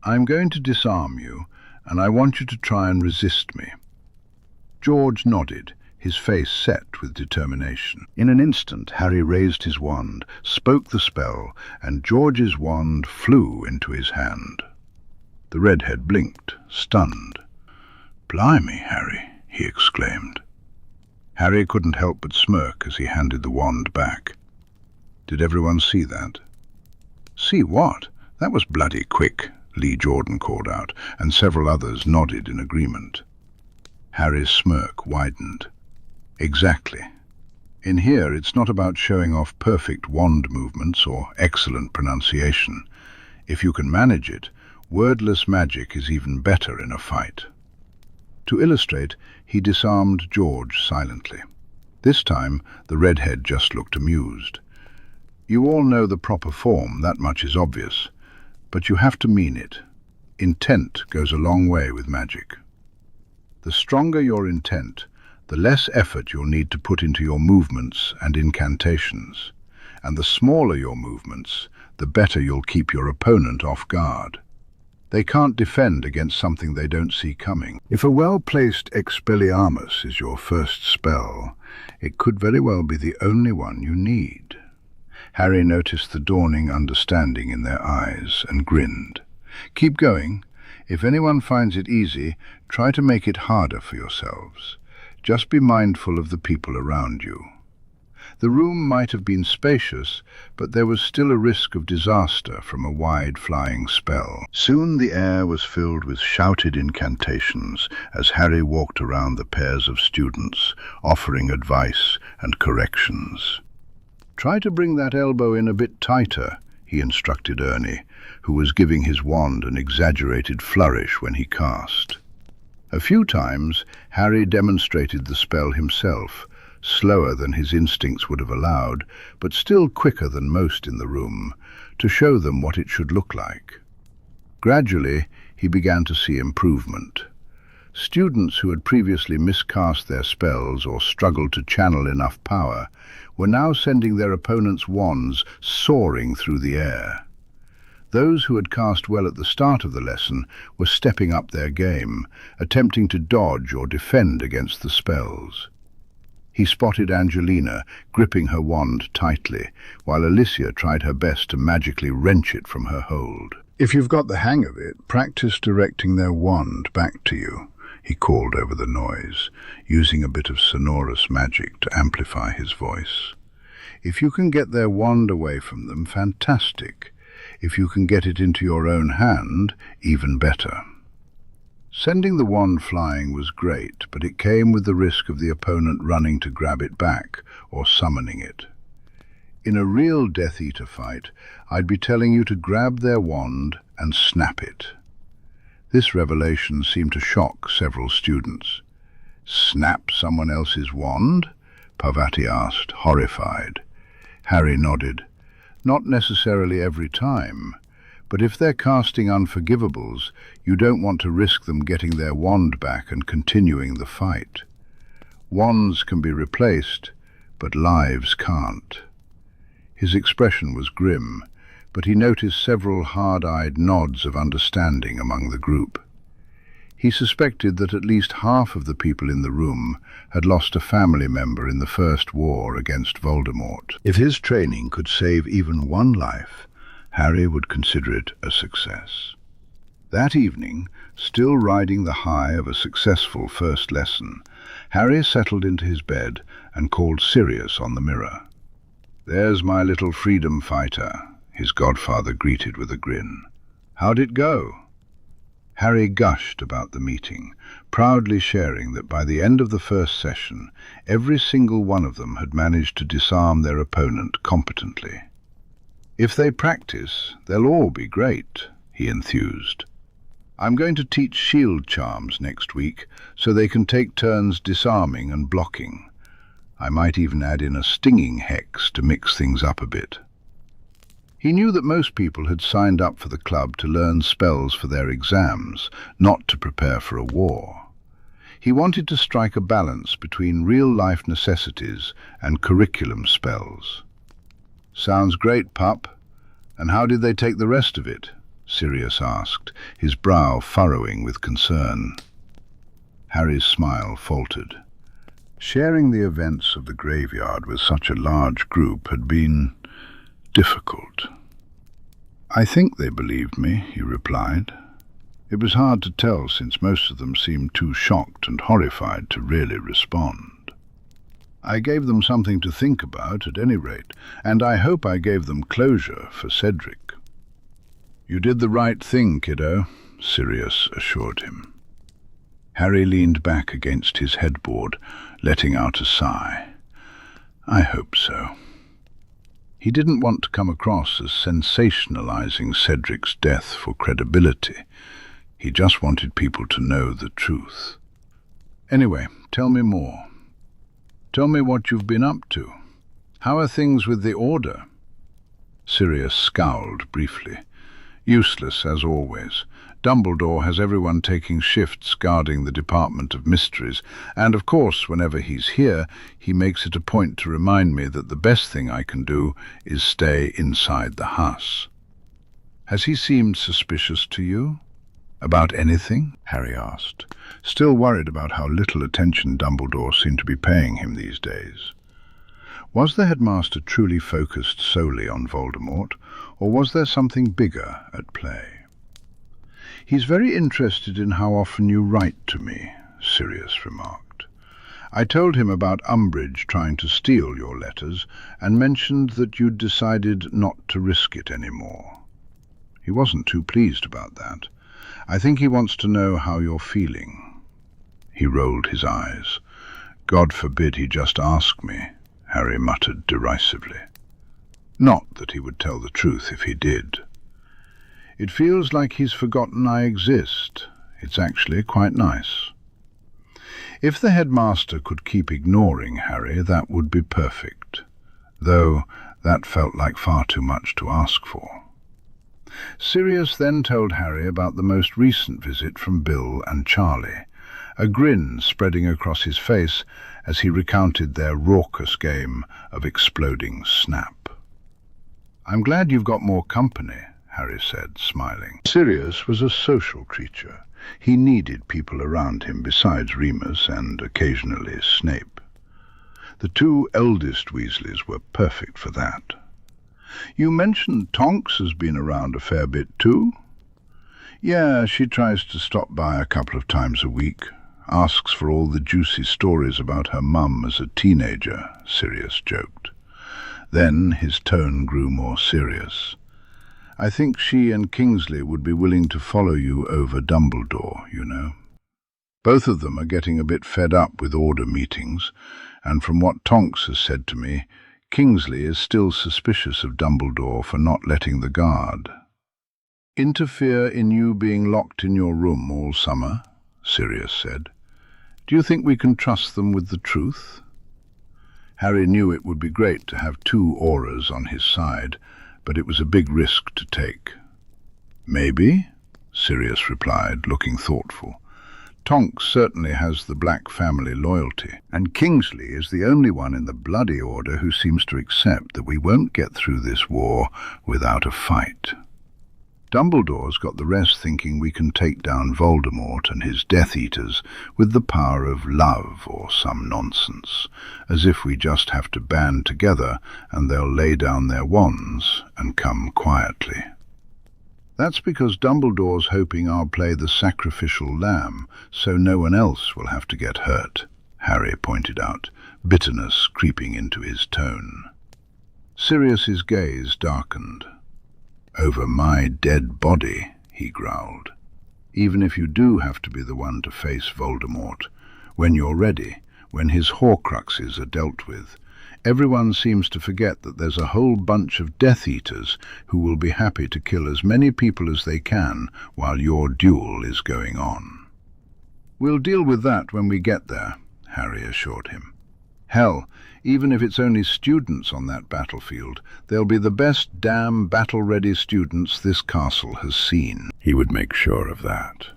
"I'm going to disarm you, and I want you to try and resist me." George nodded, his face set with determination. In an instant, Harry raised his wand, spoke the spell, and George's wand flew into his hand. The redhead blinked, stunned. "Blimey, Harry," he exclaimed. Harry couldn't help but smirk as he handed the wand back. Did everyone see that? "See what? That was bloody quick," Lee Jordan called out, and several others nodded in agreement. Harry's smirk widened. "Exactly. In here, it's not about showing off perfect wand movements or excellent pronunciation. If you can manage it, wordless magic is even better in a fight." To illustrate, he disarmed George silently. This time, the redhead just looked amused. "You all know the proper form, that much is obvious. But you have to mean it. Intent goes a long way with magic. The stronger your intent, the less effort you'll need to put into your movements and incantations. And the smaller your movements, the better you'll keep your opponent off guard. They can't defend against something they don't see coming. If a well-placed Expelliarmus is your first spell, it could very well be the only one you need." Harry noticed the dawning understanding in their eyes and grinned. "Keep going. If anyone finds it easy, try to make it harder for yourselves. Just be mindful of the people around you." The room might have been spacious, but there was still a risk of disaster from a wide-flying spell. Soon the air was filled with shouted incantations as Harry walked around the pairs of students, offering advice and corrections. "Try to bring that elbow in a bit tighter," he instructed Ernie, who was giving his wand an exaggerated flourish when he cast. A few times, Harry demonstrated the spell himself, slower than his instincts would have allowed, but still quicker than most in the room, to show them what it should look like. Gradually, he began to see improvement. Students who had previously miscast their spells or struggled to channel enough power were now sending their opponents' wands soaring through the air. Those who had cast well at the start of the lesson were stepping up their game, attempting to dodge or defend against the spells. He spotted Angelina gripping her wand tightly, while Alicia tried her best to magically wrench it from her hold. "If you've got the hang of it, practice directing their wand back to you," he called over the noise, using a bit of sonorous magic to amplify his voice. "If you can get their wand away from them, fantastic. If you can get it into your own hand, even better." Sending the wand flying was great, but it came with the risk of the opponent running to grab it back or summoning it. In a real Death Eater fight, I'd be telling you to grab their wand and snap it. This revelation seemed to shock several students. Snap someone else's wand? Parvati asked, horrified. Harry nodded. Not necessarily every time, but if they're casting unforgivables, you don't want to risk them getting their wand back and continuing the fight. Wands can be replaced, but lives can't. His expression was grim, but he noticed several hard-eyed nods of understanding among the group. He suspected that at least half of the people in the room had lost a family member in the First War against Voldemort. If his training could save even one life, Harry would consider it a success. That evening, still riding the high of a successful first lesson, Harry settled into his bed and called Sirius on the mirror. "There's my little freedom fighter," his godfather greeted with a grin. "How'd it go?" Harry gushed about the meeting, proudly sharing that by the end of the first session, every single one of them had managed to disarm their opponent competently. "If they practice, they'll all be great," he enthused. "I'm going to teach shield charms next week, so they can take turns disarming and blocking. I might even add in a stinging hex to mix things up a bit." He knew that most people had signed up for the club to learn spells for their exams, not to prepare for a war. He wanted to strike a balance between real-life necessities and curriculum spells. "Sounds great, pup. And how did they take the rest of it?" Sirius asked, his brow furrowing with concern. Harry's smile faltered. Sharing the events of the graveyard with such a large group had been difficult. "I think they believed me," he replied. It was hard to tell, since most of them seemed too shocked and horrified to really respond. "I gave them something to think about, at any rate, and I hope I gave them closure for Cedric." "You did the right thing, kiddo," Sirius assured him. Harry leaned back against his headboard, letting out a sigh. "I hope so." He didn't want to come across as sensationalizing Cedric's death for credibility. He just wanted people to know the truth. "Anyway, tell me more. Tell me what you've been up to. How are things with the Order?" Sirius scowled briefly. "Useless, as always. Dumbledore has everyone taking shifts guarding the Department of Mysteries, and of course, whenever he's here, he makes it a point to remind me that the best thing I can do is stay inside the house." "Has he seemed suspicious to you? About anything?" Harry asked, still worried about how little attention Dumbledore seemed to be paying him these days. Was the headmaster truly focused solely on Voldemort, or was there something bigger at play? "He's very interested in how often you write to me," Sirius remarked. "I told him about Umbridge trying to steal your letters, and mentioned that you'd decided not to risk it anymore. He wasn't too pleased about that. I think he wants to know how you're feeling." He rolled his eyes. "God forbid he just ask me," Harry muttered derisively. Not that he would tell the truth if he did. "It feels like he's forgotten I exist. It's actually quite nice." If the headmaster could keep ignoring Harry, that would be perfect, though that felt like far too much to ask for. Sirius then told Harry about the most recent visit from Bill and Charlie, a grin spreading across his face as he recounted their raucous game of exploding snap. "I'm glad you've got more company," Harry said, smiling. Sirius was a social creature. He needed people around him besides Remus and occasionally Snape. The two eldest Weasleys were perfect for that. "You mentioned Tonks has been around a fair bit too?" "Yeah, she tries to stop by a couple of times a week. Asks for all the juicy stories about her mum as a teenager," Sirius joked. Then his tone grew more serious. "I think she and Kingsley would be willing to follow you over Dumbledore, you know." Both of them are getting a bit fed up with order meetings, and from what Tonks has said to me, Kingsley is still suspicious of Dumbledore for not letting the guard interfere in you being locked in your room all summer, Sirius said. Do you think we can trust them with the truth? Harry knew it would be great to have two auras on his side, but it was a big risk to take. Maybe, Sirius replied, looking thoughtful. Tonks certainly has the Black family loyalty, and Kingsley is the only one in the Bloody Order who seems to accept that we won't get through this war without a fight. Dumbledore's got the rest thinking we can take down Voldemort and his Death Eaters with the power of love or some nonsense, as if we just have to band together and they'll lay down their wands and come quietly. That's because Dumbledore's hoping I'll play the sacrificial lamb, so no one else will have to get hurt, Harry pointed out, bitterness creeping into his tone. Sirius's gaze darkened. Over my dead body, he growled. Even if you do have to be the one to face Voldemort, when you're ready, when his Horcruxes are dealt with, everyone seems to forget that there's a whole bunch of Death Eaters who will be happy to kill as many people as they can while your duel is going on. We'll deal with that when we get there, Harry assured him. Hell, even if it's only students on that battlefield, they'll be the best damn battle-ready students this castle has seen. He would make sure of that.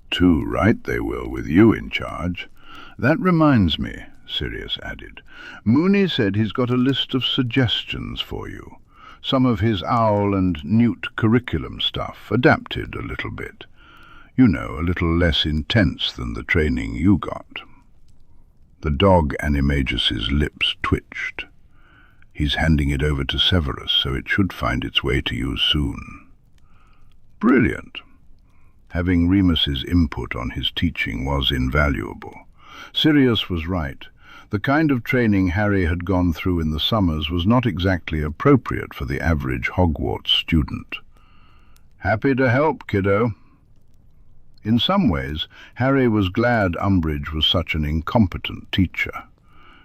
Too right they will, with you in charge. That reminds me, Sirius added. Mooney said he's got a list of suggestions for you. Some of his Owl and Newt curriculum stuff, adapted a little bit. You know, a little less intense than the training you got. The dog Animagus's lips twitched. He's handing it over to Severus, so it should find its way to you soon. Brilliant. Having Remus's input on his teaching was invaluable. Sirius was right. The kind of training Harry had gone through in the summers was not exactly appropriate for the average Hogwarts student. Happy to help, kiddo. In some ways, Harry was glad Umbridge was such an incompetent teacher.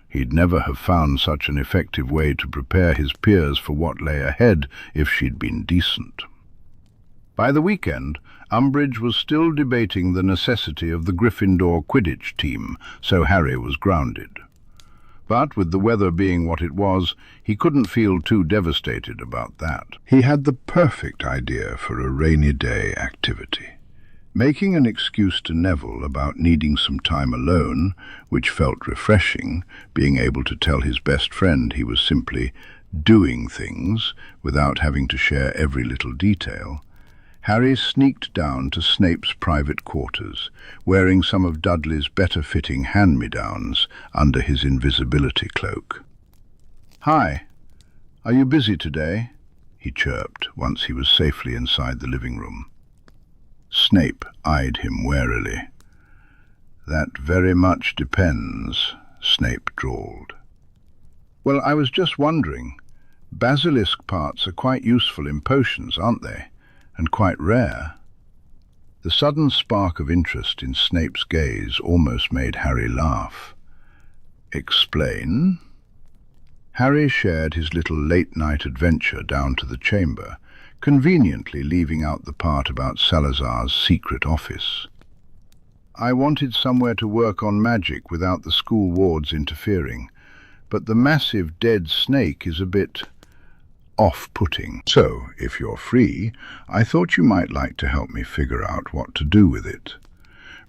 He'd never have found such an effective way to prepare his peers for what lay ahead if she'd been decent. By the weekend, Umbridge was still debating the necessity of the Gryffindor Quidditch team, so Harry was grounded. But with the weather being what it was, he couldn't feel too devastated about that. He had the perfect idea for a rainy day activity. Making an excuse to Neville about needing some time alone, which felt refreshing, being able to tell his best friend he was simply doing things without having to share every little detail, Harry sneaked down to Snape's private quarters, wearing some of Dudley's better-fitting hand-me-downs under his invisibility cloak. "Hi, are you busy today?" he chirped once he was safely inside the living room. Snape eyed him warily. "That very much depends," Snape drawled. "Well, I was just wondering. Basilisk parts are quite useful in potions, aren't they? And quite rare." The sudden spark of interest in Snape's gaze almost made Harry laugh. "Explain?" Harry shared his little late-night adventure down to the chamber, conveniently leaving out the part about Salazar's secret office. "I wanted somewhere to work on magic without the school wards interfering, but the massive dead snake is a bit off-putting. So, if you're free, I thought you might like to help me figure out what to do with it.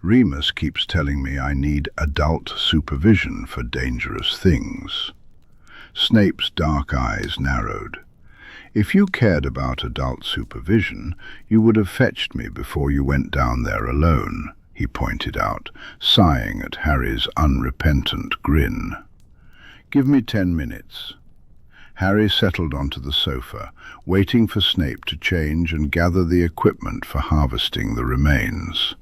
Remus keeps telling me I need adult supervision for dangerous things." Snape's dark eyes narrowed. "If you cared about adult supervision, you would have fetched me before you went down there alone," he pointed out, sighing at Harry's unrepentant grin. "Give me 10 minutes. Harry settled onto the sofa, waiting for Snape to change and gather the equipment for harvesting the remains.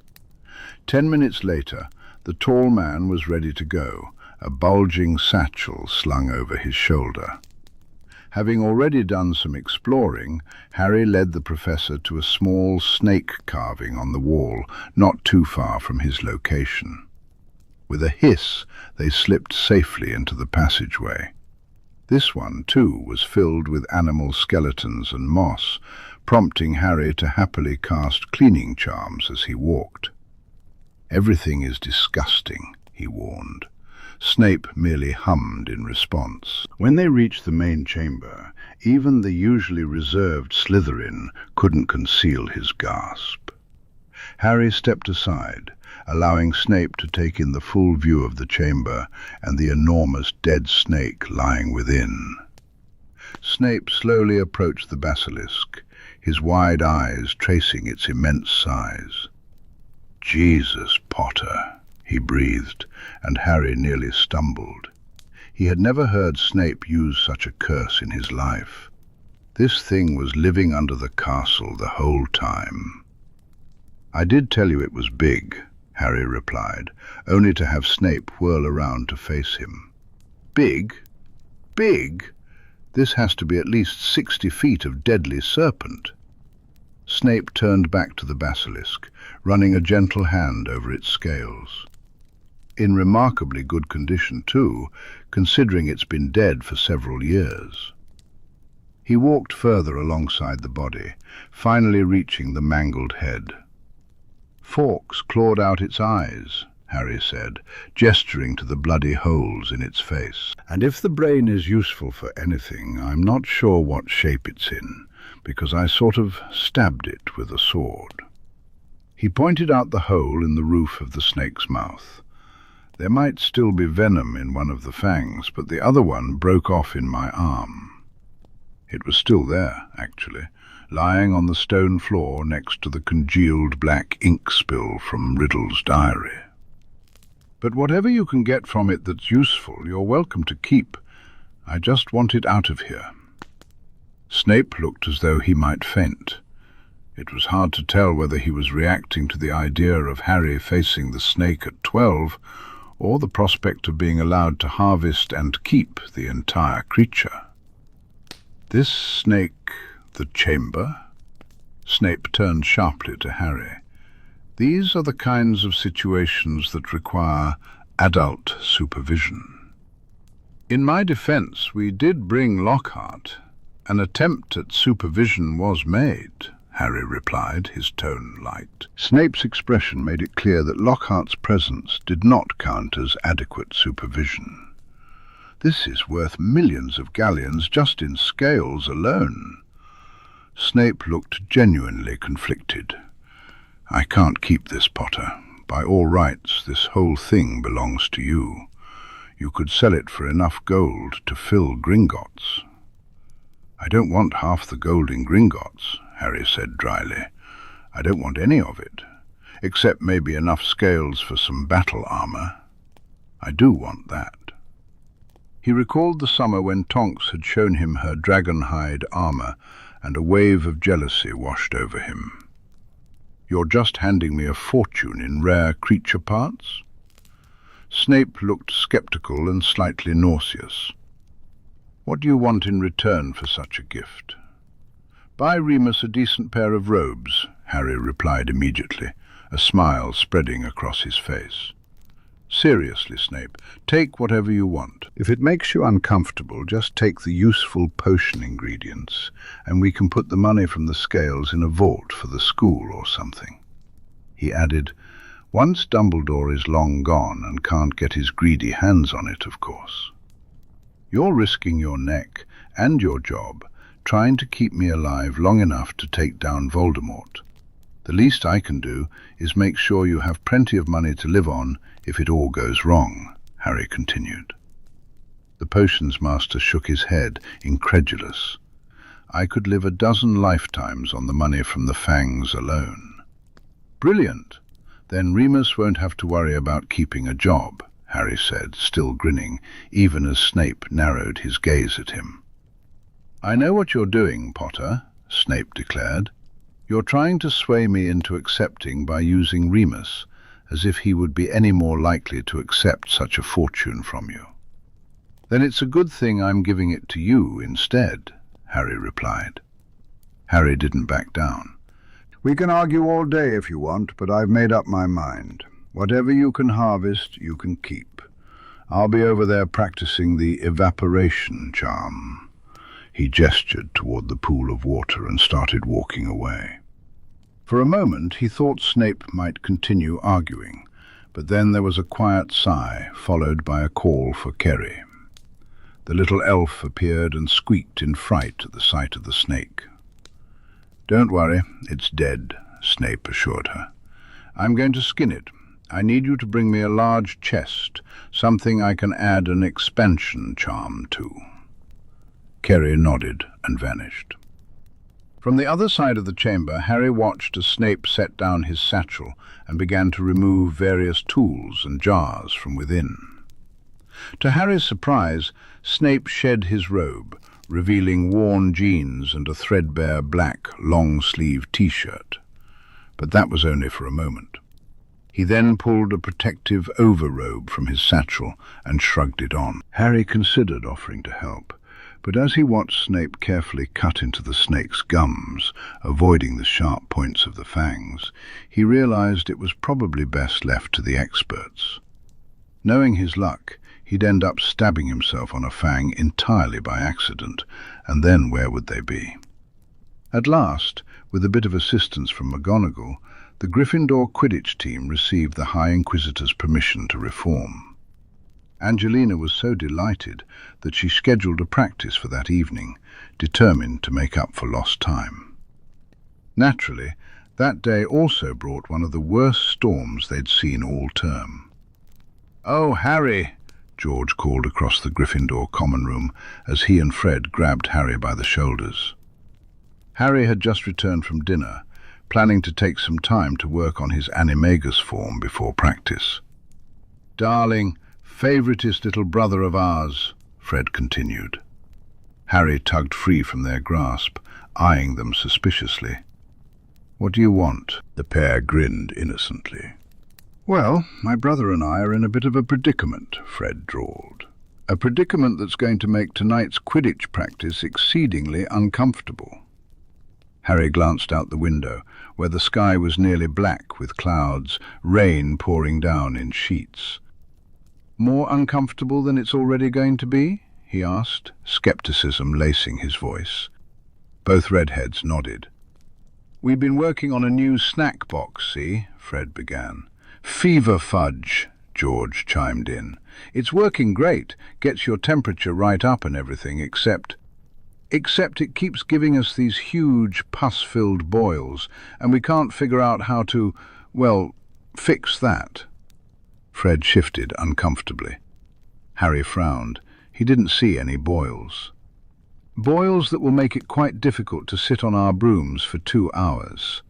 10 minutes later, the tall man was ready to go, a bulging satchel slung over his shoulder. Having already done some exploring, Harry led the professor to a small snake carving on the wall, not too far from his location. With a hiss, they slipped safely into the passageway. This one, too, was filled with animal skeletons and moss, prompting Harry to happily cast cleaning charms as he walked. "Everything is disgusting," he warned. Snape merely hummed in response. When they reached the main chamber, even the usually reserved Slytherin couldn't conceal his gasp. Harry stepped aside, allowing Snape to take in the full view of the chamber and the enormous dead snake lying within. Snape slowly approached the basilisk, his wide eyes tracing its immense size. "Jesus, Potter," he breathed, and Harry nearly stumbled. He had never heard Snape use such a curse in his life. This thing was living under the castle the whole time. "I did tell you it was big," Harry replied, only to have Snape whirl around to face him. "Big? Big? This has to be at least 60 feet of deadly serpent." Snape turned back to the basilisk, running a gentle hand over its scales. In remarkably good condition, too, considering it's been dead for several years. He walked further alongside the body, finally reaching the mangled head. "Forks clawed out its eyes," Harry said, gesturing to the bloody holes in its face. "And if the brain is useful for anything, I'm not sure what shape it's in, because I sort of stabbed it with a sword." He pointed out the hole in the roof of the snake's mouth. "There might still be venom in one of the fangs, but the other one broke off in my arm." It was still there, actually, lying on the stone floor next to the congealed black ink spill from Riddle's diary. "But whatever you can get from it that's useful, you're welcome to keep. I just want it out of here." Snape looked as though he might faint. It was hard to tell whether he was reacting to the idea of Harry facing the snake at 12, or the prospect of being allowed to harvest and keep the entire creature. "This snake, the chamber?" Snape turned sharply to Harry. "These are the kinds of situations that require adult supervision." "In my defense, we did bring Lockhart. An attempt at supervision was made," Harry replied, his tone light. Snape's expression made it clear that Lockhart's presence did not count as adequate supervision. "This is worth millions of galleons just in scales alone." Snape looked genuinely conflicted. "I can't keep this, Potter. By all rights, this whole thing belongs to you. You could sell it for enough gold to fill Gringotts." "I don't want half the gold in Gringotts," Harry said dryly. "I don't want any of it, except maybe enough scales for some battle armor. I do want that." He recalled the summer when Tonks had shown him her dragon-hide armor, and a wave of jealousy washed over him. "You're just handing me a fortune in rare creature parts?" Snape looked skeptical and slightly nauseous. "What do you want in return for such a gift?" "Buy Remus a decent pair of robes," Harry replied immediately, a smile spreading across his face. "Seriously, Snape, take whatever you want. If it makes you uncomfortable, just take the useful potion ingredients, and we can put the money from the scales in a vault for the school or something." He added, "Once Dumbledore is long gone and can't get his greedy hands on it, of course. You're risking your neck and your job trying to keep me alive long enough to take down Voldemort. The least I can do is make sure you have plenty of money to live on if it all goes wrong," Harry continued. The potions master shook his head, incredulous. "I could live a dozen lifetimes on the money from the fangs alone." "Brilliant. Then Remus won't have to worry about keeping a job," Harry said, still grinning, even as Snape narrowed his gaze at him. "I know what you're doing, Potter," Snape declared. "You're trying to sway me into accepting by using Remus, as if he would be any more likely to accept such a fortune from you." "Then it's a good thing I'm giving it to you instead," Harry replied. Harry didn't back down. "We can argue all day if you want, but I've made up my mind. Whatever you can harvest, you can keep. I'll be over there practicing the evaporation charm." He gestured toward the pool of water and started walking away. For a moment he thought Snape might continue arguing, but then there was a quiet sigh, followed by a call for Kerry. The little elf appeared and squeaked in fright at the sight of the snake. "Don't worry, it's dead," Snape assured her. "I'm going to skin it. I need you to bring me a large chest, something I can add an expansion charm to." Kerry nodded and vanished. From the other side of the chamber, Harry watched as Snape set down his satchel and began to remove various tools and jars from within. To Harry's surprise, Snape shed his robe, revealing worn jeans and a threadbare black long-sleeved t-shirt. But that was only for a moment. He then pulled a protective overrobe from his satchel and shrugged it on. Harry considered offering to help, but as he watched Snape carefully cut into the snake's gums, avoiding the sharp points of the fangs, he realized it was probably best left to the experts. Knowing his luck, he'd end up stabbing himself on a fang entirely by accident, and then where would they be? At last, with a bit of assistance from McGonagall, the Gryffindor Quidditch team received the High Inquisitor's permission to reform. Angelina was so delighted that she scheduled a practice for that evening, determined to make up for lost time. Naturally, that day also brought one of the worst storms they'd seen all term. "Oh, Harry!" George called across the Gryffindor common room as he and Fred grabbed Harry by the shoulders. Harry had just returned from dinner, planning to take some time to work on his animagus form before practice. "Darling, favouriteest little brother of ours," Fred continued. Harry tugged free from their grasp, eyeing them suspiciously. "What do you want?" The pair grinned innocently. "Well, my brother and I are in a bit of a predicament," Fred drawled. "A predicament that's going to make tonight's Quidditch practice exceedingly uncomfortable." Harry glanced out the window, where the sky was nearly black with clouds, rain pouring down in sheets. "More uncomfortable than it's already going to be?" he asked, skepticism lacing his voice. Both redheads nodded. "We've been working on a new snack box, see?" Fred began. "Fever fudge," George chimed in. "It's working great, gets your temperature right up and everything, except it keeps giving us these huge pus-filled boils, and we can't figure out how to, well, fix that." Fred shifted uncomfortably. Harry frowned. He didn't see any boils. "Boils that will make it quite difficult to sit on our brooms for 2 hours.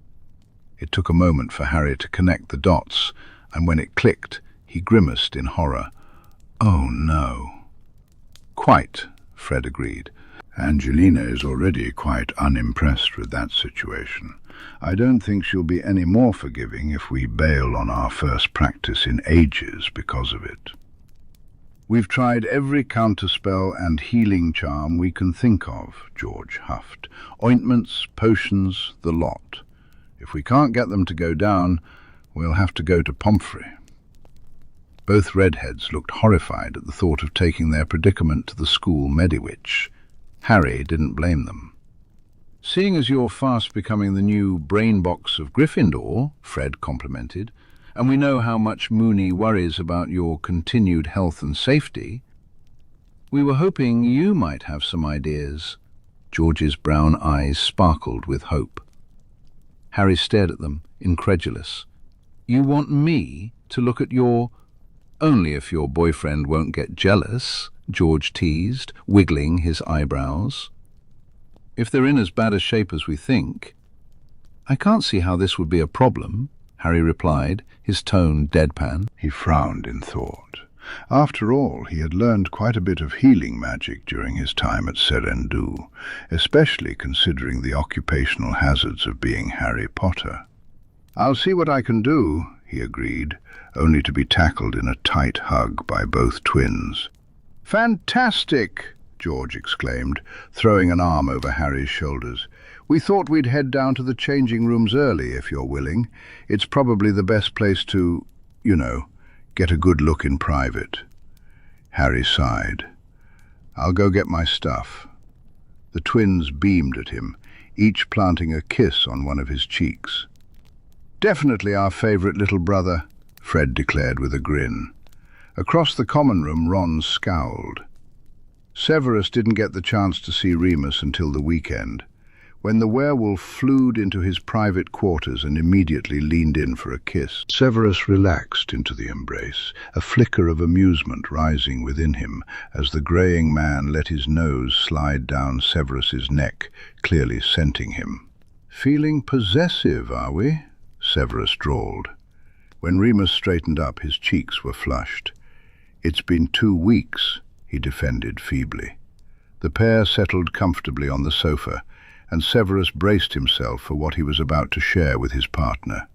It took a moment for Harry to connect the dots, and when it clicked, he grimaced in horror. "Oh, no." "Quite," Fred agreed. "Angelina is already quite unimpressed with that situation. I don't think she'll be any more forgiving if we bail on our first practice in ages because of it." "We've tried every counterspell and healing charm we can think of," George huffed. "Ointments, potions, the lot. If we can't get them to go down, we'll have to go to Pomfrey." Both redheads looked horrified at the thought of taking their predicament to the school mediwitch. Harry didn't blame them. "Seeing as you're fast becoming the new brain box of Gryffindor," Fred complimented, "and we know how much Moony worries about your continued health and safety, we were hoping you might have some ideas." George's brown eyes sparkled with hope. Harry stared at them, incredulous. "You want me to look at your—" "Only if your boyfriend won't get jealous," George teased, wiggling his eyebrows. "If they're in as bad a shape as we think." "I can't see how this would be a problem," Harry replied, his tone deadpan. He frowned in thought. After all, he had learned quite a bit of healing magic during his time at Serendu, especially considering the occupational hazards of being Harry Potter. "I'll see what I can do," he agreed, only to be tackled in a tight hug by both twins. "Fantastic!" George exclaimed, throwing an arm over Harry's shoulders. "We thought we'd head down to the changing rooms early, if you're willing. It's probably the best place to, get a good look in private." Harry sighed. "I'll go get my stuff." The twins beamed at him, each planting a kiss on one of his cheeks. "Definitely our favourite little brother," Fred declared with a grin. Across the common room, Ron scowled. Severus didn't get the chance to see Remus until the weekend, when the werewolf flew into his private quarters and immediately leaned in for a kiss. Severus relaxed into the embrace, a flicker of amusement rising within him as the greying man let his nose slide down Severus's neck, clearly scenting him. "Feeling possessive, are we?" Severus drawled. When Remus straightened up, his cheeks were flushed. "It's been 2 weeks," he defended feebly. The pair settled comfortably on the sofa, and Severus braced himself for what he was about to share with his partner.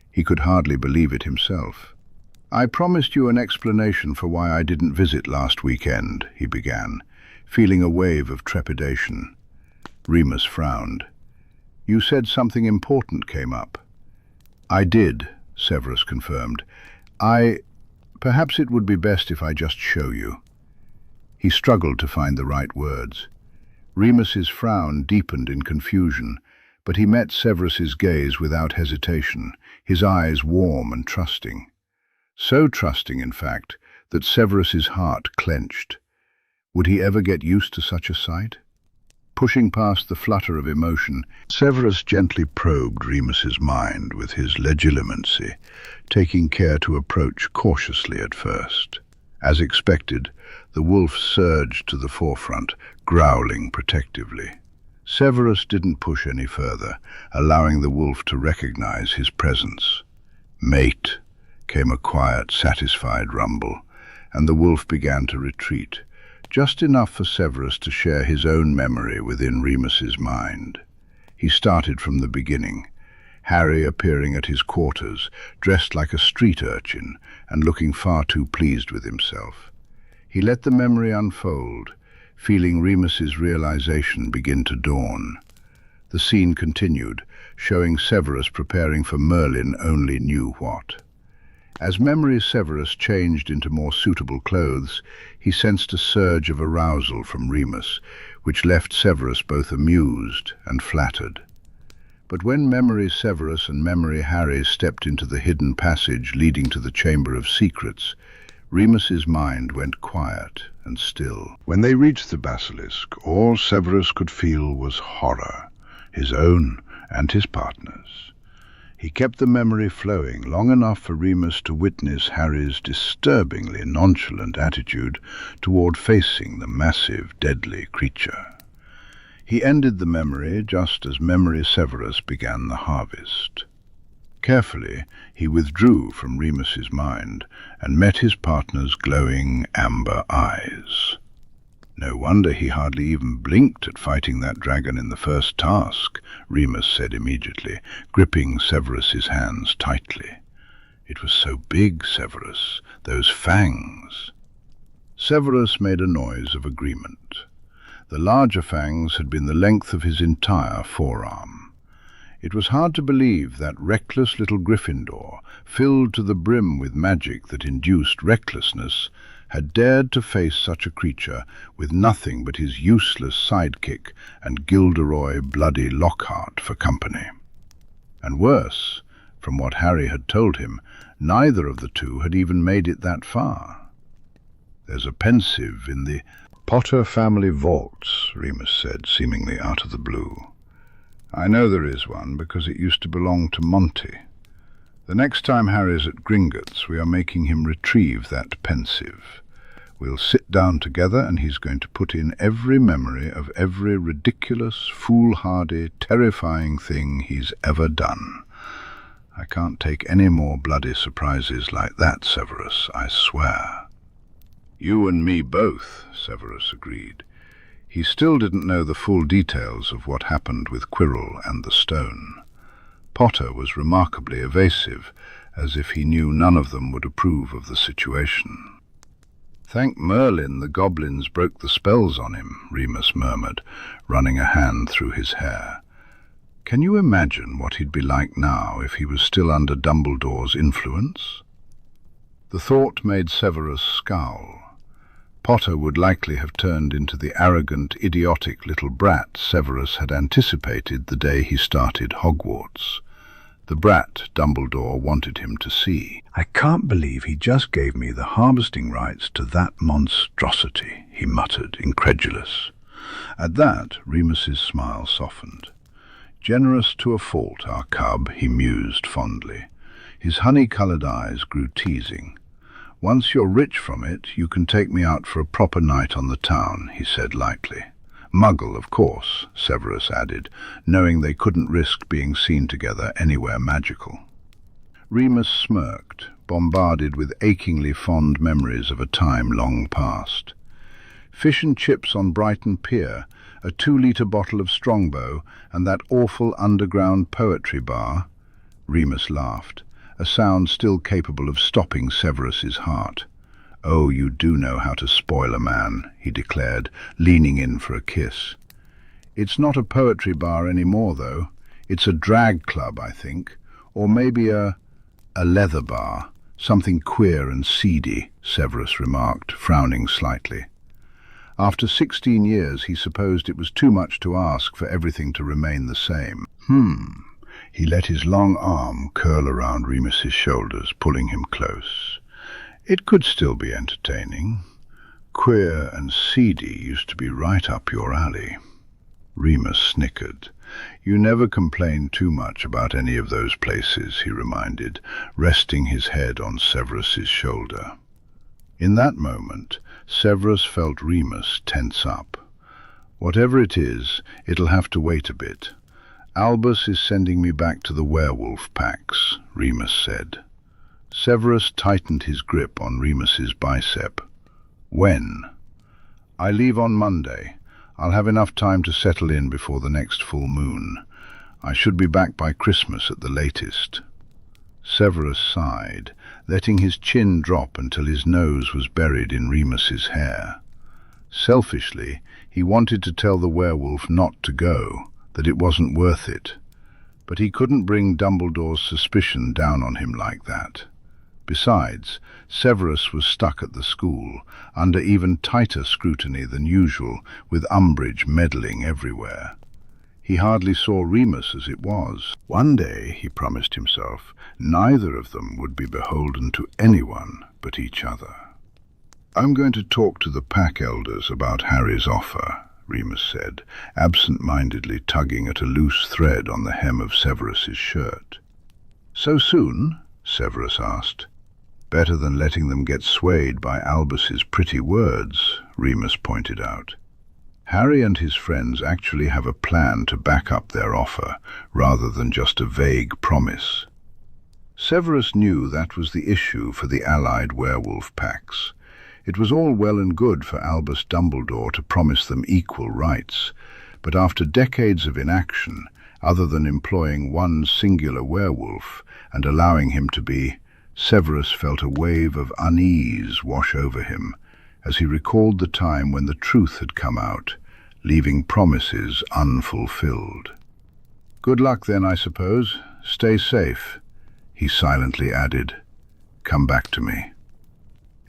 He could hardly believe it himself. "I promised you an explanation for why I didn't visit last weekend," he began, feeling a wave of trepidation. Remus frowned. "You said something important came up." "I did," Severus confirmed. Perhaps it would be best if I just show you." He struggled to find the right words. Remus's frown deepened in confusion, but he met Severus's gaze without hesitation, his eyes warm and trusting. So trusting, in fact, that Severus's heart clenched. Would he ever get used to such a sight? Pushing past the flutter of emotion, Severus gently probed Remus's mind with his legilimency, taking care to approach cautiously at first. As expected, the wolf surged to the forefront, growling protectively. Severus didn't push any further, allowing the wolf to recognize his presence. "Mate," came a quiet, satisfied rumble, and the wolf began to retreat, just enough for Severus to share his own memory within Remus's mind. He started from the beginning, Harry appearing at his quarters, dressed like a street urchin and looking far too pleased with himself. He let the memory unfold, feeling Remus's realization begin to dawn. The scene continued, showing Severus preparing for Merlin only knew what. As memory's Severus changed into more suitable clothes, he sensed a surge of arousal from Remus, which left Severus both amused and flattered. But when memory Severus and memory Harry stepped into the hidden passage leading to the Chamber of Secrets, Remus's mind went quiet and still. When they reached the basilisk, all Severus could feel was horror, his own and his partner's. He kept the memory flowing long enough for Remus to witness Harry's disturbingly nonchalant attitude toward facing the massive, deadly creature. He ended the memory just as memory Severus began the harvest. Carefully, he withdrew from Remus's mind and met his partner's glowing amber eyes. "No wonder he hardly even blinked at fighting that dragon in the first task," Remus said immediately, gripping Severus's hands tightly. "It was so big, Severus, those fangs." Severus made a noise of agreement. The larger fangs had been the length of his entire forearm. It was hard to believe that reckless little Gryffindor, filled to the brim with magic that induced recklessness, had dared to face such a creature with nothing but his useless sidekick and Gilderoy bloody Lockhart for company. And worse, from what Harry had told him, neither of the two had even made it that far. "There's a pensieve in the Potter family vaults," Remus said, seemingly out of the blue. "I know there is one because it used to belong to Monty. The next time Harry's at Gringotts, we are making him retrieve that pensieve. We'll sit down together and he's going to put in every memory of every ridiculous, foolhardy, terrifying thing he's ever done. I can't take any more bloody surprises like that, Severus, I swear." "You and me both," Severus agreed. He still didn't know the full details of what happened with Quirrell and the stone. Potter was remarkably evasive, as if he knew none of them would approve of the situation. Thank Merlin the goblins broke the spells on him, Remus murmured, running a hand through his hair. Can you imagine what he'd be like now if he was still under Dumbledore's influence? The thought made Severus scowl. Potter would likely have turned into the arrogant, idiotic little brat Severus had anticipated the day he started Hogwarts. The brat Dumbledore wanted him to see. "I can't believe he just gave me the harvesting rights to that monstrosity," he muttered, incredulous. At that, Remus's smile softened. "Generous to a fault, our cub," he mused fondly. His honey-coloured eyes grew teasing. "Once you're rich from it, you can take me out for a proper night on the town," he said lightly. "Muggle, of course," Severus added, knowing they couldn't risk being seen together anywhere magical. Remus smirked, bombarded with achingly fond memories of a time long past. Fish and chips on Brighton Pier, a 2-litre bottle of Strongbow, and that awful underground poetry bar. Remus laughed, a sound still capable of stopping Severus's heart. "Oh, you do know how to spoil a man," he declared, leaning in for a kiss. "It's not a poetry bar anymore, though. It's a drag club, I think. Or maybe a leather bar, something queer and seedy," Severus remarked, frowning slightly. After 16 years, he supposed it was too much to ask for everything to remain the same. He let his long arm curl around Remus's shoulders, pulling him close. "It could still be entertaining. Queer and seedy used to be right up your alley." Remus snickered. "You never complained too much about any of those places," he reminded, resting his head on Severus's shoulder. In that moment, Severus felt Remus tense up. "Whatever it is, it'll have to wait a bit. Albus is sending me back to the werewolf packs," Remus said. Severus tightened his grip on Remus's bicep. "When?" "I leave on Monday. I'll have enough time to settle in before the next full moon. I should be back by Christmas at the latest." Severus sighed, letting his chin drop until his nose was buried in Remus's hair. Selfishly, he wanted to tell the werewolf not to go, that it wasn't worth it. But he couldn't bring Dumbledore's suspicion down on him like that. Besides, Severus was stuck at the school, under even tighter scrutiny than usual, with Umbridge meddling everywhere. He hardly saw Remus as it was. One day, he promised himself, neither of them would be beholden to anyone but each other. "I'm going to talk to the pack elders about Harry's offer," Remus said, absent-mindedly tugging at a loose thread on the hem of Severus's shirt. "So soon?" Severus asked. "Better than letting them get swayed by Albus's pretty words," Remus pointed out. "Harry and his friends actually have a plan to back up their offer, rather than just a vague promise." Severus knew that was the issue for the allied werewolf packs. It was all well and good for Albus Dumbledore to promise them equal rights, but after decades of inaction, other than employing one singular werewolf and allowing him to be, Severus felt a wave of unease wash over him as he recalled the time when the truth had come out, leaving promises unfulfilled. "Good luck then, I suppose. Stay safe," he silently added. "Come back to me."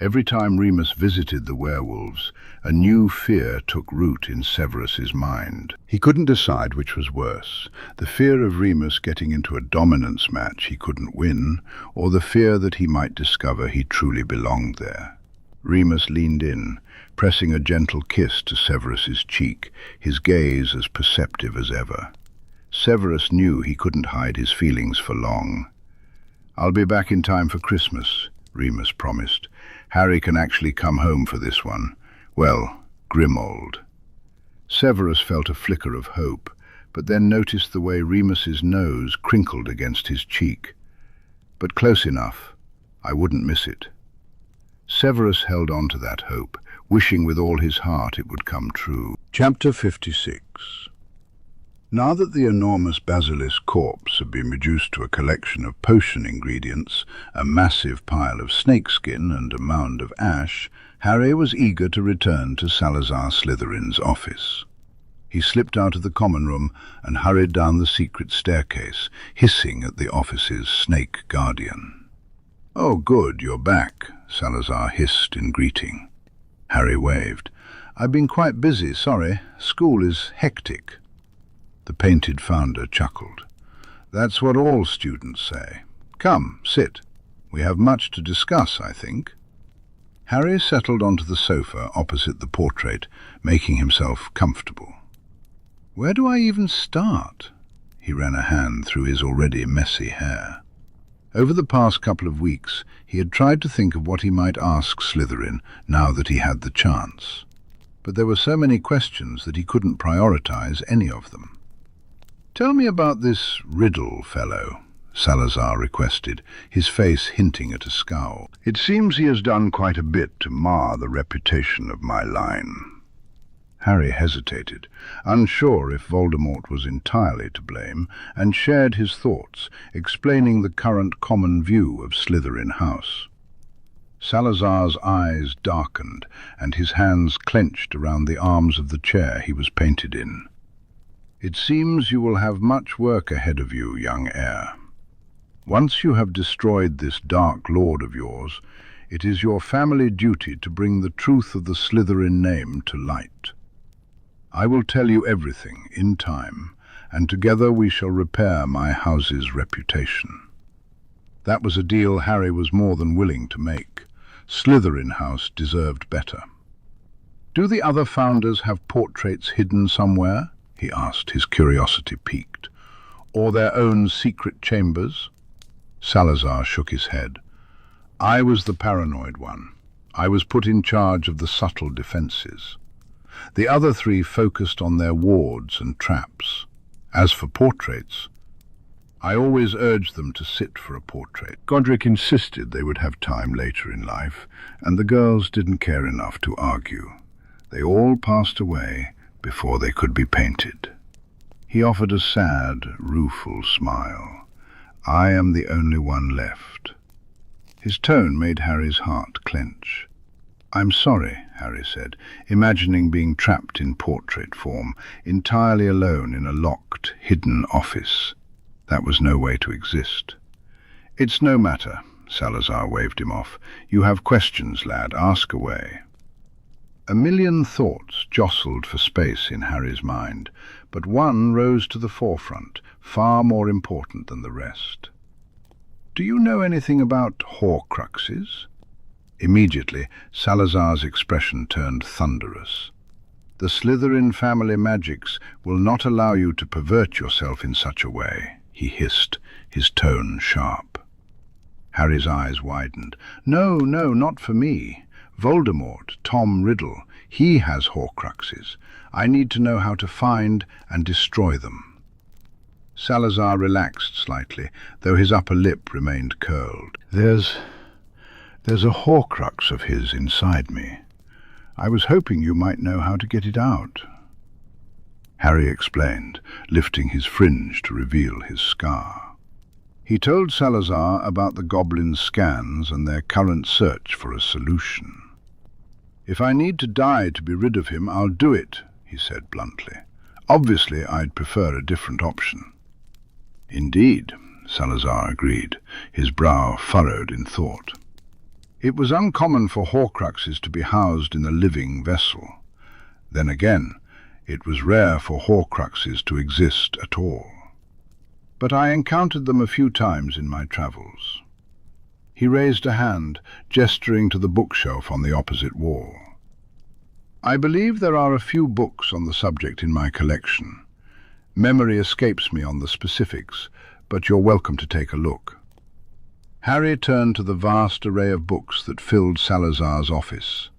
Every time Remus visited the werewolves, a new fear took root in Severus's mind. He couldn't decide which was worse, the fear of Remus getting into a dominance match he couldn't win, or the fear that he might discover he truly belonged there. Remus leaned in, pressing a gentle kiss to Severus's cheek, his gaze as perceptive as ever. Severus knew he couldn't hide his feelings for long. "I'll be back in time for Christmas," Remus promised. "Harry can actually come home for this one. Well, Grimold." Severus felt a flicker of hope, but then noticed the way Remus's nose crinkled against his cheek. "But close enough. I wouldn't miss it." Severus held on to that hope, wishing with all his heart it would come true. Chapter 56. Now that the enormous basilisk corpse had been reduced to a collection of potion ingredients, a massive pile of snakeskin and a mound of ash, Harry was eager to return to Salazar Slytherin's office. He slipped out of the common room and hurried down the secret staircase, hissing at the office's snake guardian. "Oh, good, you're back," Salazar hissed in greeting. Harry waved. "I've been quite busy, sorry. School is hectic." The painted founder chuckled. "That's what all students say. Come, sit. We have much to discuss, I think." Harry settled onto the sofa opposite the portrait, making himself comfortable. "Where do I even start?" He ran a hand through his already messy hair. Over the past couple of weeks, he had tried to think of what he might ask Slytherin now that he had the chance. But there were so many questions that he couldn't prioritize any of them. "Tell me about this Riddle fellow," Salazar requested, his face hinting at a scowl. "It seems he has done quite a bit to mar the reputation of my line." Harry hesitated, unsure if Voldemort was entirely to blame, and shared his thoughts, explaining the current common view of Slytherin House. Salazar's eyes darkened, and his hands clenched around the arms of the chair he was painted in. "It seems you will have much work ahead of you, young heir. Once you have destroyed this dark lord of yours, it is your family duty to bring the truth of the Slytherin name to light. I will tell you everything in time, and together we shall repair my house's reputation." That was a deal Harry was more than willing to make. Slytherin House deserved better. "Do the other founders have portraits hidden somewhere?" he asked, his curiosity piqued. "Or their own secret chambers?" Salazar shook his head. "I was the paranoid one. I was put in charge of the subtle defenses. The other three focused on their wards and traps. As for portraits, I always urged them to sit for a portrait. Godric insisted they would have time later in life, and the girls didn't care enough to argue. They all passed away before they could be painted." He offered a sad, rueful smile. "I am the only one left." His tone made Harry's heart clench. "I'm sorry," Harry said, imagining being trapped in portrait form, entirely alone in a locked, hidden office. That was no way to exist. "It's no matter," Salazar waved him off. "You have questions, lad. Ask away." A million thoughts jostled for space in Harry's mind, but one rose to the forefront, far more important than the rest. "Do you know anything about Horcruxes?" Immediately, Salazar's expression turned thunderous. "The Slytherin family magics will not allow you to pervert yourself in such a way," he hissed, his tone sharp. Harry's eyes widened. No, not for me. Voldemort, Tom Riddle, he has Horcruxes. I need to know how to find and destroy them." Salazar relaxed slightly, though his upper lip remained curled. There's a Horcrux of his inside me. I was hoping you might know how to get it out." Harry explained, lifting his fringe to reveal his scar. He told Salazar about the goblins' scans and their current search for a solution. "If I need to die to be rid of him, I'll do it," he said bluntly. "Obviously, I'd prefer a different option." "Indeed," Salazar agreed, his brow furrowed in thought. "It was uncommon for Horcruxes to be housed in a living vessel. Then again, it was rare for Horcruxes to exist at all. But I encountered them a few times in my travels." He raised a hand, gesturing to the bookshelf on the opposite wall. "I believe there are a few books on the subject in my collection. Memory escapes me on the specifics, but you're welcome to take a look." Harry turned to the vast array of books that filled Salazar's office.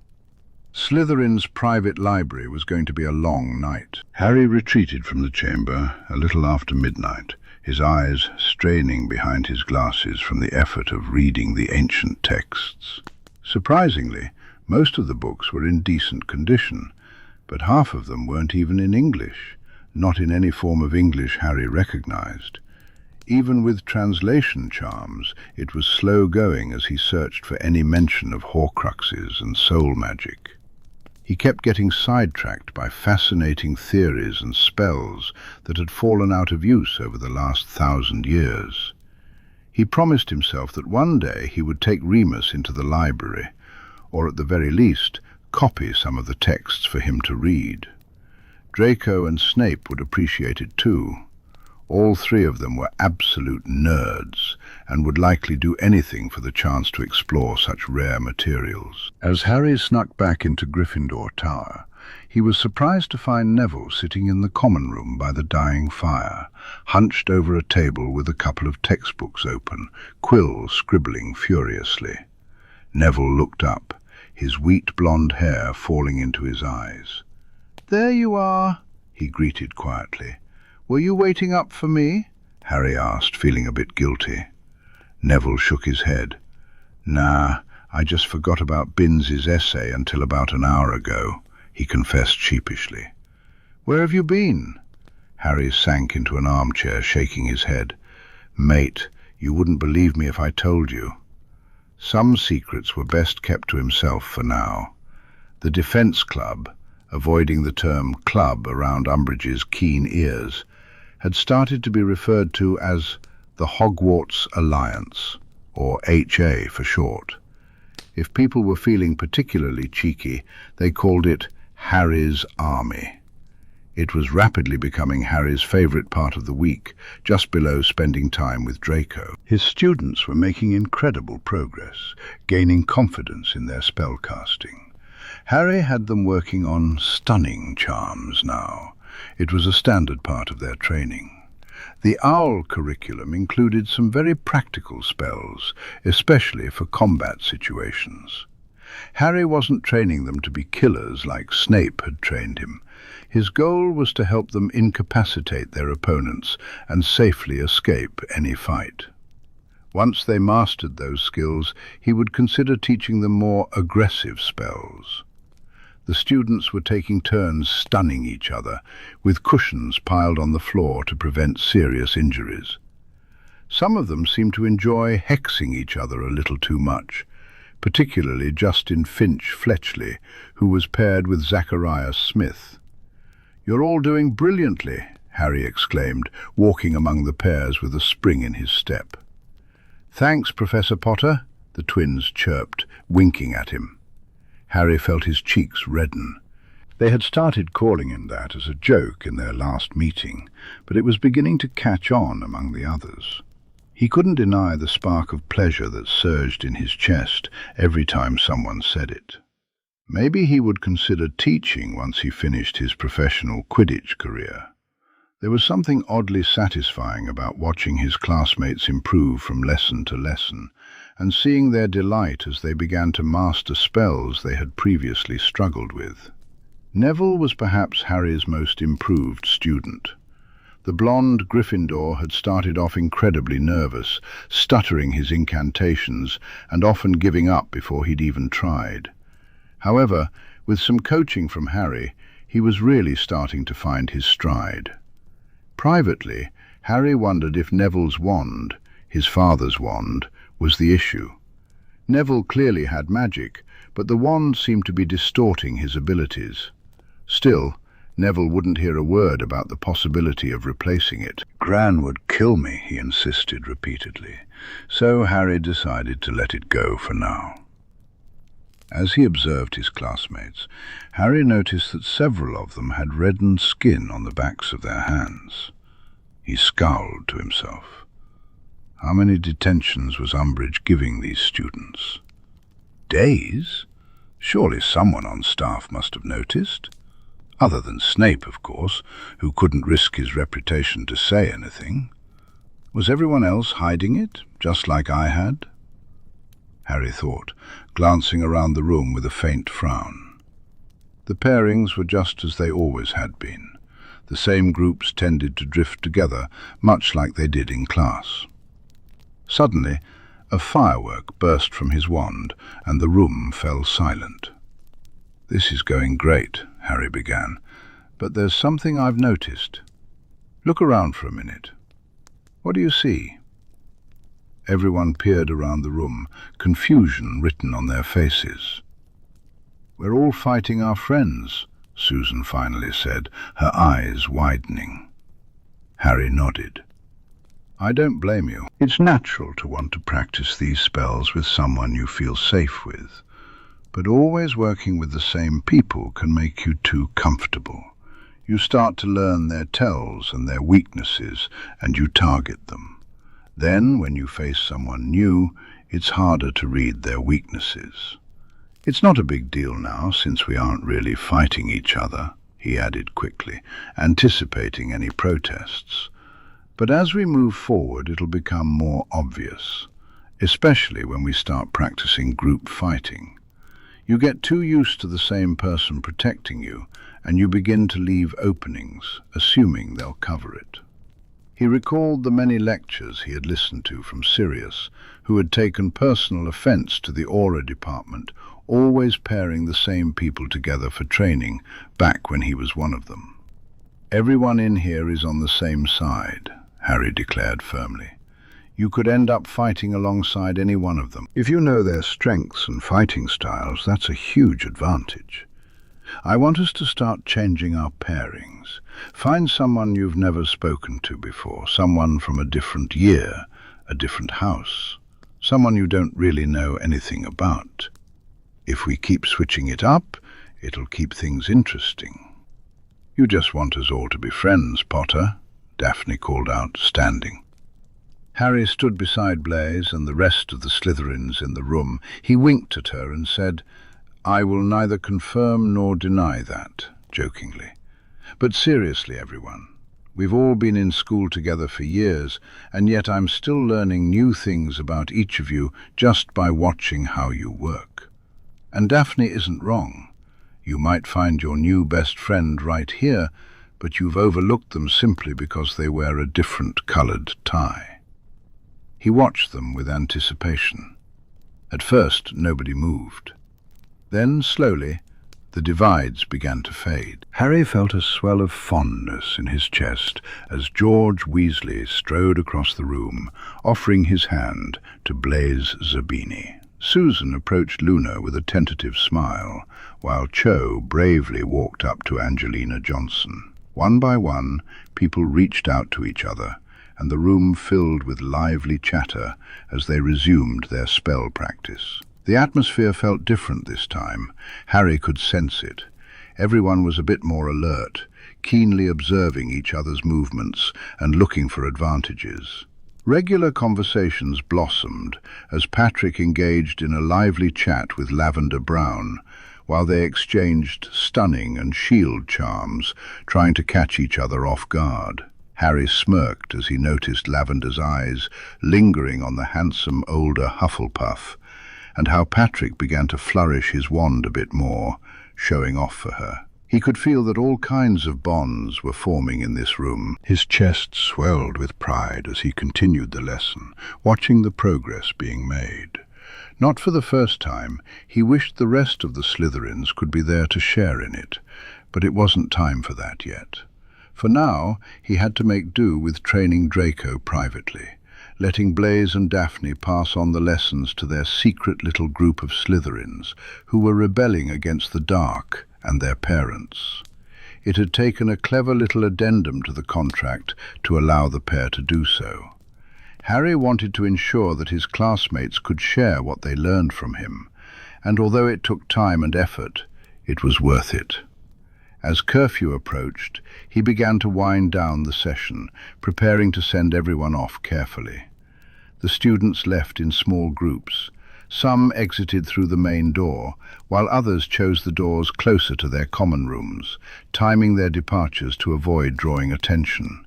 Slytherin's private library was going to be a long night. Harry retreated from the chamber a little after midnight, his eyes straining behind his glasses from the effort of reading the ancient texts. Surprisingly, most of the books were in decent condition, but half of them weren't even in English, not in any form of English Harry recognized. Even with translation charms, it was slow going as he searched for any mention of Horcruxes and soul magic. He kept getting sidetracked by fascinating theories and spells that had fallen out of use over the last 1,000 years. He promised himself that one day he would take Remus into the library, or at the very least, copy some of the texts for him to read. Draco and Snape would appreciate it too. All three of them were absolute nerds and would likely do anything for the chance to explore such rare materials. As Harry snuck back into Gryffindor Tower, he was surprised to find Neville sitting in the common room by the dying fire, hunched over a table with a couple of textbooks open, Quill scribbling furiously. Neville looked up, his wheat blonde hair falling into his eyes. "There you are," he greeted quietly. "Were you waiting up for me?" Harry asked, feeling a bit guilty. Neville shook his head. "Nah, I just forgot about Binns's essay until about an hour ago," he confessed sheepishly. "Where have you been?" Harry sank into an armchair, shaking his head. "Mate, you wouldn't believe me if I told you." Some secrets were best kept to himself for now. The Defence Club, avoiding the term club around Umbridge's keen ears, had started to be referred to as the Hogwarts Alliance, or HA for short. If people were feeling particularly cheeky, they called it Harry's Army. It was rapidly becoming Harry's favourite part of the week, just below spending time with Draco. His students were making incredible progress, gaining confidence in their spellcasting. Harry had them working on stunning charms now. It was a standard part of their training. The OWL curriculum included some very practical spells, especially for combat situations. Harry wasn't training them to be killers like Snape had trained him. His goal was to help them incapacitate their opponents and safely escape any fight. Once they mastered those skills, he would consider teaching them more aggressive spells. The students were taking turns stunning each other, with cushions piled on the floor to prevent serious injuries. Some of them seemed to enjoy hexing each other a little too much, particularly Justin Finch-Fletchley, who was paired with Zacharias Smith. "You're all doing brilliantly," Harry exclaimed, walking among the pairs with a spring in his step. "Thanks, Professor Potter," the twins chirped, winking at him. Harry felt his cheeks redden. They had started calling him that as a joke in their last meeting, but it was beginning to catch on among the others. He couldn't deny the spark of pleasure that surged in his chest every time someone said it. Maybe he would consider teaching once he finished his professional Quidditch career. There was something oddly satisfying about watching his classmates improve from lesson to lesson, and seeing their delight as they began to master spells they had previously struggled with. Neville was perhaps Harry's most improved student. The blonde Gryffindor had started off incredibly nervous, stuttering his incantations and often giving up before he'd even tried. However, with some coaching from Harry, he was really starting to find his stride. Privately, Harry wondered if Neville's wand, his father's wand, was the issue. Neville clearly had magic, but the wand seemed to be distorting his abilities. Still, Neville wouldn't hear a word about the possibility of replacing it. "Gran would kill me," he insisted repeatedly, so Harry decided to let it go for now. As he observed his classmates, Harry noticed that several of them had reddened skin on the backs of their hands. He scowled to himself. How many detentions was Umbridge giving these students? Days? Surely someone on staff must have noticed. Other than Snape, of course, who couldn't risk his reputation to say anything. Was everyone else hiding it, just like I had? Harry thought, glancing around the room with a faint frown. The pairings were just as they always had been. The same groups tended to drift together, much like they did in class. Suddenly, a firework burst from his wand, and the room fell silent. "This is going great," Harry began, "but there's something I've noticed. Look around for a minute." What do you see?" Everyone peered around the room, confusion written on their faces. "We're all fighting our friends," Susan finally said, her eyes widening. Harry nodded. "I don't blame you. It's natural to want to practice these spells with someone you feel safe with, but always working with the same people can make you too comfortable. You start to learn their tells and their weaknesses, and you target them. Then, when you face someone new, it's harder to read their weaknesses. It's not a big deal now, since we aren't really fighting each other," he added quickly, anticipating any protests. "But as we move forward, it'll become more obvious, especially when we start practicing group fighting. You get too used to the same person protecting you, and you begin to leave openings, assuming they'll cover it." He recalled the many lectures he had listened to from Sirius, who had taken personal offense to the Aura department, always pairing the same people together for training, back when he was one of them. "Everyone in here is on the same side," Harry declared firmly. "You could end up fighting alongside any one of them. If you know their strengths and fighting styles, that's a huge advantage. I want us to start changing our pairings. Find someone you've never spoken to before, someone from a different year, a different house, someone you don't really know anything about. If we keep switching it up, it'll keep things interesting." "You just want us all to be friends, Potter," Daphne called out, standing. Harry stood beside Blaise and the rest of the Slytherins in the room. He winked at her and said, "I will neither confirm nor deny that," jokingly. "But seriously, everyone, we've all been in school together for years, and yet I'm still learning new things about each of you just by watching how you work. And Daphne isn't wrong. You might find your new best friend right here, but you've overlooked them simply because they wear a different colored tie." He watched them with anticipation. At first, nobody moved. Then, slowly, the divides began to fade. Harry felt a swell of fondness in his chest as George Weasley strode across the room, offering his hand to Blaise Zabini. Susan approached Luna with a tentative smile, while Cho bravely walked up to Angelina Johnson. One by one, people reached out to each other, and the room filled with lively chatter as they resumed their spell practice. The atmosphere felt different this time. Harry could sense it. Everyone was a bit more alert, keenly observing each other's movements and looking for advantages. Regular conversations blossomed as Patrick engaged in a lively chat with Lavender Brown, while they exchanged stunning and shield charms, trying to catch each other off guard. Harry smirked as he noticed Lavender's eyes lingering on the handsome older Hufflepuff, and how Patrick began to flourish his wand a bit more, showing off for her. He could feel that all kinds of bonds were forming in this room. His chest swelled with pride as he continued the lesson, watching the progress being made. Not for the first time, he wished the rest of the Slytherins could be there to share in it, but it wasn't time for that yet. For now, he had to make do with training Draco privately, letting Blaise and Daphne pass on the lessons to their secret little group of Slytherins who were rebelling against the dark and their parents. It had taken a clever little addendum to the contract to allow the pair to do so. Harry wanted to ensure that his classmates could share what they learned from him, and although it took time and effort, it was worth it. As curfew approached, he began to wind down the session, preparing to send everyone off carefully. The students left in small groups. Some exited through the main door, while others chose the doors closer to their common rooms, timing their departures to avoid drawing attention.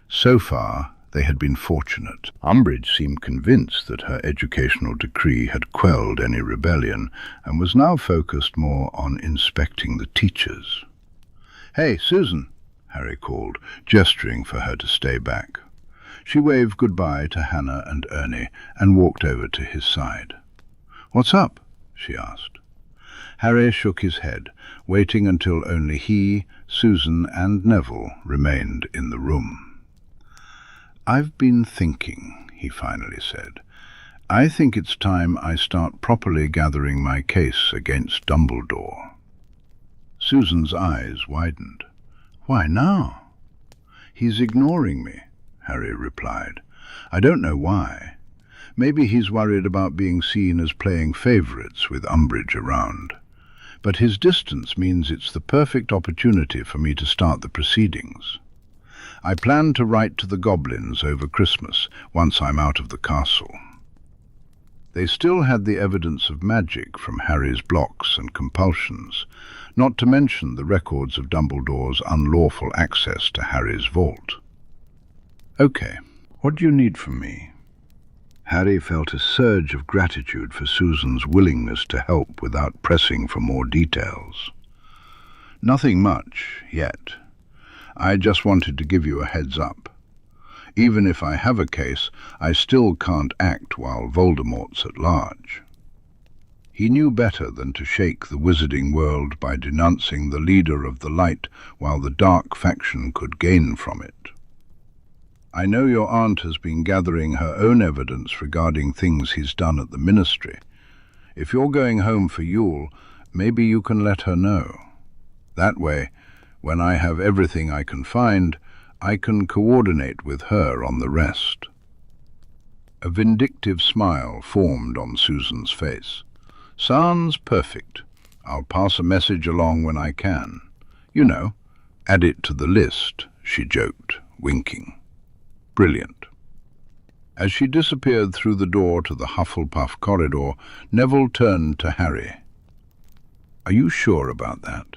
So far, they had been fortunate. Umbridge seemed convinced that her educational decree had quelled any rebellion, and was now focused more on inspecting the teachers. "Hey, Susan," Harry called, gesturing for her to stay back. She waved goodbye to Hannah and Ernie and walked over to his side. "What's up?" she asked. Harry shook his head, waiting until only he, Susan and Neville remained in the room. "I've been thinking," he finally said. "I think it's time I start properly gathering my case against Dumbledore." Susan's eyes widened. "Why now?" "He's ignoring me," Harry replied. "I don't know why. Maybe he's worried about being seen as playing favourites with Umbridge around. But his distance means it's the perfect opportunity for me to start the proceedings. I plan to write to the goblins over Christmas, once I'm out of the castle." They still had the evidence of magic from Harry's blocks and compulsions, not to mention the records of Dumbledore's unlawful access to Harry's vault. "Okay, what do you need from me?" Harry felt a surge of gratitude for Susan's willingness to help without pressing for more details. "Nothing much, yet. I just wanted to give you a heads up. Even if I have a case, I still can't act while Voldemort's at large." He knew better than to shake the wizarding world by denouncing the leader of the light while the dark faction could gain from it. "I know your aunt has been gathering her own evidence regarding things he's done at the Ministry. If you're going home for Yule, maybe you can let her know. That way, when I have everything I can find, I can coordinate with her on the rest." A vindictive smile formed on Susan's face. "Sounds perfect. I'll pass a message along when I can. You know, add it to the list," she joked, winking. "Brilliant." As she disappeared through the door to the Hufflepuff corridor, Neville turned to Harry. "Are you sure about that?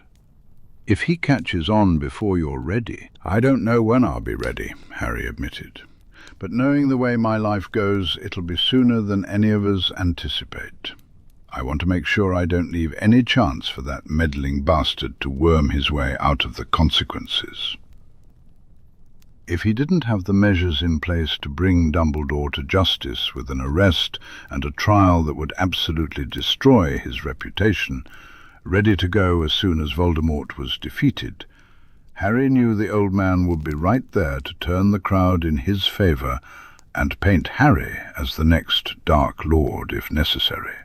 If he catches on before you're ready—" "I don't know when I'll be ready," Harry admitted. "But knowing the way my life goes, it'll be sooner than any of us anticipate. I want to make sure I don't leave any chance for that meddling bastard to worm his way out of the consequences." If he didn't have the measures in place to bring Dumbledore to justice with an arrest and a trial that would absolutely destroy his reputation, ready to go as soon as Voldemort was defeated, Harry knew the old man would be right there to turn the crowd in his favour and paint Harry as the next Dark Lord if necessary.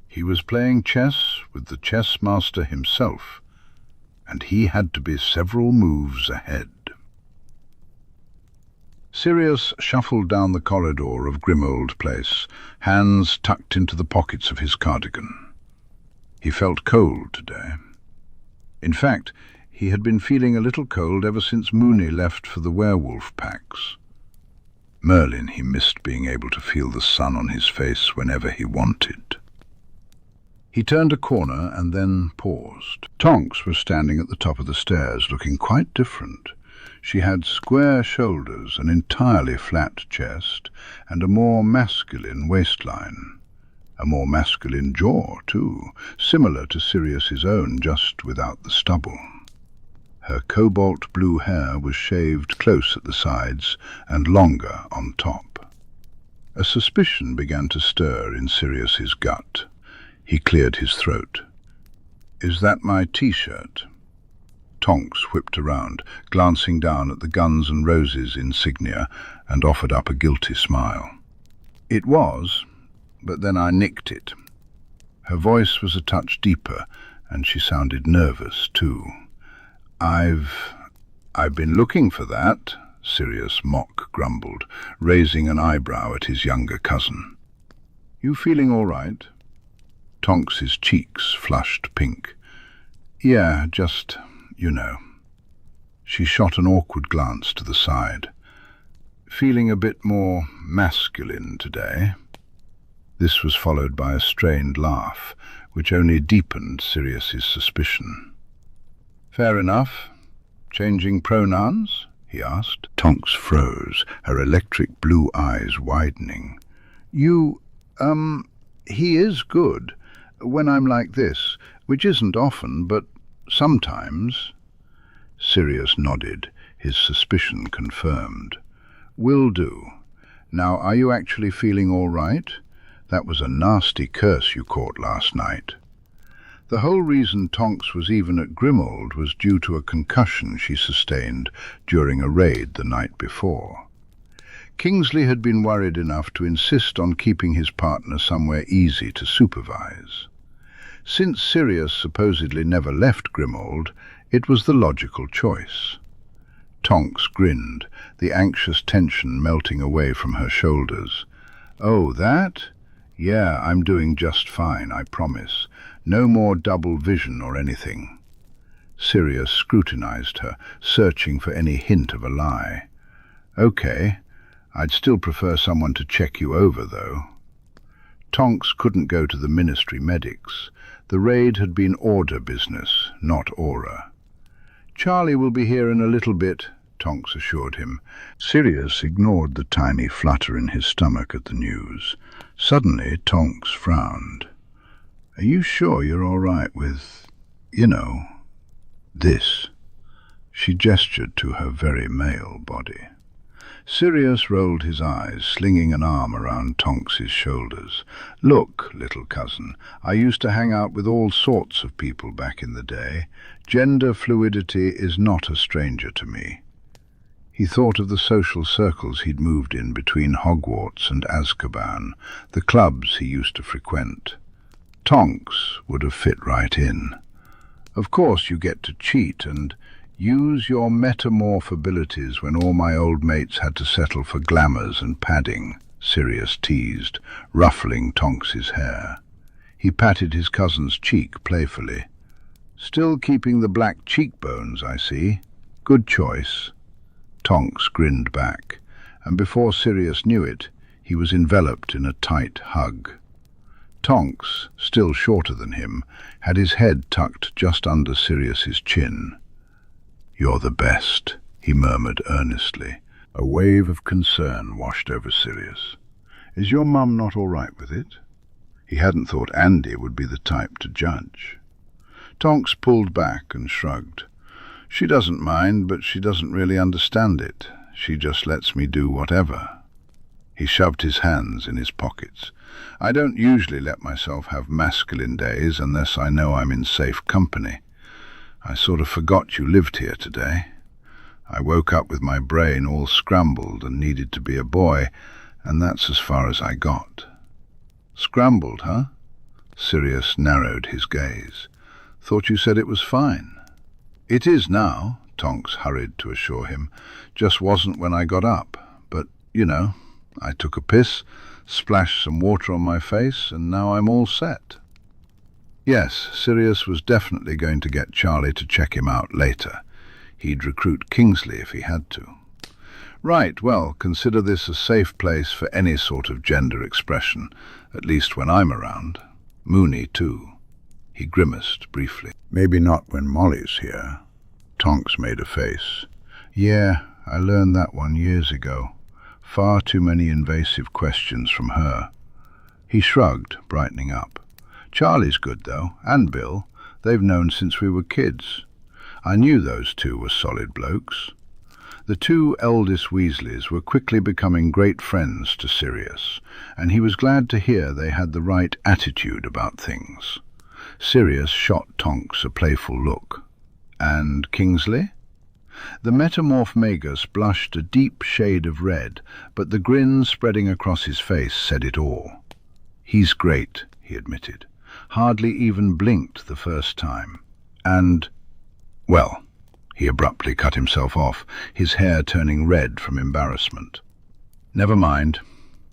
He was playing chess with the chess master himself, and he had to be several moves ahead. Sirius shuffled down the corridor of Grimmauld Place, hands tucked into the pockets of his cardigan. He felt cold today. In fact, he had been feeling a little cold ever since Moony left for the werewolf packs. Merlin, he missed being able to feel the sun on his face whenever he wanted. He turned a corner and then paused. Tonks was standing at the top of the stairs, looking quite different. She had square shoulders, an entirely flat chest, and a more masculine waistline. A more masculine jaw, too, similar to Sirius's own, just without the stubble. Her cobalt blue hair was shaved close at the sides and longer on top. A suspicion began to stir in Sirius's gut. He cleared his throat. "Is that my T-shirt?" Tonks whipped around, glancing down at the Guns N' Roses insignia, and offered up a guilty smile. "It was, but then I nicked it." Her voice was a touch deeper, and she sounded nervous, too. I've been looking for that," Sirius mock grumbled, raising an eyebrow at his younger cousin. "You feeling all right?" Tonks's cheeks flushed pink. "Yeah, just, you know." She shot an awkward glance to the side. "Feeling a bit more masculine today." This was followed by a strained laugh, which only deepened Sirius's suspicion. "Fair enough. Changing pronouns?" he asked. Tonks froze, her electric blue eyes widening. He is good, when I'm like this, which isn't often, but sometimes." Sirius nodded, his suspicion confirmed. "Will do. Now, are you actually feeling all right? That was a nasty curse you caught last night." The whole reason Tonks was even at Grimmauld was due to a concussion she sustained during a raid the night before. Kingsley had been worried enough to insist on keeping his partner somewhere easy to supervise. Since Sirius supposedly never left Grimmauld, it was the logical choice. Tonks grinned, the anxious tension melting away from her shoulders. "Oh, that? Yeah, I'm doing just fine, I promise. No more double vision or anything." Sirius scrutinized her, searching for any hint of a lie. "Okay, I'd still prefer someone to check you over, though." Tonks couldn't go to the Ministry medics. The raid had been order business, not aura. "Charlie will be here in a little bit," Tonks assured him. Sirius ignored the tiny flutter in his stomach at the news. Suddenly, Tonks frowned. "Are you sure you're all right with, this?" She gestured to her very male body. Sirius rolled his eyes, slinging an arm around Tonks's shoulders. "Look, little cousin, I used to hang out with all sorts of people back in the day. Gender fluidity is not a stranger to me." He thought of the social circles he'd moved in between Hogwarts and Azkaban, the clubs he used to frequent. Tonks would have fit right in. "Of course you get to cheat and use your metamorph abilities when all my old mates had to settle for glamours and padding," Sirius teased, ruffling Tonks's hair. He patted his cousin's cheek playfully. "Still keeping the black cheekbones, I see. Good choice." Tonks grinned back, and before Sirius knew it, he was enveloped in a tight hug. Tonks, still shorter than him, had his head tucked just under Sirius's chin. "You're the best," he murmured earnestly. A wave of concern washed over Sirius. "Is your mum not all right with it?" He hadn't thought Andy would be the type to judge. Tonks pulled back and shrugged. "She doesn't mind, but she doesn't really understand it. She just lets me do whatever." He shoved his hands in his pockets. "I don't usually let myself have masculine days unless I know I'm in safe company. I sort of forgot you lived here today. I woke up with my brain all scrambled and needed to be a boy, and that's as far as I got." "Scrambled, huh?" Sirius narrowed his gaze. "Thought you said it was fine." "It is now," Tonks hurried to assure him. "Just wasn't when I got up. But, I took a piss, splashed some water on my face, and now I'm all set." Yes, Sirius was definitely going to get Charlie to check him out later. He'd recruit Kingsley if he had to. "Right, well, consider this a safe place for any sort of gender expression, at least when I'm around. Mooney, too." He grimaced briefly. "Maybe not when Molly's here." Tonks made a face. "Yeah, I learned that one years ago. Far too many invasive questions from her." He shrugged, brightening up. "Charlie's good, though, and Bill. They've known since we were kids. I knew those two were solid blokes." The two eldest Weasleys were quickly becoming great friends to Sirius, and he was glad to hear they had the right attitude about things. Sirius shot Tonks a playful look. "And Kingsley?" The metamorph Magus blushed a deep shade of red, but the grin spreading across his face said it all. "He's great," he admitted. "Hardly even blinked the first time. And, well," he abruptly cut himself off, his hair turning red from embarrassment. "Never mind,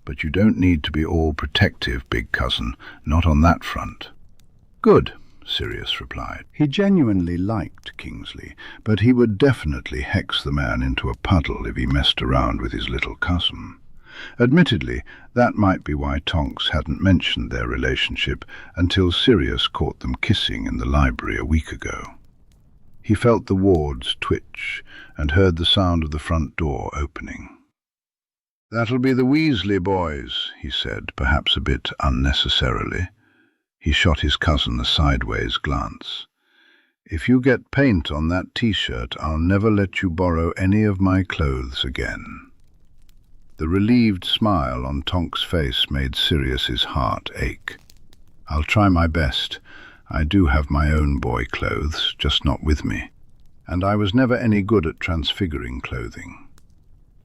but you don't need to be all protective, big cousin, not on that front." "Good," Sirius replied. He genuinely liked Kingsley, but he would definitely hex the man into a puddle if he messed around with his little cousin. Admittedly, that might be why Tonks hadn't mentioned their relationship until Sirius caught them kissing in the library a week ago. He felt the wards twitch and heard the sound of the front door opening. "That'll be the Weasley boys," he said, perhaps a bit unnecessarily. He shot his cousin a sideways glance. "If you get paint on that T-shirt, I'll never let you borrow any of my clothes again." The relieved smile on Tonks' face made Sirius's heart ache. "I'll try my best. I do have my own boy clothes, just not with me. And I was never any good at transfiguring clothing."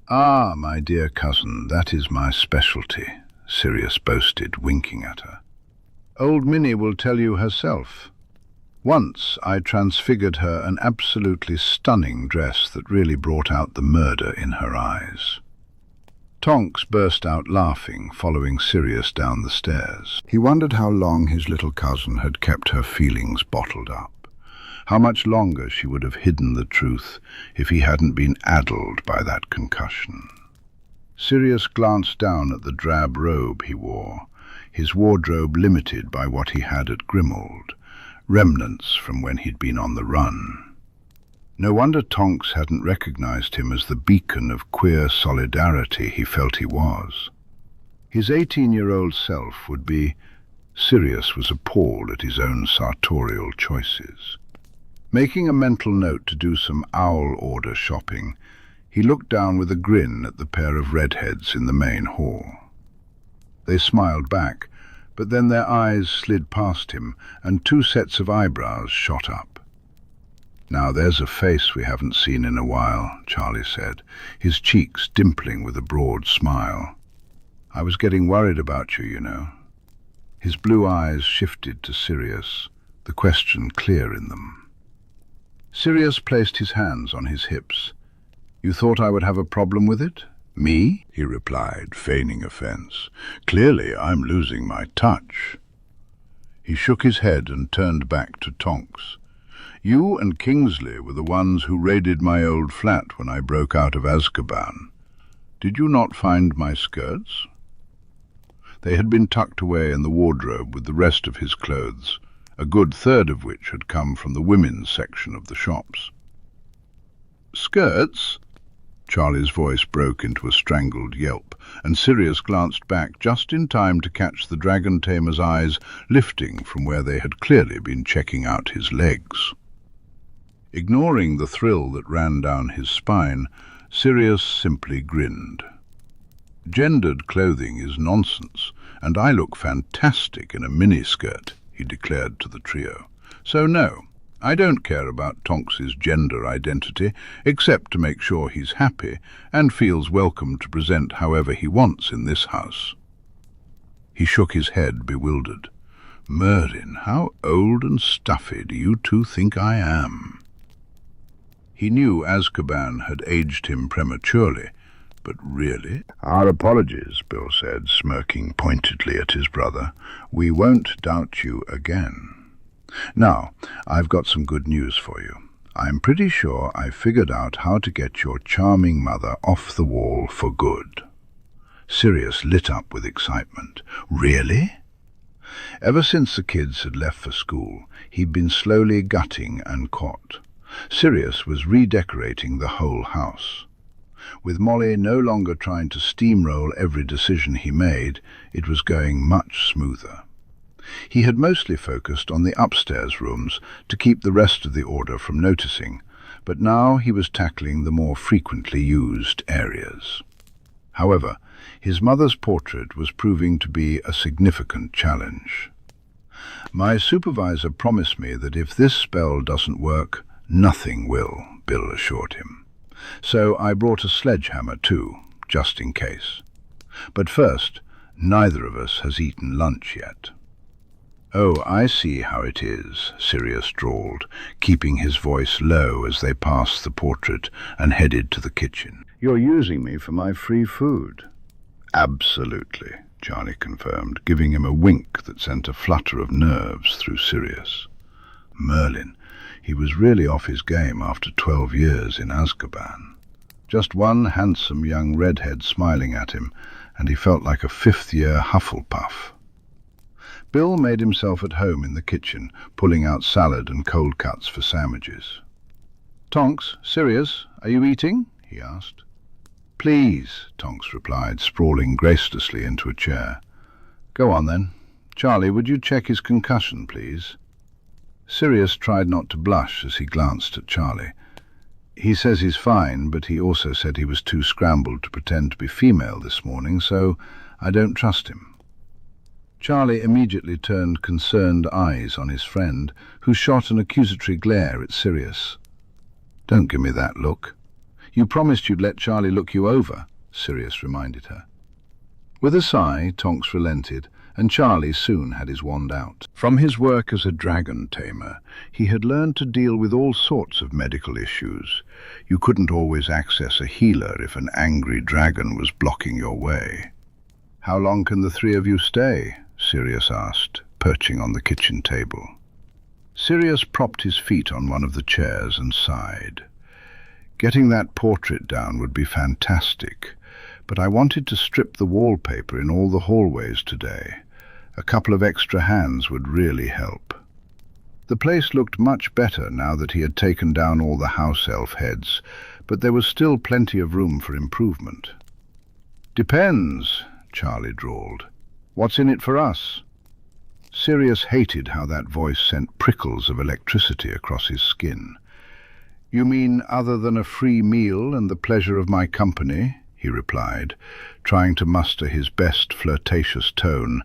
"Ah, my dear cousin, that is my specialty," Sirius boasted, winking at her. "Old Minnie will tell you herself. Once I transfigured her an absolutely stunning dress that really brought out the murder in her eyes." Tonks burst out laughing, following Sirius down the stairs. He wondered how long his little cousin had kept her feelings bottled up, how much longer she would have hidden the truth if he hadn't been addled by that concussion. Sirius glanced down at the drab robe he wore, his wardrobe limited by what he had at Grimmauld, remnants from when he'd been on the run. No wonder Tonks hadn't recognized him as the beacon of queer solidarity he felt he was. His 18-year-old self would be... Sirius was appalled at his own sartorial choices. Making a mental note to do some owl order shopping, he looked down with a grin at the pair of redheads in the main hall. They smiled back, but then their eyes slid past him, and 2 sets of eyebrows shot up. "Now there's a face we haven't seen in a while," Charlie said, his cheeks dimpling with a broad smile. "I was getting worried about you, you know." His blue eyes shifted to Sirius, the question clear in them. Sirius placed his hands on his hips. "You thought I would have a problem with it?" "Me?" he replied, feigning offense. "Clearly I'm losing my touch." He shook his head and turned back to Tonks. "You and Kingsley were the ones who raided my old flat when I broke out of Azkaban. Did you not find my skirts?" They had been tucked away in the wardrobe with the rest of his clothes, a good third of which had come from the women's section of the shops. "Skirts?" Charlie's voice broke into a strangled yelp, and Sirius glanced back just in time to catch the dragon tamer's eyes lifting from where they had clearly been checking out his legs. Ignoring the thrill that ran down his spine, Sirius simply grinned. "Gendered clothing is nonsense, and I look fantastic in a miniskirt," he declared to the trio. "So no, I don't care about Tonks's gender identity, except to make sure he's happy and feels welcome to present however he wants in this house." He shook his head, bewildered. "Merlin, how old and stuffy do you two think I am?" He knew Azkaban had aged him prematurely, but really? "Our apologies," Bill said, smirking pointedly at his brother. "We won't doubt you again. Now, I've got some good news for you. I'm pretty sure I've figured out how to get your charming mother off the wall for good." Sirius lit up with excitement. "Really?" Ever since the kids had left for school, he'd been slowly gutting and caught. Sirius was redecorating the whole house. With Molly no longer trying to steamroll every decision he made, it was going much smoother. He had mostly focused on the upstairs rooms to keep the rest of the order from noticing, but now he was tackling the more frequently used areas. However, his mother's portrait was proving to be a significant challenge. "My supervisor promised me that if this spell doesn't work, nothing will," Bill assured him. "So I brought a sledgehammer too, just in case. But first, neither of us has eaten lunch yet." "Oh, I see how it is," Sirius drawled, keeping his voice low as they passed the portrait and headed to the kitchen. "You're using me for my free food." "Absolutely," Charlie confirmed, giving him a wink that sent a flutter of nerves through Sirius. Merlin, he was really off his game after 12 years in Azkaban. Just one handsome young redhead smiling at him, and he felt like a 5th-year Hufflepuff. Bill made himself at home in the kitchen, pulling out salad and cold cuts for sandwiches. "Tonks, Sirius, are you eating?" he asked. "Please," Tonks replied, sprawling gracelessly into a chair. "Go on then. Charlie, would you check his concussion, please?" Sirius tried not to blush as he glanced at Charlie. "He says he's fine, but he also said he was too scrambled to pretend to be female this morning, so I don't trust him." Charlie immediately turned concerned eyes on his friend, who shot an accusatory glare at Sirius. "Don't give me that look. You promised you'd let Charlie look you over, Sirius reminded her. With a sigh, Tonks relented, and Charlie soon had his wand out. From his work as a dragon tamer, he had learned to deal with all sorts of medical issues. You couldn't always access a healer if an angry dragon was blocking your way. "How long can the three of you stay?" Sirius asked, perching on the kitchen table. Sirius propped his feet on one of the chairs and sighed. "Getting that portrait down would be fantastic, but I wanted to strip the wallpaper in all the hallways today. A couple of extra hands would really help." The place looked much better now that he had taken down all the house elf heads, but there was still plenty of room for improvement. "Depends," Charlie drawled. "What's in it for us?" Sirius hated how that voice sent prickles of electricity across his skin. "You mean other than a free meal and the pleasure of my company?" he replied, trying to muster his best flirtatious tone,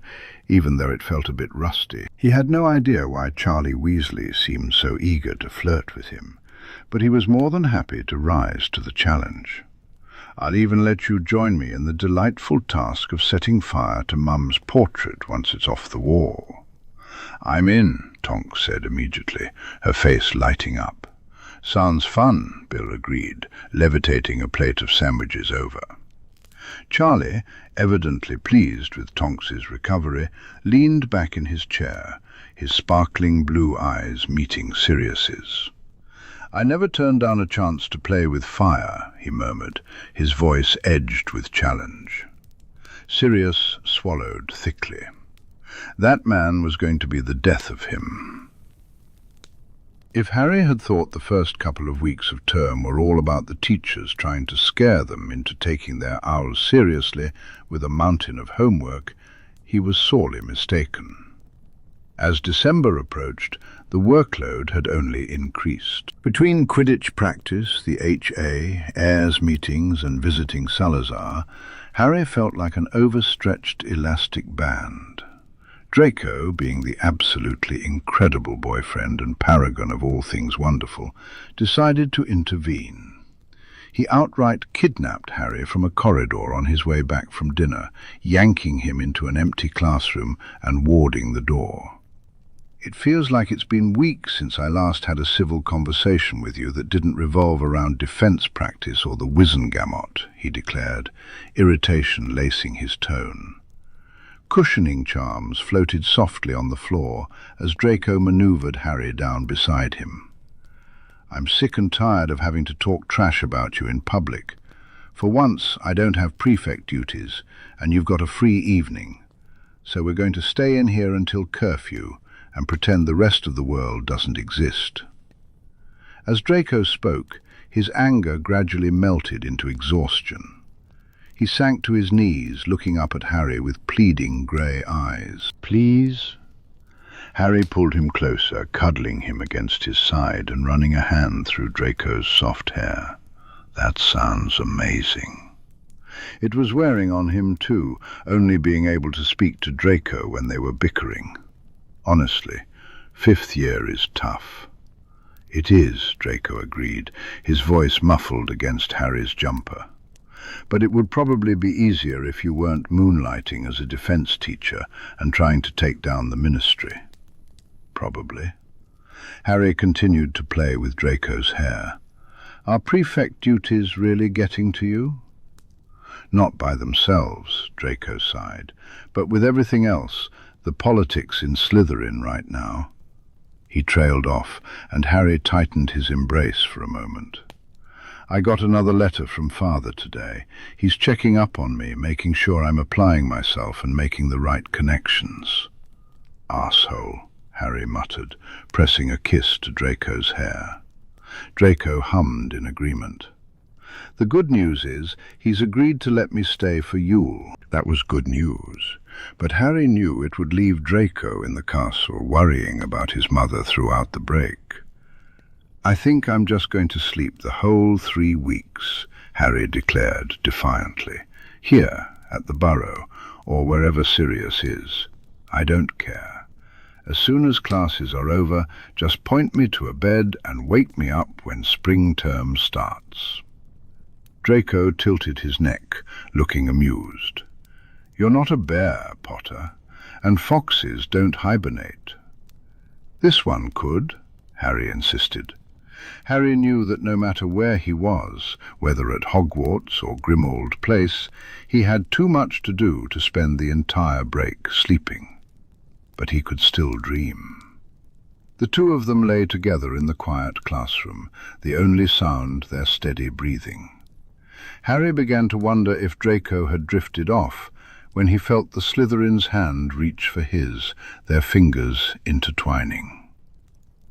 even though it felt a bit rusty. He had no idea why Charlie Weasley seemed so eager to flirt with him, but he was more than happy to rise to the challenge. "I'll even let you join me in the delightful task of setting fire to Mum's portrait once it's off the wall." "I'm in," Tonks said immediately, her face lighting up. "Sounds fun," Bill agreed, levitating a plate of sandwiches over. Charlie, evidently pleased with Tonks's recovery, leaned back in his chair, his sparkling blue eyes meeting Sirius's. "I never turned down a chance to play with fire," he murmured, his voice edged with challenge. Sirius swallowed thickly. That man was going to be the death of him. If Harry had thought the first couple of weeks of term were all about the teachers trying to scare them into taking their owls seriously with a mountain of homework, he was sorely mistaken. As December approached, the workload had only increased. Between Quidditch practice, the HA, heirs meetings, and visiting Salazar, Harry felt like an overstretched elastic band. Draco, being the absolutely incredible boyfriend and paragon of all things wonderful, decided to intervene. He outright kidnapped Harry from a corridor on his way back from dinner, yanking him into an empty classroom and warding the door. "It feels like it's been weeks since I last had a civil conversation with you that didn't revolve around defense practice or the Wizengamot," he declared, irritation lacing his tone. Cushioning charms floated softly on the floor as Draco maneuvered Harry down beside him. "I'm sick and tired of having to talk trash about you in public. For once, I don't have prefect duties, and you've got a free evening. So we're going to stay in here until curfew and pretend the rest of the world doesn't exist." As Draco spoke, his anger gradually melted into exhaustion. He sank to his knees, looking up at Harry with pleading grey eyes. "Please?" Harry pulled him closer, cuddling him against his side and running a hand through Draco's soft hair. "That sounds amazing." It was wearing on him too, only being able to speak to Draco when they were bickering. Honestly, 5th year is tough. "It is," Draco agreed, his voice muffled against Harry's jumper. "But it would probably be easier if you weren't moonlighting as a defense teacher and trying to take down the ministry." "Probably." Harry continued to play with Draco's hair. "Are prefect duties really getting to you?" "Not by themselves," Draco sighed, "but with everything else, the politics in Slytherin right now." He trailed off, and Harry tightened his embrace for a moment. "I got another letter from Father today. He's checking up on me, making sure I'm applying myself and making the right connections." "Arsehole," Harry muttered, pressing a kiss to Draco's hair. Draco hummed in agreement. "The good news is he's agreed to let me stay for Yule." That was good news, but Harry knew it would leave Draco in the castle worrying about his mother throughout the break. "I think I'm just going to sleep the whole 3 weeks, Harry declared defiantly. "Here, at the Burrow, or wherever Sirius is. I don't care. As soon as classes are over, just point me to a bed and wake me up when spring term starts." Draco tilted his neck, looking amused. "You're not a bear, Potter, and foxes don't hibernate." "This one could," Harry insisted. Harry knew that no matter where he was, whether at Hogwarts or Grimmauld Place, he had too much to do to spend the entire break sleeping. But he could still dream. The two of them lay together in the quiet classroom, the only sound their steady breathing. Harry began to wonder if Draco had drifted off when he felt the Slytherin's hand reach for his, their fingers intertwining.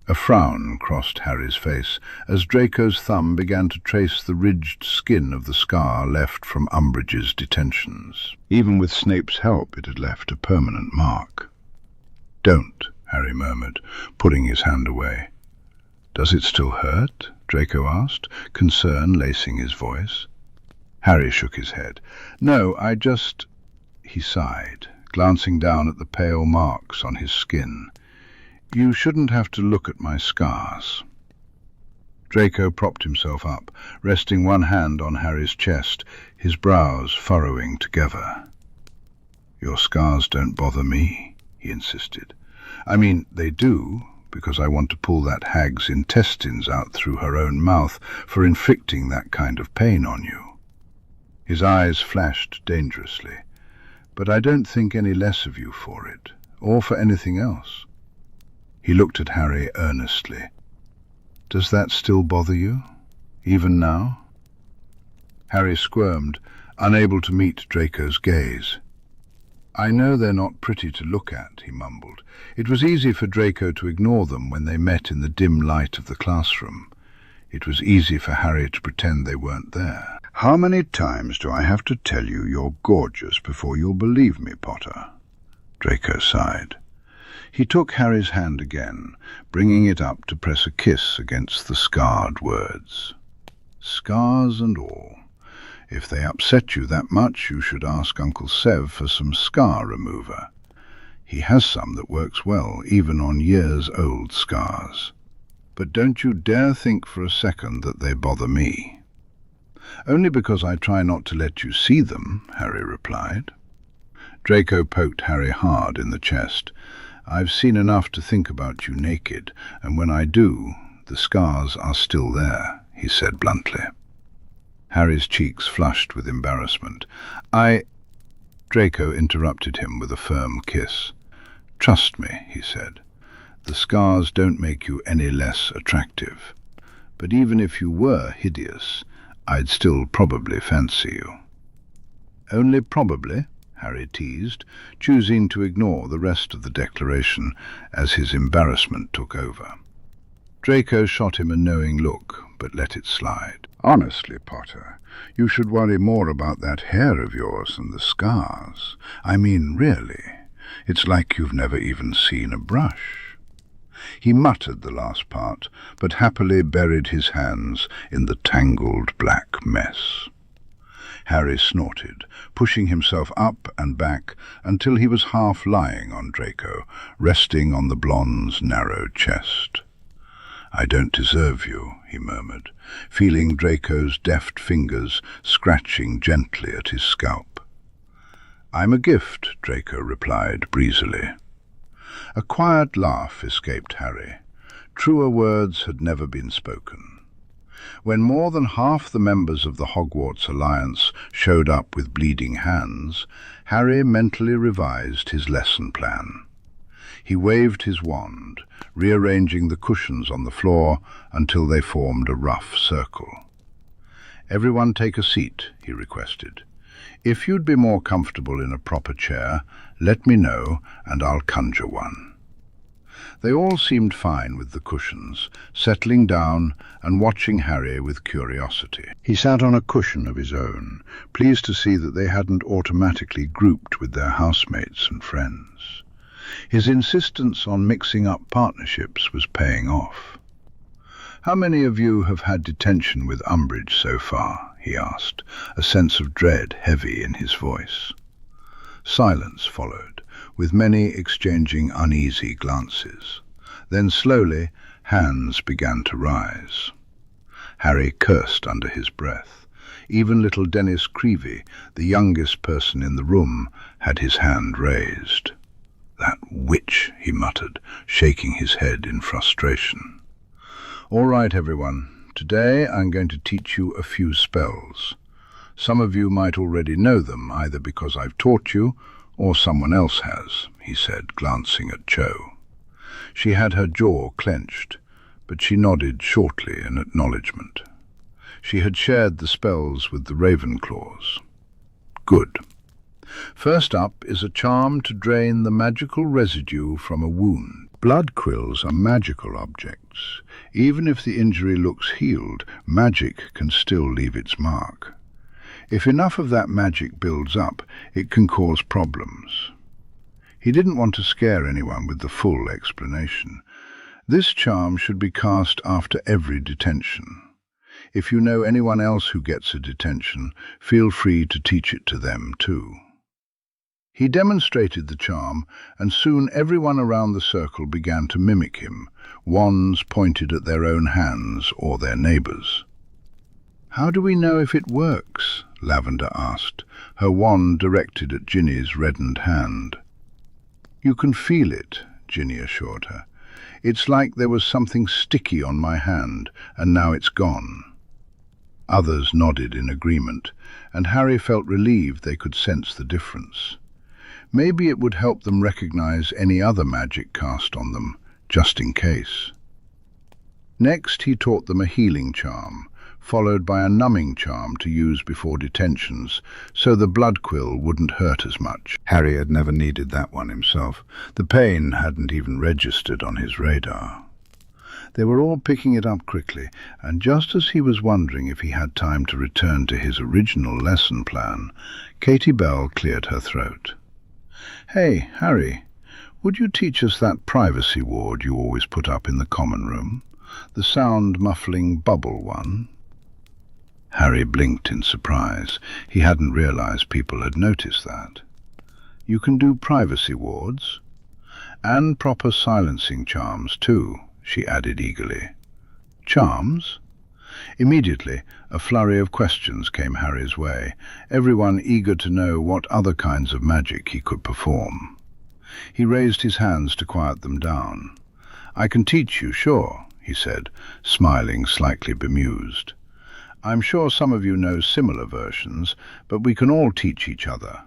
A frown crossed Harry's face as Draco's thumb began to trace the ridged skin of the scar left from Umbridge's detentions. Even with Snape's help, it had left a permanent mark. "Don't," Harry murmured, putting his hand away. "Does it still hurt?" Draco asked, concern lacing his voice. Harry shook his head. "No, I just—" He sighed, glancing down at the pale marks on his skin. "You shouldn't have to look at my scars." Draco propped himself up, resting one hand on Harry's chest, his brows furrowing together. "Your scars don't bother me," he insisted. "I mean, they do, because I want to pull that hag's intestines out through her own mouth for inflicting that kind of pain on you." His eyes flashed dangerously. "But I don't think any less of you for it, or for anything else." He looked at Harry earnestly. "Does that still bother you, even now?" Harry squirmed, unable to meet Draco's gaze. "I know they're not pretty to look at," he mumbled. It was easy for Draco to ignore them when they met in the dim light of the classroom. It was easy for Harry to pretend they weren't there. "How many times do I have to tell you you're gorgeous before you'll believe me, Potter?" Draco sighed. He took Harry's hand again, bringing it up to press a kiss against the scarred words. "Scars and all. If they upset you that much, you should ask Uncle Sev for some scar remover. He has some that works well, even on years-old scars. But don't you dare think for a second that they bother me." "Only because I try not to let you see them," Harry replied. Draco poked Harry hard in the chest. "I've seen enough to think about you naked, and when I do, the scars are still there," he said bluntly. Harry's cheeks flushed with embarrassment. Draco interrupted him with a firm kiss. "Trust me," he said. "The scars don't make you any less attractive. But even if you were hideous, I'd still probably fancy you." "Only probably?" Harry teased, choosing to ignore the rest of the declaration as his embarrassment took over. Draco shot him a knowing look, but let it slide. "Honestly, Potter, you should worry more about that hair of yours than the scars. I mean, really, it's like you've never even seen a brush." He muttered the last part, but happily buried his hands in the tangled black mess. Harry snorted, pushing himself up and back until he was half lying on Draco, resting on the blonde's narrow chest. "I don't deserve you," he murmured, feeling Draco's deft fingers scratching gently at his scalp. "I'm a gift," Draco replied breezily. A quiet laugh escaped Harry. Truer words had never been spoken. When more than half the members of the Hogwarts Alliance showed up with bleeding hands, Harry mentally revised his lesson plan. He waved his wand, rearranging the cushions on the floor until they formed a rough circle. "Everyone take a seat," he requested. "If you'd be more comfortable in a proper chair, let me know and I'll conjure one." They all seemed fine with the cushions, settling down and watching Harry with curiosity. He sat on a cushion of his own, pleased to see that they hadn't automatically grouped with their housemates and friends. His insistence on mixing up partnerships was paying off. "How many of you have had detention with Umbridge so far?" he asked, a sense of dread heavy in his voice. Silence followed, with many exchanging uneasy glances. Then slowly, hands began to rise. Harry cursed under his breath. Even little Dennis Creevy, the youngest person in the room, had his hand raised. "That witch," he muttered, shaking his head in frustration. "All right, everyone. Today I'm going to teach you a few spells. Some of you might already know them, either because I've taught you or someone else has," he said, glancing at Cho. She had her jaw clenched, but she nodded shortly in acknowledgement. She had shared the spells with the Ravenclaws. "Good. First up is a charm to drain the magical residue from a wound. Blood quills are magical objects. Even if the injury looks healed, magic can still leave its mark. If enough of that magic builds up, it can cause problems." He didn't want to scare anyone with the full explanation. This charm should be cast after every detention. If you know anyone else who gets a detention, feel free to teach it to them too. He demonstrated the charm, and soon everyone around the circle began to mimic him, wands pointed at their own hands or their neighbours. "How do we know if it works?" Lavender asked, her wand directed at Ginny's reddened hand. "You can feel it," Ginny assured her. "It's like there was something sticky on my hand, and now it's gone." Others nodded in agreement, and Harry felt relieved they could sense the difference. Maybe it would help them recognize any other magic cast on them, just in case. Next he taught them a healing charm, followed by a numbing charm to use before detentions, so the blood quill wouldn't hurt as much. Harry had never needed that one himself. The pain hadn't even registered on his radar. They were all picking it up quickly, and just as he was wondering if he had time to return to his original lesson plan, Katie Bell cleared her throat. "Hey, Harry, would you teach us that privacy ward you always put up in the common room? The sound-muffling bubble one?" Harry blinked in surprise. He hadn't realized people had noticed that. "You can do privacy wards? And proper silencing charms too," she added eagerly. "Charms?" Immediately, a flurry of questions came Harry's way, everyone eager to know what other kinds of magic he could perform. He raised his hands to quiet them down. "I can teach you, sure," he said, smiling slightly bemused. "I'm sure some of you know similar versions, but we can all teach each other.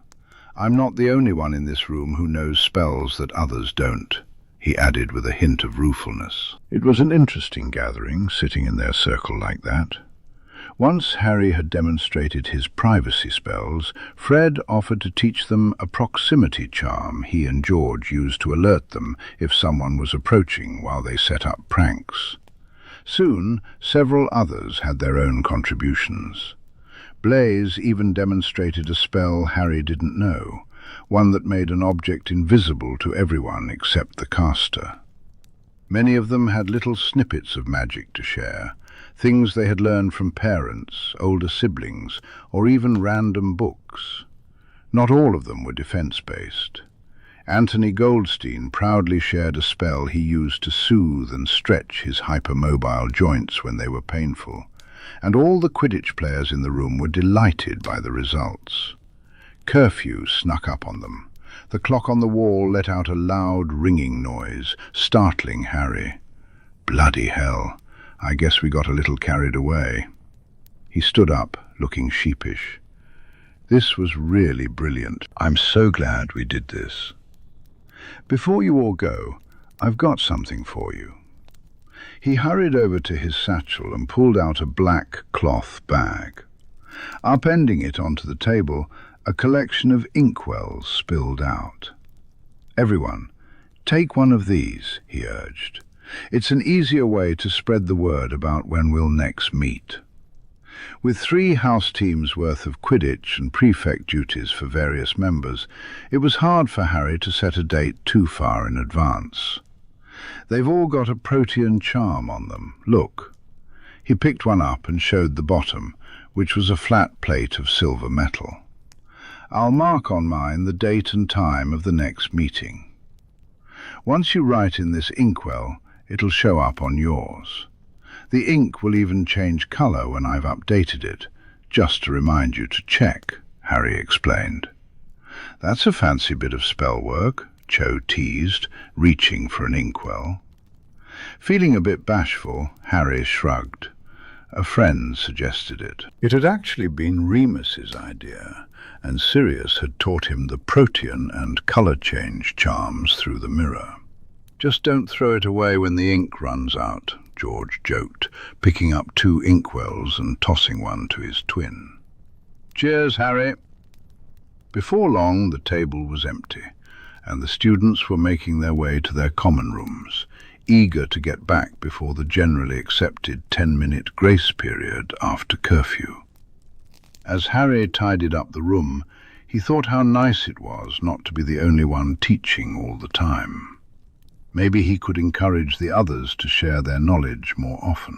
I'm not the only one in this room who knows spells that others don't," he added with a hint of ruefulness. It was an interesting gathering, sitting in their circle like that. Once Harry had demonstrated his privacy spells, Fred offered to teach them a proximity charm he and George used to alert them if someone was approaching while they set up pranks. Soon, several others had their own contributions. Blaise even demonstrated a spell Harry didn't know, one that made an object invisible to everyone except the caster. Many of them had little snippets of magic to share, things they had learned from parents, older siblings, or even random books. Not all of them were defense-based. Anthony Goldstein proudly shared a spell he used to soothe and stretch his hypermobile joints when they were painful, and all the Quidditch players in the room were delighted by the results. Curfew snuck up on them. The clock on the wall let out a loud ringing noise, startling Harry. "Bloody hell, I guess we got a little carried away." He stood up, looking sheepish. "This was really brilliant. I'm so glad we did this. Before you all go, I've got something for you." He hurried over to his satchel and pulled out a black cloth bag. Upending it onto the table, a collection of inkwells spilled out. "Everyone, take one of these," he urged. "It's an easier way to spread the word about when we'll next meet." With 3 house teams worth of Quidditch and prefect duties for various members, it was hard for Harry to set a date too far in advance. "They've all got a protean charm on them. Look." He picked one up and showed the bottom, which was a flat plate of silver metal. "I'll mark on mine the date and time of the next meeting. Once you write in this inkwell, it'll show up on yours. The ink will even change color when I've updated it, "Just to remind you to check," Harry explained. "That's a fancy bit of spell work," Cho teased, reaching for an inkwell. Feeling a bit bashful, Harry shrugged. A friend suggested it. It had actually been Remus's idea, and Sirius had taught him the protean and colour change charms through the mirror. "Just don't throw it away when the ink runs out," George joked, picking up 2 inkwells and tossing one to his twin. "Cheers, Harry." Before long, the table was empty, and the students were making their way to their common rooms, eager to get back before the generally accepted 10-minute grace period after curfew. As Harry tidied up the room, he thought how nice it was not to be the only one teaching all the time. Maybe he could encourage the others to share their knowledge more often.